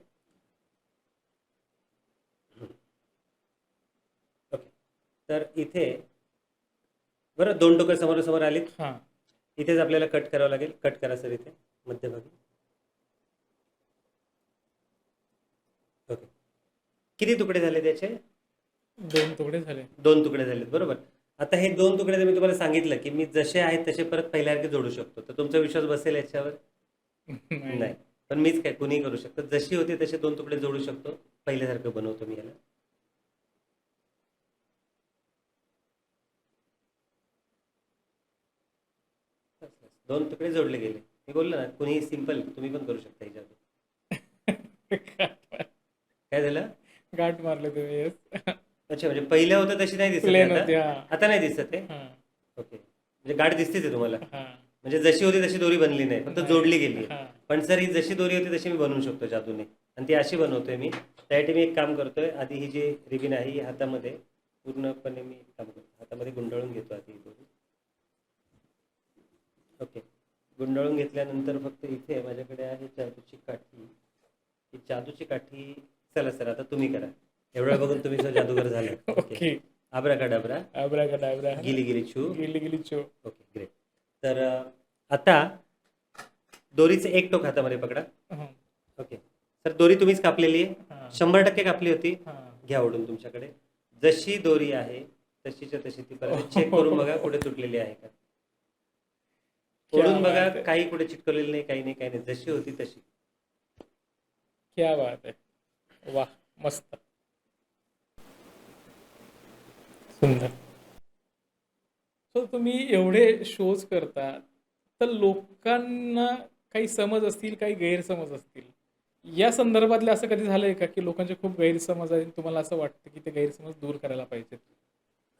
ओके. तर इथे बरं 2 टोकं समोरासमोर आलीत, हां. इथेच आपल्याला कट करावं लागेल. कट करा सर इथे मध्यभागी. ओके. किती तुकडे झाले त्याचे? 2 तुकडे झाले. 2 तुकडे झालेत, बरोबर. आता हे 2 तुकडे जर मी तुम्हाला सांगितलं की मी जसे आहेत तसे परत पहिल्यासारखे जोडू शकतो, तर तुमचा विश्वास बसेल याच्यावर? नाही. नाही. पण मीच काय, कुणीही करू शकतो. जशी होती तसे 2 तुकडे जोडू शकतो, पहिल्यासारखं बनवतो मी याला. दोन तुकडे जोडले गेले. मी बोललो ना, कुणीही सिंपल, तुम्ही पण करू शकता ही जादू. काय झालं? गाठ मारले तुम्ही. येस. अच्छा, म्हणजे पहिल्या होतं तशी नाही दिसत आहे प्लेन आता? होते. हां. आता नाही दिसत आहे. हां. ओके. म्हणजे गाठ दिसतेच आहे तुम्हाला. हां. म्हणजे जशी होती तशी दोरी बनली नाही, फक्त नाही. जोडली गेली. हां. पण सर ही जशी दोरी होती तशी मी बनवू शकतो जादूने, आणि ती अशी बनवतोय मी. त्यासाठी मी एक काम करतोय, आधी ही जी रिबिन आहे ही हातामध्ये पूर्णपणे मी एक काम करतो, हातामध्ये गुंडाळून घेतो आधी ही दोरी. ओके. गुंडाळून घेतल्यानंतर फक्त इथे माझ्याकडे आहे जादूची काठी. ही जादूची काठी, चला सर आता तुम्ही करा. एवढं बघून तुम्ही सर जादूगर झाले. ओके. आब्राकाडाब्रा, अब्राकडाब्रा. गिली गिली छू. गिली गिली चो. Okay, great. तर आता दोरीचं एक टोक हातामध्ये पकडा. हां. ओके. सर दोरी तुम्हीच कापलेली आहे, हां. 100% कापली होती. हां. घ्या ओढून तुमच्याकडे. जशी दोरी आहे तशीच्या तशी ती परत चेक करून बघा कुठे तुटलेली आहे का. क्या ओढून बघा, बात आहे. काही कुठे चिटकवलेली नाही, काही नाही, काही नाही, जशी होती तशी. क्या बात आहे. वाह, मस्त. सुंदर. सो तुम्ही एवढे शोज करता, तर लोकांना काही समज असतील, काही गैरसमज असतील. या संदर्भातले असं कधी झालंय का, की लोकांचे खूप गैरसमज आहेत, तुम्हाला असं वाटतं की ते गैरसमज दूर करायला पाहिजेत?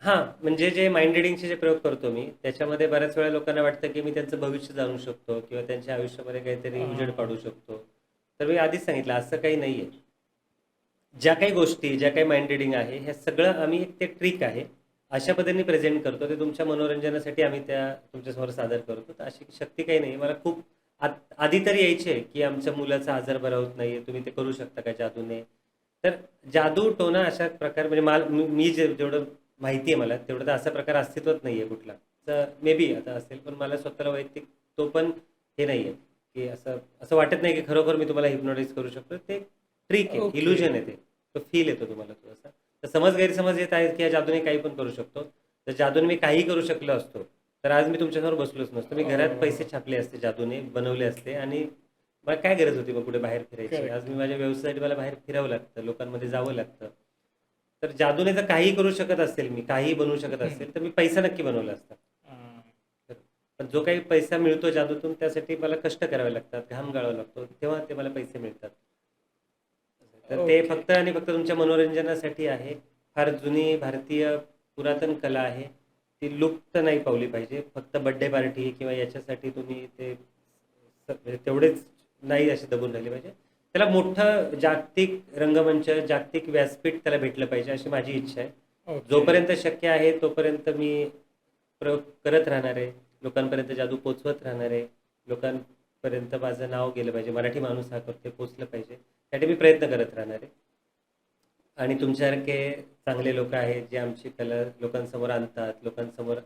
हां, म्हणजे जे माइंड रिडिंगचे जे प्रयोग करतो मी, त्याच्यामध्ये बऱ्याच वेळा लोकांना वाटतं की मी त्यांचं भविष्य जाणू शकतो किंवा त्यांच्या आयुष्यामध्ये काहीतरी उजेड पाडू शकतो. तर मी आधीच सांगितलं असं काही नाहीये. ज्या काही गोष्टी, ज्या काही माइंड रिडिंग आहे, हे सगळं आम्ही ते ट्रिक आहे, अशा पद्धतीने प्रेझेंट करतो. ते तुमच्या मनोरंजनासाठी आम्ही त्या तुमच्यासमोर सादर करतो. तर अशी शक्ती काही नाही. मला खूप आधी तरी यायची आहे की आमच्या मुलाचा आजार बरा होत नाहीये, तुम्ही ते करू शकता का जादूने? तर जादू टोना अशा प्रकार, म्हणजे मी जेवढं माहिती आहे मला तेवढं, तर असा प्रकार अस्तित्वात नाहीये कुठला. तर मे बी आता असेल, पण मला स्वतःला वैयक्तिक तो पण हे नाहीये की असं असं वाटत नाही की खरोखर मी तुम्हाला हिप्नोटाईज करू शकतो. ते ट्रिक आहे, ओके. इल्युजन आहे ते. तो फील येतो तुम्हाला थोडासा. तर समज गैरसमज येत आहेत की या जादूने काही पण करू शकतो. तर जादूने मी काही करू शकलो असतो, तर आज मी तुमच्यासमोर बसलोच नसतो. मी घरात पैसे छापले असते, जादूने बनवले असते आणि मला काय गरज होती मग कुठे बाहेर फिरायची. आज करेक्ट. मी माझ्या व्यवसायासाठी मला बाहेर फिरावं लागतं, लोकांमध्ये जावं लागतं. तर जादूने जर काही करू शकत असेल, मी काही बनवू शकत असेल, तर मी पैसा नक्की बनवला असता. तर पण जो काही पैसा मिळतो जादूतून त्यासाठी मला कष्ट करावे लागतात, घाम गाळावा लागतो, तेव्हा ते मला पैसे मिळतात. तर ते ओके. फक्त आणि फक्त तुमच्या मनोरंजनासाठी आहे. फार जुनी भारतीय पुरातन कला आहे. ती लुप्त नाही पावली पाहिजे. फक्त बर्थडे पार्टी किंवा याच्यासाठी तुम्ही ते म्हणजे तेवढेच नाही असे दबून राहिले पाहिजे. त्याला मोठं जागतिक रंगमंच, जागतिक व्यासपीठ त्याला भेटलं पाहिजे अशी माझी इच्छा आहे. ओके. जोपर्यंत शक्य आहे तोपर्यंत मी प्रयोग करत राहणार आहे. लोकांपर्यंत जादू पोहोचवत राहणार आहे. लोकांपर्यंत माझं नाव गेलं पाहिजे. मराठी माणूस हा करते पोहोचलं पाहिजे. त्यासाठी मी प्रयत्न करत राहणार आहे. आणि तुमच्यासारखे चांगले लोक आहेत जे आमची कला लोकांसमोर आणतात. लोकांसमोर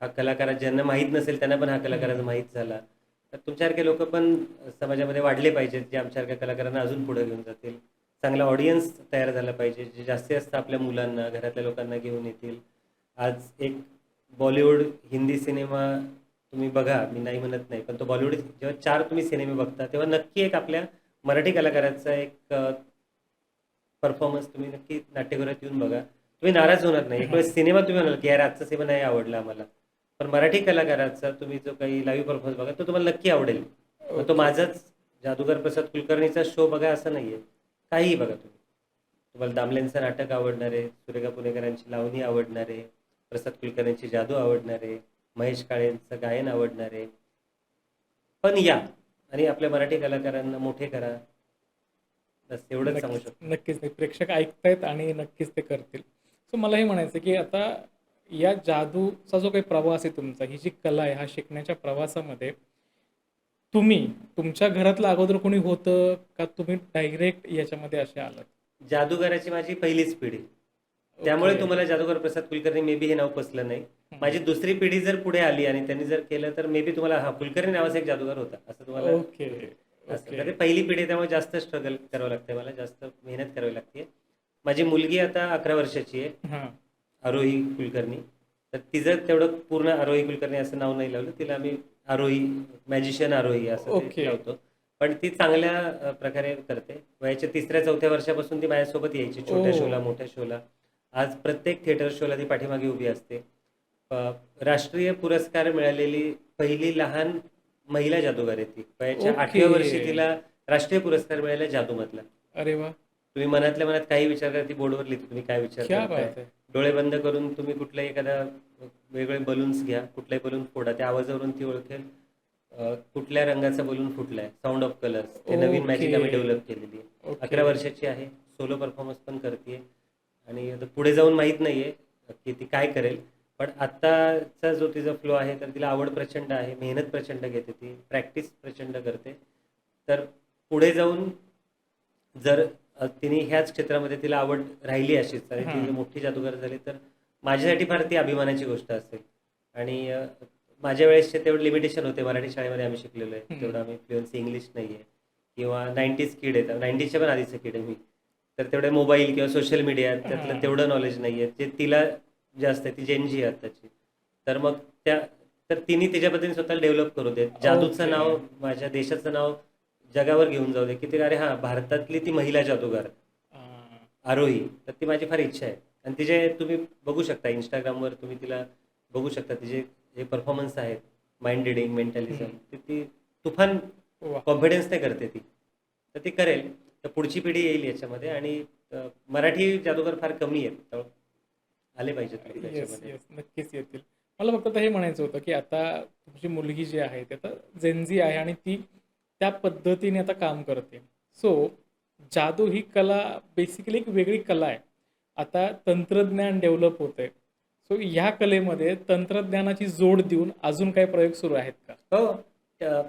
हा कलाकार ज्यांना माहीत नसेल त्यांना पण हा कलाकार आज माहीत झाला. तर तुमच्यासारखे लोक पण समाजामध्ये वाढले पाहिजेत, जे आमच्यासारख्या कलाकारांना अजून पुढे घेऊन जातील. चांगला ऑडियन्स तयार झाला पाहिजे, जे जास्तीत जास्त आपल्या मुलांना, घरातल्या लोकांना घेऊन येतील. आज एक बॉलिवूड, हिंदी सिनेमा तुम्ही बघा, मी नाही म्हणत नाही, पण तो बॉलिवूड जेव्हा 4 तुम्ही सिनेमे बघता तेव्हा नक्की एक आपल्या मराठी कलाकाराचा एक परफॉर्मन्स तुम्ही नक्की नाट्यगृहात येऊन बघा. तुम्ही नाराज होणार नाही. एक वेळेस सिनेमा तुम्ही म्हणाल की यार आजचा सिनेमा नाही आवडला आम्हाला, पण मराठी कलाकाराचा तुम्ही जो काही लाईव्ह परफॉर्मन्स बघा तो तुम्हाला नक्की आवडेल. मग तो ओके. माझाच जादूगार प्रसाद कुलकर्णीचा शो बघा असं नाहीये, काहीही बघा तुम्ही. तुम्हाला दामलेंचं नाटक आवडणार आहे, सुरेखा पुणेकरांची लावणी आवडणार आहे, प्रसाद कुलकर्णीची जादू आवडणार आहे, महेश काळेंचं गायन आवडणार आहे. पण या आणि आपल्या मराठी कलाकारांना मोठे करा. बस एवढंच सांगू नक्कीच, शकतो. नक्कीच नाही. प्रेक्षक ऐकतायत आणि नक्कीच ते करतील. सो मला हे म्हणायचं की आता या जादूचा जो काही प्रवास आहे तुमचा, ही जी कला आहे, हा शिकण्याच्या प्रवासामध्ये तुम्ही तुमच्या घरातलं अगोदर कोणी होतं का तुम्ही डायरेक्ट याच्यामध्ये असे आलात? जादूगाराची माझी पहिलीच पिढी. त्यामुळे ओके. तुम्हाला जादूगार प्रसाद कुलकर्णी मे बी हे नाव पचलं नाही. माझी दुसरी पिढी जर पुढे आली आणि त्यांनी जर केलं तर मे बी तुम्हाला हा कुलकर्णी नावाचा एक जादूगार होता असं तुम्हाला ओके. असं. ओके. तर ते पहिली पिढी आहे, त्यामुळे जास्त स्ट्रगल करावं लागतंय मला, जास्त मेहनत करावी लागते. माझी मुलगी आता 11 वर्षाची आहे, हां. आरोही कुलकर्णी. तर तिचं तेवढं पूर्ण आरोही कुलकर्णी असं नाव नाही लावलं. तिला आम्ही आरोही, मॅजिशियन आरोही असं ते ओके. लावतो. पण ती चांगल्या प्रकारे करते. वयाच्या 3ऱ्या-4थ्या वर्षापासून ती माझ्यासोबत यायची छोट्या ओह! शोला, मोठ्या शोला. आज प्रत्येक थिएटर शोला ती पाठीमागे उभी असते. अ, राष्ट्रीय पुरस्कार मिळालेली पहिली लहान महिला जादूगार आहे ती. वयाच्या ओके. 8व्या वर्षी तिला राष्ट्रीय पुरस्कार मिळाला जादूमधला. अरे वाह! तुम्ही मनातल्या मनात काही विचार करा, ती बोर्डवर लिहिते तुम्ही काय विचार क्या करताय. बात है! डोळे बंद करून तुम्ही कुठलाही एखादा वेगळे बलून्स घ्या, कुठलाही बलून फोडा. त्या आवाजावरून ती ओळखेल कुठल्या रंगाचा बलून फुटलाय. Sound of colours. ते नवीन ओके. मॅजिक आम्ही डेव्हलप केलेली आहे. ओके. 11 वर्षाची आहे. सोलो परफॉर्मन्स पण करते आणि आता पुढे जाऊन माहीत नाहीये की ती काय करेल. पण आत्ताचा जो तिचा फ्लो आहे तर तिला आवड प्रचंड आहे. मेहनत प्रचंड घेते ती. प्रॅक्टिस प्रचंड करते. तर पुढे जाऊन जर तिने ह्याच क्षेत्रामध्ये तिला आवड राहिली अशीच आणि ती हां. मोठी जादूगार झाली तर माझ्यासाठी फार ती अभिमानाची गोष्ट असेल. आणि माझ्या वेळेसचे तेवढे लिमिटेशन होते. मराठी शाळेमध्ये आम्ही शिकलेलो आहे. हं. तेवढं आम्ही फ्लुएन्सी इंग्लिश नाही आहे किंवा 90s किड आहे. 90sच्या पण आधीचं किड आहे मी. तर तेवढे मोबाईल किंवा सोशल मीडिया त्यातलं हां. तेवढं नॉलेज नाही आहे. जे तिला जास्त आहे. ती जेन आहे आत्ताची. तर मग तर तिने तिच्या पद्धतीने स्वतःला डेव्हलप करू देत. जादूचं ओके. नाव, माझ्या देशाचं नाव जगावर घेऊन जाऊ दे की ते अरे हां, भारतातली ती महिला जादूगार हां. आरोही. तर ती माझी फार इच्छा आहे. आणि तिचे तुम्ही बघू शकता Instagramवर तुम्ही तिला बघू शकता. तिचे जे परफॉर्मन्स आहेत, माइंड रिडिंग, मेंटॅलिझम, हं. ती तुफान वाह! कॉन्फिडन्सने करते ती. तर ती करेल. तर पुढची पिढी येईल याच्यामध्ये आणि मराठी जादूगार फार कमी आहेत. तर आले पाहिजेत लोक येस, याच्यामध्ये. येस. नक्कीच येतील. मला फक्त आता हे म्हणायचं होतं, की आता तुमची मुलगी जी आहे, ती आता जेन झी आहे आणि ती त्या पद्धतीने आता काम करते. सो जादू ही कला बेसिकली एक वेगळी कला आहे. आता तंत्रज्ञान डेव्हलप होतंय. सो ह्या कलेमध्ये तंत्रज्ञानाची जोड देऊन अजून काही प्रयोग सुरू आहेत का? हो.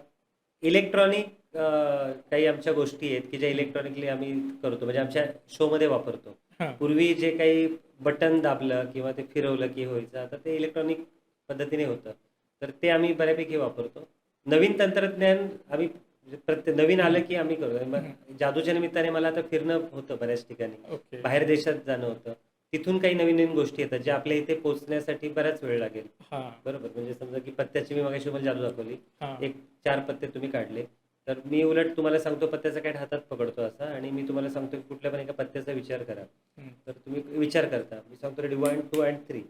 इलेक्ट्रॉनिक काही आमच्या गोष्टी आहेत की ज्या इलेक्ट्रॉनिकली आम्ही करतो, म्हणजे आमच्या शोमध्ये वापरतो. हां. पूर्वी जे काही बटन दाबलं किंवा ते फिरवलं की व्हायचं, आता ते इलेक्ट्रॉनिक पद्धतीने होतं. तर ते आम्ही बऱ्यापैकी वापरतो. नवीन तंत्रज्ञान आम्ही म्हणजे प्रत्येक नवीन आलं की आम्ही करतो. जादूच्या निमित्ताने मला आता फिरणं होतं बऱ्याच ठिकाणी, ओके. बाहेर देशात जाणं होतं. तिथून काही नवीन नवीन गोष्टी येतात ज्या आपल्या इथे पोहोचण्यासाठी बराच वेळ लागेल. हां, बरोबर, म्हणजे समजा की पत्त्याची मी मगाशी तुम्हाला जादू दाखवली, हां. एक 4 पत्ते तुम्ही काढले, तर मी उलट तुम्हाला सांगतो पत्त्याचा काठ हातात पकडतो असा, आणि मी तुम्हाला सांगतो की कुठल्या पण एका पत्त्याचा विचार करा. हं. तर तुम्ही विचार करता, मी सांगतो रेडी 1 2 अँड 3,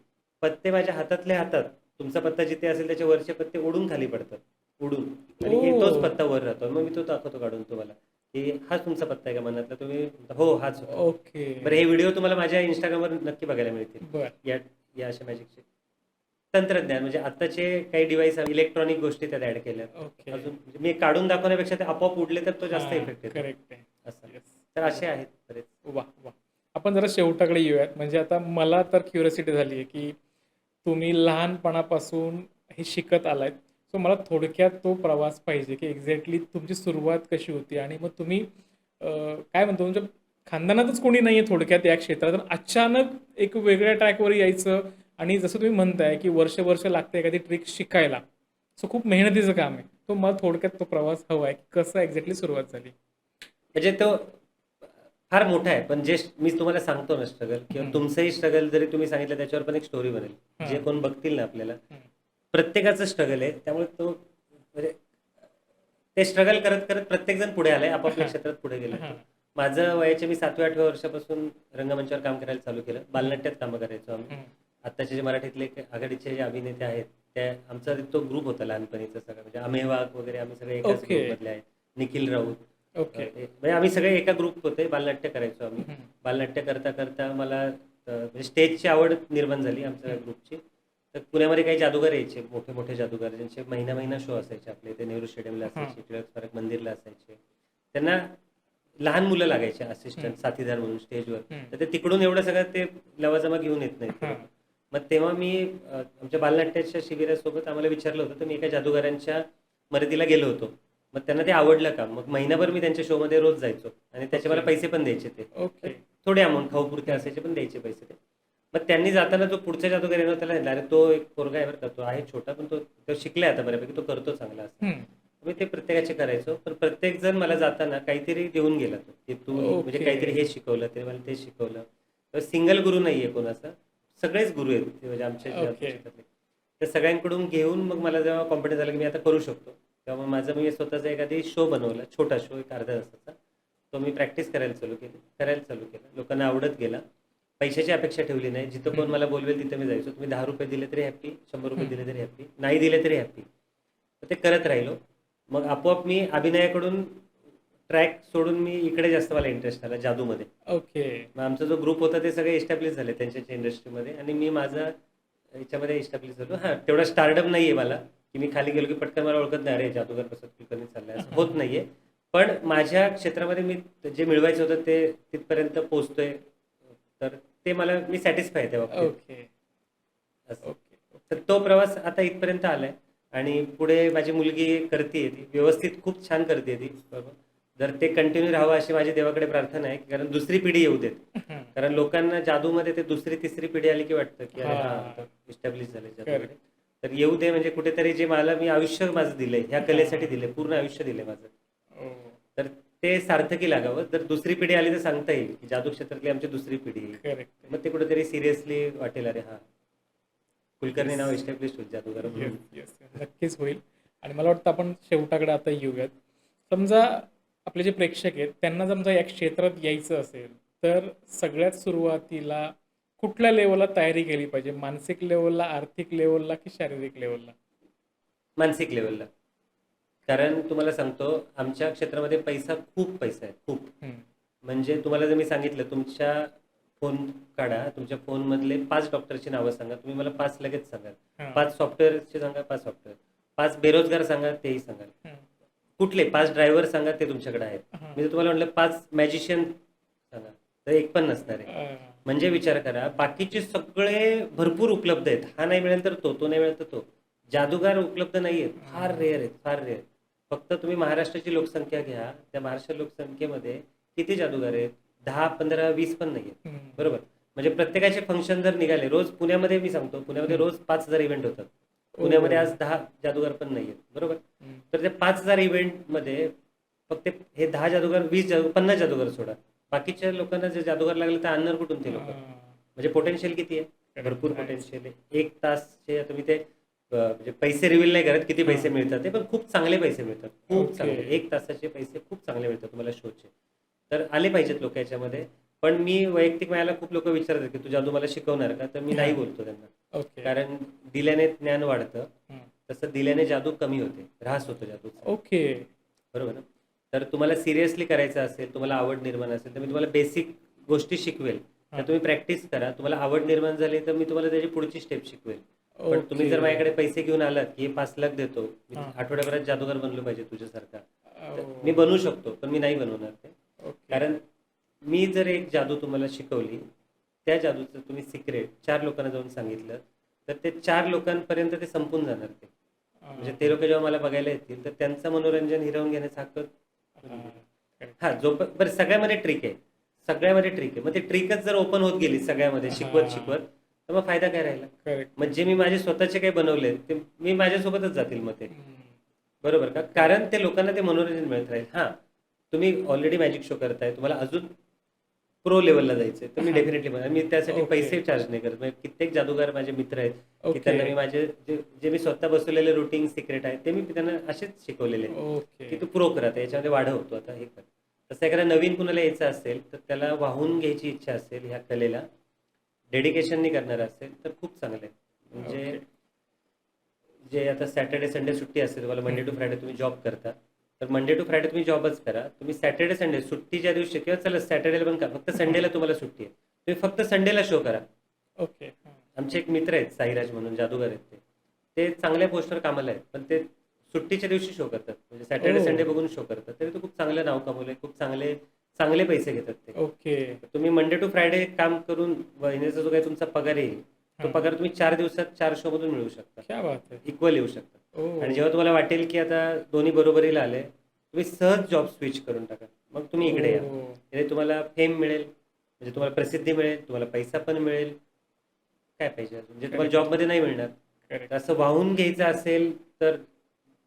पत्ते माझ्या हातातल्या हातात, तुमचा पत्ता जिथे असेल त्याच्या वरचे पत्ते उडून खाली पडतात, उडून, आणि तोच ओह! पत्ता वर राहतो. मग मी तो दाखवतो काढून तुम्हाला की हाच तुमचा पत्ता आहे का मनातला, तुम्ही हो हाच होता. ओके. बरं, हे व्हिडिओ तुम्हाला माझ्या इंस्टाग्रामवर नक्की बघायला मिळतील. बरं. या या अशा मॅजिकचे तंत्रज्ञान, म्हणजे आताचे काही डिव्हाइस इलेक्ट्रॉनिक गोष्टी त्यात ऍड केल्या. ओके. अजून म्हणजे मी काढून दाखवण्यापेक्षा ते आपोआप उडले तर तो जास्त इफेक्ट येतो करेक्ट आहे. असं. येस. तर असे आहेत बरेच. वाह! वाह! आपण जरा शेवटाकडे येऊयात. म्हणजे आता मला तर क्युरिओसिटी झाली आहे, की तुम्ही लहानपणापासून हे शिकत आलात. सो मला थोडक्यात तो प्रवास पाहिजे, की एक्झॅक्टली तुमची सुरुवात कशी होती आणि मग तुम्ही काय म्हणतो तुमच्या खानदानातच कोणी नाहीये थोडक्यात या क्षेत्रात. आणि अचानक एक वेगळ्या ट्रॅकवर यायचं आणि जसं तुम्ही म्हणताय, की वर्ष लागते एखादी ट्रिक शिकायला. सो खूप मेहनतीचं काम आहे. तो मला थोडक्यात तो प्रवास हवा आहे, की कसं एक्झॅक्टली सुरुवात झाली? म्हणजे तो फार मोठा आहे, पण जे मी तुम्हाला सांगतो ना स्ट्रगल, किंवा हं. तुमचंही स्ट्रगल जरी तुम्ही सांगितलं त्याच्यावर पण एक स्टोरी बनेल. हां. जे कोण बघतील ना आपल्याला, हं. प्रत्येकाचं स्ट्रगल आहे. त्यामुळे तो म्हणजे ते स्ट्रगल करत करत प्रत्येक जण पुढे आलाय, आपापल्या क्षेत्रात पुढे गेलाय. हां. माझं वयाच्या मी 7व्या-8व्या वर्षापासून रंगमंचावर काम करायला चालू केलं. बालनाट्यात कामं करायचो आम्ही. हं. आत्ताचे जे मराठीतले आघाडीचे जे अभिनेते आहेत, त्या आमचा तो ग्रुप होता लहानपणीचा सगळा, म्हणजे अमेय वाघ वगैरे आम्ही सगळे एकाच ओके. ग्रुपमधले आहेत. निखिल राऊत, ओके. म्हणजे आम्ही सगळे एका ग्रुप होते, बालनाट्य करायचो आम्ही. हं. बालनाट्य करता करता मला म्हणजे स्टेजची आवड निर्माण झाली आमच्या ग्रुपची. तर पुण्यामध्ये काही जादूगार यायचे, मोठे मोठे जादूगार, ज्यांचे महिना शो असायचे आपले इथे नेहरू स्टेडियमला असायचे, टिळक स्मारक मंदिरला असायचे. त्यांना लहान मुलं लागायचे असिस्टंट, साथीदार म्हणून स्टेजवर. हं. तर ते तिकडून एवढं सगळं ते लवाजमा घेऊन येत नाहीत. हां. मग तेव्हा मी आमच्या बालनाट्याच्या शिबिरासोबत आम्हाला विचारलं होतं, तर मी एका जादूगारांच्या मदतीला गेलो होतो. मग त्यांना ते आवडलं का, मग महिनाभर मी त्यांच्या शोमध्ये रोज जायचो, आणि त्याचे मला पैसे पण द्यायचे ते. ओके. थोडे अमाऊंट खाऊपुरते असायचे, पण द्यायचे पैसे ते. मग त्यांनी जाताना जो पुढच्या जादूगार येणार त्याला सांगितलं, अरे तो एक पोरगा आहे बरं का, तो आहे छोटा पण तो शिकलाय आता बऱ्यापैकी, तो करतो चांगला असं. हं. मी ते प्रत्येकाचे करायचो, पण प्रत्येक जण मला जाताना काहीतरी देऊन गेला तो, की तू म्हणजे ओके. काहीतरी हे शिकवलं, ते मला ते शिकवलं. तर सिंगल गुरु नाहीये कोणाचा, सगळेच गुरु आहेत ते, म्हणजे आमच्या ओके. क्षेत्रातले. त्या सगळ्यांकडून घेऊन मग मला जेव्हा कॉन्फिडन्स झाला की मी आता करू शकतो, तेव्हा माझं मी स्वतःचा एखादी शो बनवला, छोटा शो, एक अर्ध्या तासाचा. तो मी प्रॅक्टिस करायला चालू केला. लोकांना आवडत गेला. पैशाची अपेक्षा ठेवली नाही. जिथं कोण मला बोलवेल तिथे मी जायचो. तुम्ही 10 रुपये दिले तरी हॅप्पी, 100 रुपये दिले तरी हॅप्पी, नाही दिले तरी हॅप्पी. तर ते करत राहिलो. मग आपोआप मी अभिनयाकडून ट्रॅक सोडून मी इकडे जास्त मला इंटरेस्ट आला जादूमध्ये. ओके. मग आमचा जो ग्रुप होता ते सगळे एस्टॅब्लिश झाले त्यांच्या इंडस्ट्रीमध्ये, आणि मी माझा याच्यामध्ये एस्टॅब्लिश झालो. हां, तेवढा स्टार्टअप नाहीये मला, की मी खाली गेलो की पटकन मला ओळखत नाही, अरे जादूगार कसं कुलकर्णी चाललाय, असं होत नाहीये. पण माझ्या क्षेत्रामध्ये मी जे मिळवायचं होतं ते तिथपर्यंत पोहोचतोय, तर ते मला, मी सॅटिस्फाय आहे त्या बाबतीत. ओके. असं. ओके. तर तो प्रवास आता इथपर्यंत आलाय, आणि पुढे माझी मुलगी करते, ती व्यवस्थित खूप छान करते ती. बरोबर, जर ते कंटिन्यू राहावं अशी माझी देवाकडे प्रार्थना आहे, कारण दुसरी पिढी येऊ देत. हं. कारण लोकांना जादूमध्ये ते दुसरी तिसरी पिढी आली की वाटतं की अरे हां. हा इस्टॅब्लिश झाले जादूमध्ये. करेक्ट. तर येऊ दे, म्हणजे कुठेतरी जे मी आयुष्य माझं दिलंय, ह्या कलेसाठी दिलंय, पूर्ण आयुष्य दिलंय माझं, ओ. तर ते सार्थकी लागावं. जर दुसरी पिढी आली तर सांगता येईल की जादू क्षेत्रातली आमची दुसरी पिढी येईल. करेक्ट. मग ते कुठेतरी सिरियसली वाटेल, अरे हा कुलकर्णी नाव एस्टॅब्लिश होईल जादूगार येस, म्हणून. येस. नक्कीच होईल. आणि मला वाटतं आपण शेवटाकडे आता येऊयात. समजा आपले जे प्रेक्षक आहेत त्यांना समजा या क्षेत्रात यायचं असेल, तर सगळ्यात सुरुवातीला कुठल्या लेव्हलला तयारी केली पाहिजे? मानसिक लेव्हलला, आर्थिक लेव्हलला की शारीरिक लेव्हलला? मानसिक लेवलला. कारण तुम्हाला सांगतो, आमच्या क्षेत्रामध्ये खूप पैसा आहे, खूप. हं. म्हणजे तुम्हाला जर मी सांगितलं, तुमच्या फोन काढा, तुमच्या फोनमधले 5 डॉक्टरची नावं सांगा, तुम्ही मला 5 लगेच सांगाल. हां. 5 सॉफ्टवेअरचे सांगा, 5 सॉफ्टवेअर. 5 बेरोजगार सांगा, तेही सांगाल. हं. कुठले 5 ड्रायव्हर सांगा, ते तुमच्याकडे आहेत. हां. मी जर तुम्हाला म्हटलं 5 मॅजिशियन सांगा, तर एक पण नसणार आहे. म्हणजे विचार करा, बाकीचे सगळे भरपूर उपलब्ध आहेत. हा नाही मिळेल तर तो नाही मिळेल तर तो. जादूगार उपलब्ध नाहीयेत, फार रेअर आहेत, फार रेअर. फक्त तुम्ही महाराष्ट्राची लोकसंख्या घ्या, त्या महाराष्ट्र लोकसंख्येमध्ये किती जादूगार आहेत? 10, 15, 20 पण नाहीयेत. हं. बरोबर, म्हणजे प्रत्येकाचे फंक्शन जर निघाले, रोज पुण्यामध्ये, मी सांगतो, पुण्यामध्ये रोज 5,000 इव्हेंट होतात. पुण्यामध्ये आज 10 जादूगार पण नाहीयेत. बरोबर, हं. तर त्या 5,000 इव्हेंटमध्ये फक्त हे 10 जादूगार 20 जादूगार 50 जादूगार सोडा, बाकीच्या लोकांना जर जादूगार लागलं तर आणणार कुठून ते लोक? म्हणजे पोटेन्शियल किती आहे? भरपूर पोटेन्शियल आहे. 1 तासचे आता मी ते म्हणजे पैसे रिव्हील नाही करत किती पैसे मिळतात ते, पण खूप चांगले पैसे मिळतात, खूप ओके. चांगले. 1 तासाचे पैसे खूप चांगले मिळतात तुम्हाला शोचे. तर आले पाहिजेत लोक याच्यामध्ये. पण मी वैयक्तिक मला खूप लोक विचारतात की तू जादू मला शिकवणार का? तर मी नाही बोलतो त्यांना. ओके. कारण दिल्याने ज्ञान वाढतं, हं. तसं दिल्याने जादू कमी होते, ऱ्हास होतो जादूचा. ओके. बरोबर ना? तर तुम्हाला सिरियसली करायचं असेल, तुम्हाला आवड निर्माण असेल, तर मी तुम्हाला बेसिक गोष्टी शिकवेल. तर हां. तुम्ही प्रॅक्टिस करा. तुम्हाला आवड निर्माण झाली तर मी तुम्हाला त्याची पुढची स्टेप शिकवेल. पण तुम्ही जर ओके. माझ्याकडे पैसे घेऊन आलात की हे 5 लाख देतो, मी हां. आठवड्याभरात जादूगार बनलो पाहिजे तुझ्यासारखा, तर ओ. मी बनवू शकतो, पण मी नाही बनवणार ते. ओके. कारण मी जर एक जादू तुम्हाला शिकवली, त्या जादूचं तुम्ही सिक्रेट 4 लोकांना जाऊन सांगितलं, तर ते 4 लोकांपर्यंत ते संपून जाणार ते. म्हणजे ते लोक जेव्हा मला बघायला येतील, तर त्यांचं मनोरंजन हिरावून घेण्याचा हक्क हा जो बरं सगळ्यामध्ये ट्रिक आहे. सगळ्यामध्ये ट्रिक आहे. मग ते ट्रिकच जर ओपन होत गेली सगळ्यामध्ये शिकवत शिकवत, तर मग फायदा काय राहिला? करेक्ट. मग जे मी माझे स्वतःचे काही बनवले ते मी माझ्यासोबतच जातील मग ते. बरोबर का? कारण ते लोकांना ते मनोरंजन मिळत राहील. हां, तुम्ही ऑलरेडी मॅजिक शो करताय, तुम्हाला अजून प्रो लेवलला जायचंय, तर मी डेफिनेटली म्हणा. मी त्यासाठी ओके. पैसे चार्ज नाही करत. म्हणजे कित्येक जादूगार माझे मित्र आहेत की ओके. त्यांना मी माझे जे मी स्वतः बसवलेले रुटीन सिक्रेट आहेत ते मी त्यांना असेच शिकवलेले आहेत की ओके. तू प्रो कर, आता याच्यामध्ये वाढव होतो, आता हे कर. तसं एखादा नवीन कुणाला यायचं असेल तर त्याला वाहून घ्यायची इच्छा असेल ह्या कलेला, डेडिकेशननी करणार असेल तर खूप चांगलं आहे. म्हणजे ओके. जे आता सॅटर्डे संडे सुट्टी असते तुम्हाला, मंडे टू फ्रायडे तुम्ही जॉब करता, तर मंडे टू फ्रायडे तुम्ही जॉबच करा. तुम्ही सॅटर्डे संडे सुट्टीच्या दिवशी किंवा चला सॅटर्डेला पण करा, फक्त संडेला तुम्हाला सुट्टी आहे, तुम्ही फक्त संडेला शो करा. ओके. हां. आमचे एक मित्र आहेत साईराज म्हणून, जादूगार आहेत ते. ते चांगल्या पोस्टवर कामाला आहेत, पण ते सुट्टीच्या दिवशी शो करतात. म्हणजे सॅटर्डे ओ. संडे बघून शो करतात. तरी ते खूप चांगलं नाव कमवलंय, खूप चांगले चांगले पैसे घेतात ते. ओके. तुम्ही मंडे टू फ्रायडे काम करून महिन्याचा जो काही तुमचा पगार येईल, तो हां. पगार तुम्ही 4 दिवसात 4 शो मधून मिळवू शकता. क्या बात है. इक्वल येऊ शकता. ओ. आणि जेव्हा तुम्हाला वाटेल की आता दोन्ही बरोबरीला आले, तुम्ही सहज जॉब स्विच करून टाका. मग तुम्ही इकडे या. ओ. म्हणजे तुम्हाला फेम मिळेल, म्हणजे तुम्हाला प्रसिद्धी मिळेल, तुम्हाला पैसा पण मिळेल. काय पाहिजे अजून? म्हणजे तुम्हाला करेक्ट. जॉबमध्ये नाही मिळणार. करेक्ट. तर असं वाहून घ्यायचं असेल तर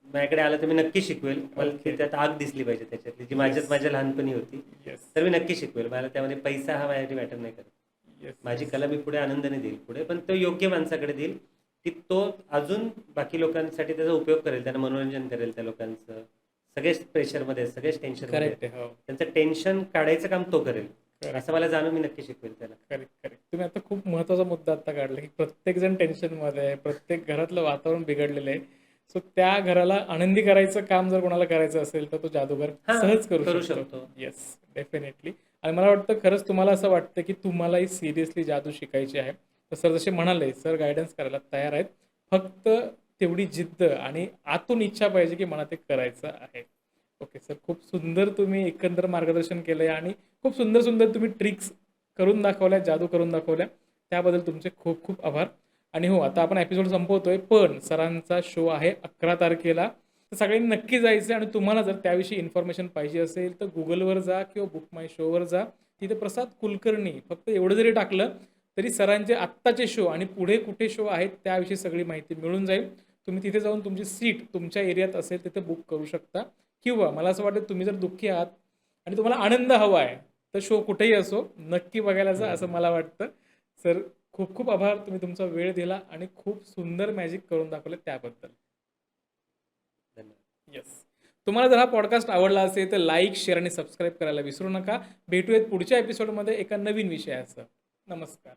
माझ्याकडे आलं तर मी नक्की शिकवेल. मला ओके. त्यात आग दिसली पाहिजे त्याच्यातली, जी माझ्यात येस. माझ्या लहानपणी होती. येस. तर मी नक्की शिकवेल. मला त्यामध्ये पैसा हा माझ्यासाठी मॅटर नाही करत. येस. माझी कला मी पुढे आनंदाने देईल पुढे, पण तो योग्य माणसाकडे देईल की तो अजून बाकी लोकांसाठी त्याचा उपयोग करेल, त्यांना मनोरंजन करेल त्या लोकांचं. सगळेच प्रेशरमध्ये, सगळेच टेन्शनमध्ये, करेक्ट आहे. हो. त्यांचं टेन्शन काढायचं काम तो करेल. करेक्ट. असं मला जाणून मी नक्की शिकवेल त्याला. करेक्ट. करेक्ट. तुम्ही आता खूप महत्त्वाचा मुद्दा आता काढला की प्रत्येक जण टेन्शनमध्ये आहे, प्रत्येक घरातलं वातावरण बिघडलेलं आहे. सो त्या घराला आनंदी करायचं काम जर कोणाला करायचं असेल तर तो जादूगार हां, सहज करू करू शकतो. शकतो. Yes, definitely. आणि मला वाटतं खरंच तुम्हाला असं वाटतं की तुम्हालाही सिरियसली जादू शिकायची आहे. तर सर जसे म्हणाले, सर गाईडन्स करायला तयार आहेत. फक्त तेवढी जिद्द आणि आतून इच्छा पाहिजे की मला ते करायचं आहे. ओके सर, खूप सुंदर तुम्ही एकंदर मार्गदर्शन केलंय आणि खूप सुंदर सुंदर तुम्ही ट्रिक्स करून दाखवल्या, जादू करून दाखवल्या. त्याबद्दल तुमचे खूप खूप आभार. आणि हो, आता आपण एपिसोड संपवतोय, पण सरांचा शो आहे 11 तारखेला. तर सगळ्यांनी नक्की जायचं आणि तुम्हाला जर त्याविषयी इन्फॉर्मेशन पाहिजे असेल तर Googleवर जा किंवा बुक माय शोवर जा. तिथे प्रसाद कुलकर्णी फक्त एवढं जरी टाकलं तरी सरांचे आत्ताचे शो आणि पुढे कुठे शो आहेत त्याविषयी सगळी माहिती मिळून जाईल. तुम्ही तिथे जाऊन तुमची सीट तुमच्या एरियात असेल तिथे बुक करू शकता. किंवा मला असं वाटतं तुम्ही जर दुःखी आहात आणि तुम्हाला आनंद हवा आहे तर शो कुठेही असो नक्की बघायला जा असं मला वाटतं. सर खूप खूप आभार, तुम्ही तुमचा वेळ दिला आणि खूप सुंदर मॅजिक करून दाखवलं त्याबद्दल. धन्यवाद. येस. तुम्हाला जर हा पॉडकास्ट आवडला असेल तर लाईक, शेअर आणि सबस्क्राईब करायला विसरू नका. भेटूयात पुढच्या एपिसोडमध्ये एका नवीन विषयासह. नमस्कार.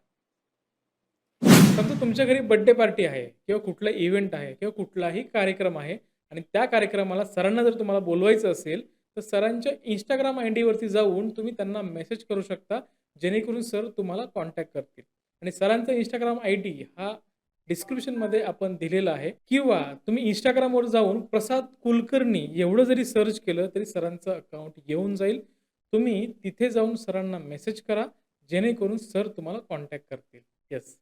समजा तुमच्या घरी बर्थडे पार्टी आहे किंवा कुठला इव्हेंट आहे किंवा कुठलाही कार्यक्रम आहे आणि त्या कार्यक्रमाला सरांना जर तुम्हाला बोलवायचं असेल तर सरांच्या Instagram आयडीवरती जाऊन तुम्ही त्यांना मेसेज करू शकता, जेणेकरून सर तुम्हाला कॉन्टॅक्ट करतील. आणि सरांचा Instagram आयडी हा डिस्क्रिप्शनमध्ये आपण दिलेला आहे. किंवा तुम्ही Instagramवर जाऊन प्रसाद कुलकर्णी एवढं जरी सर्च केलं तरी सरांचं अकाउंट येऊन जाईल. तुम्ही तिथे जाऊन सरांना मेसेज करा, जेणेकरून सर तुम्हाला कॉन्टॅक्ट करतील. येस.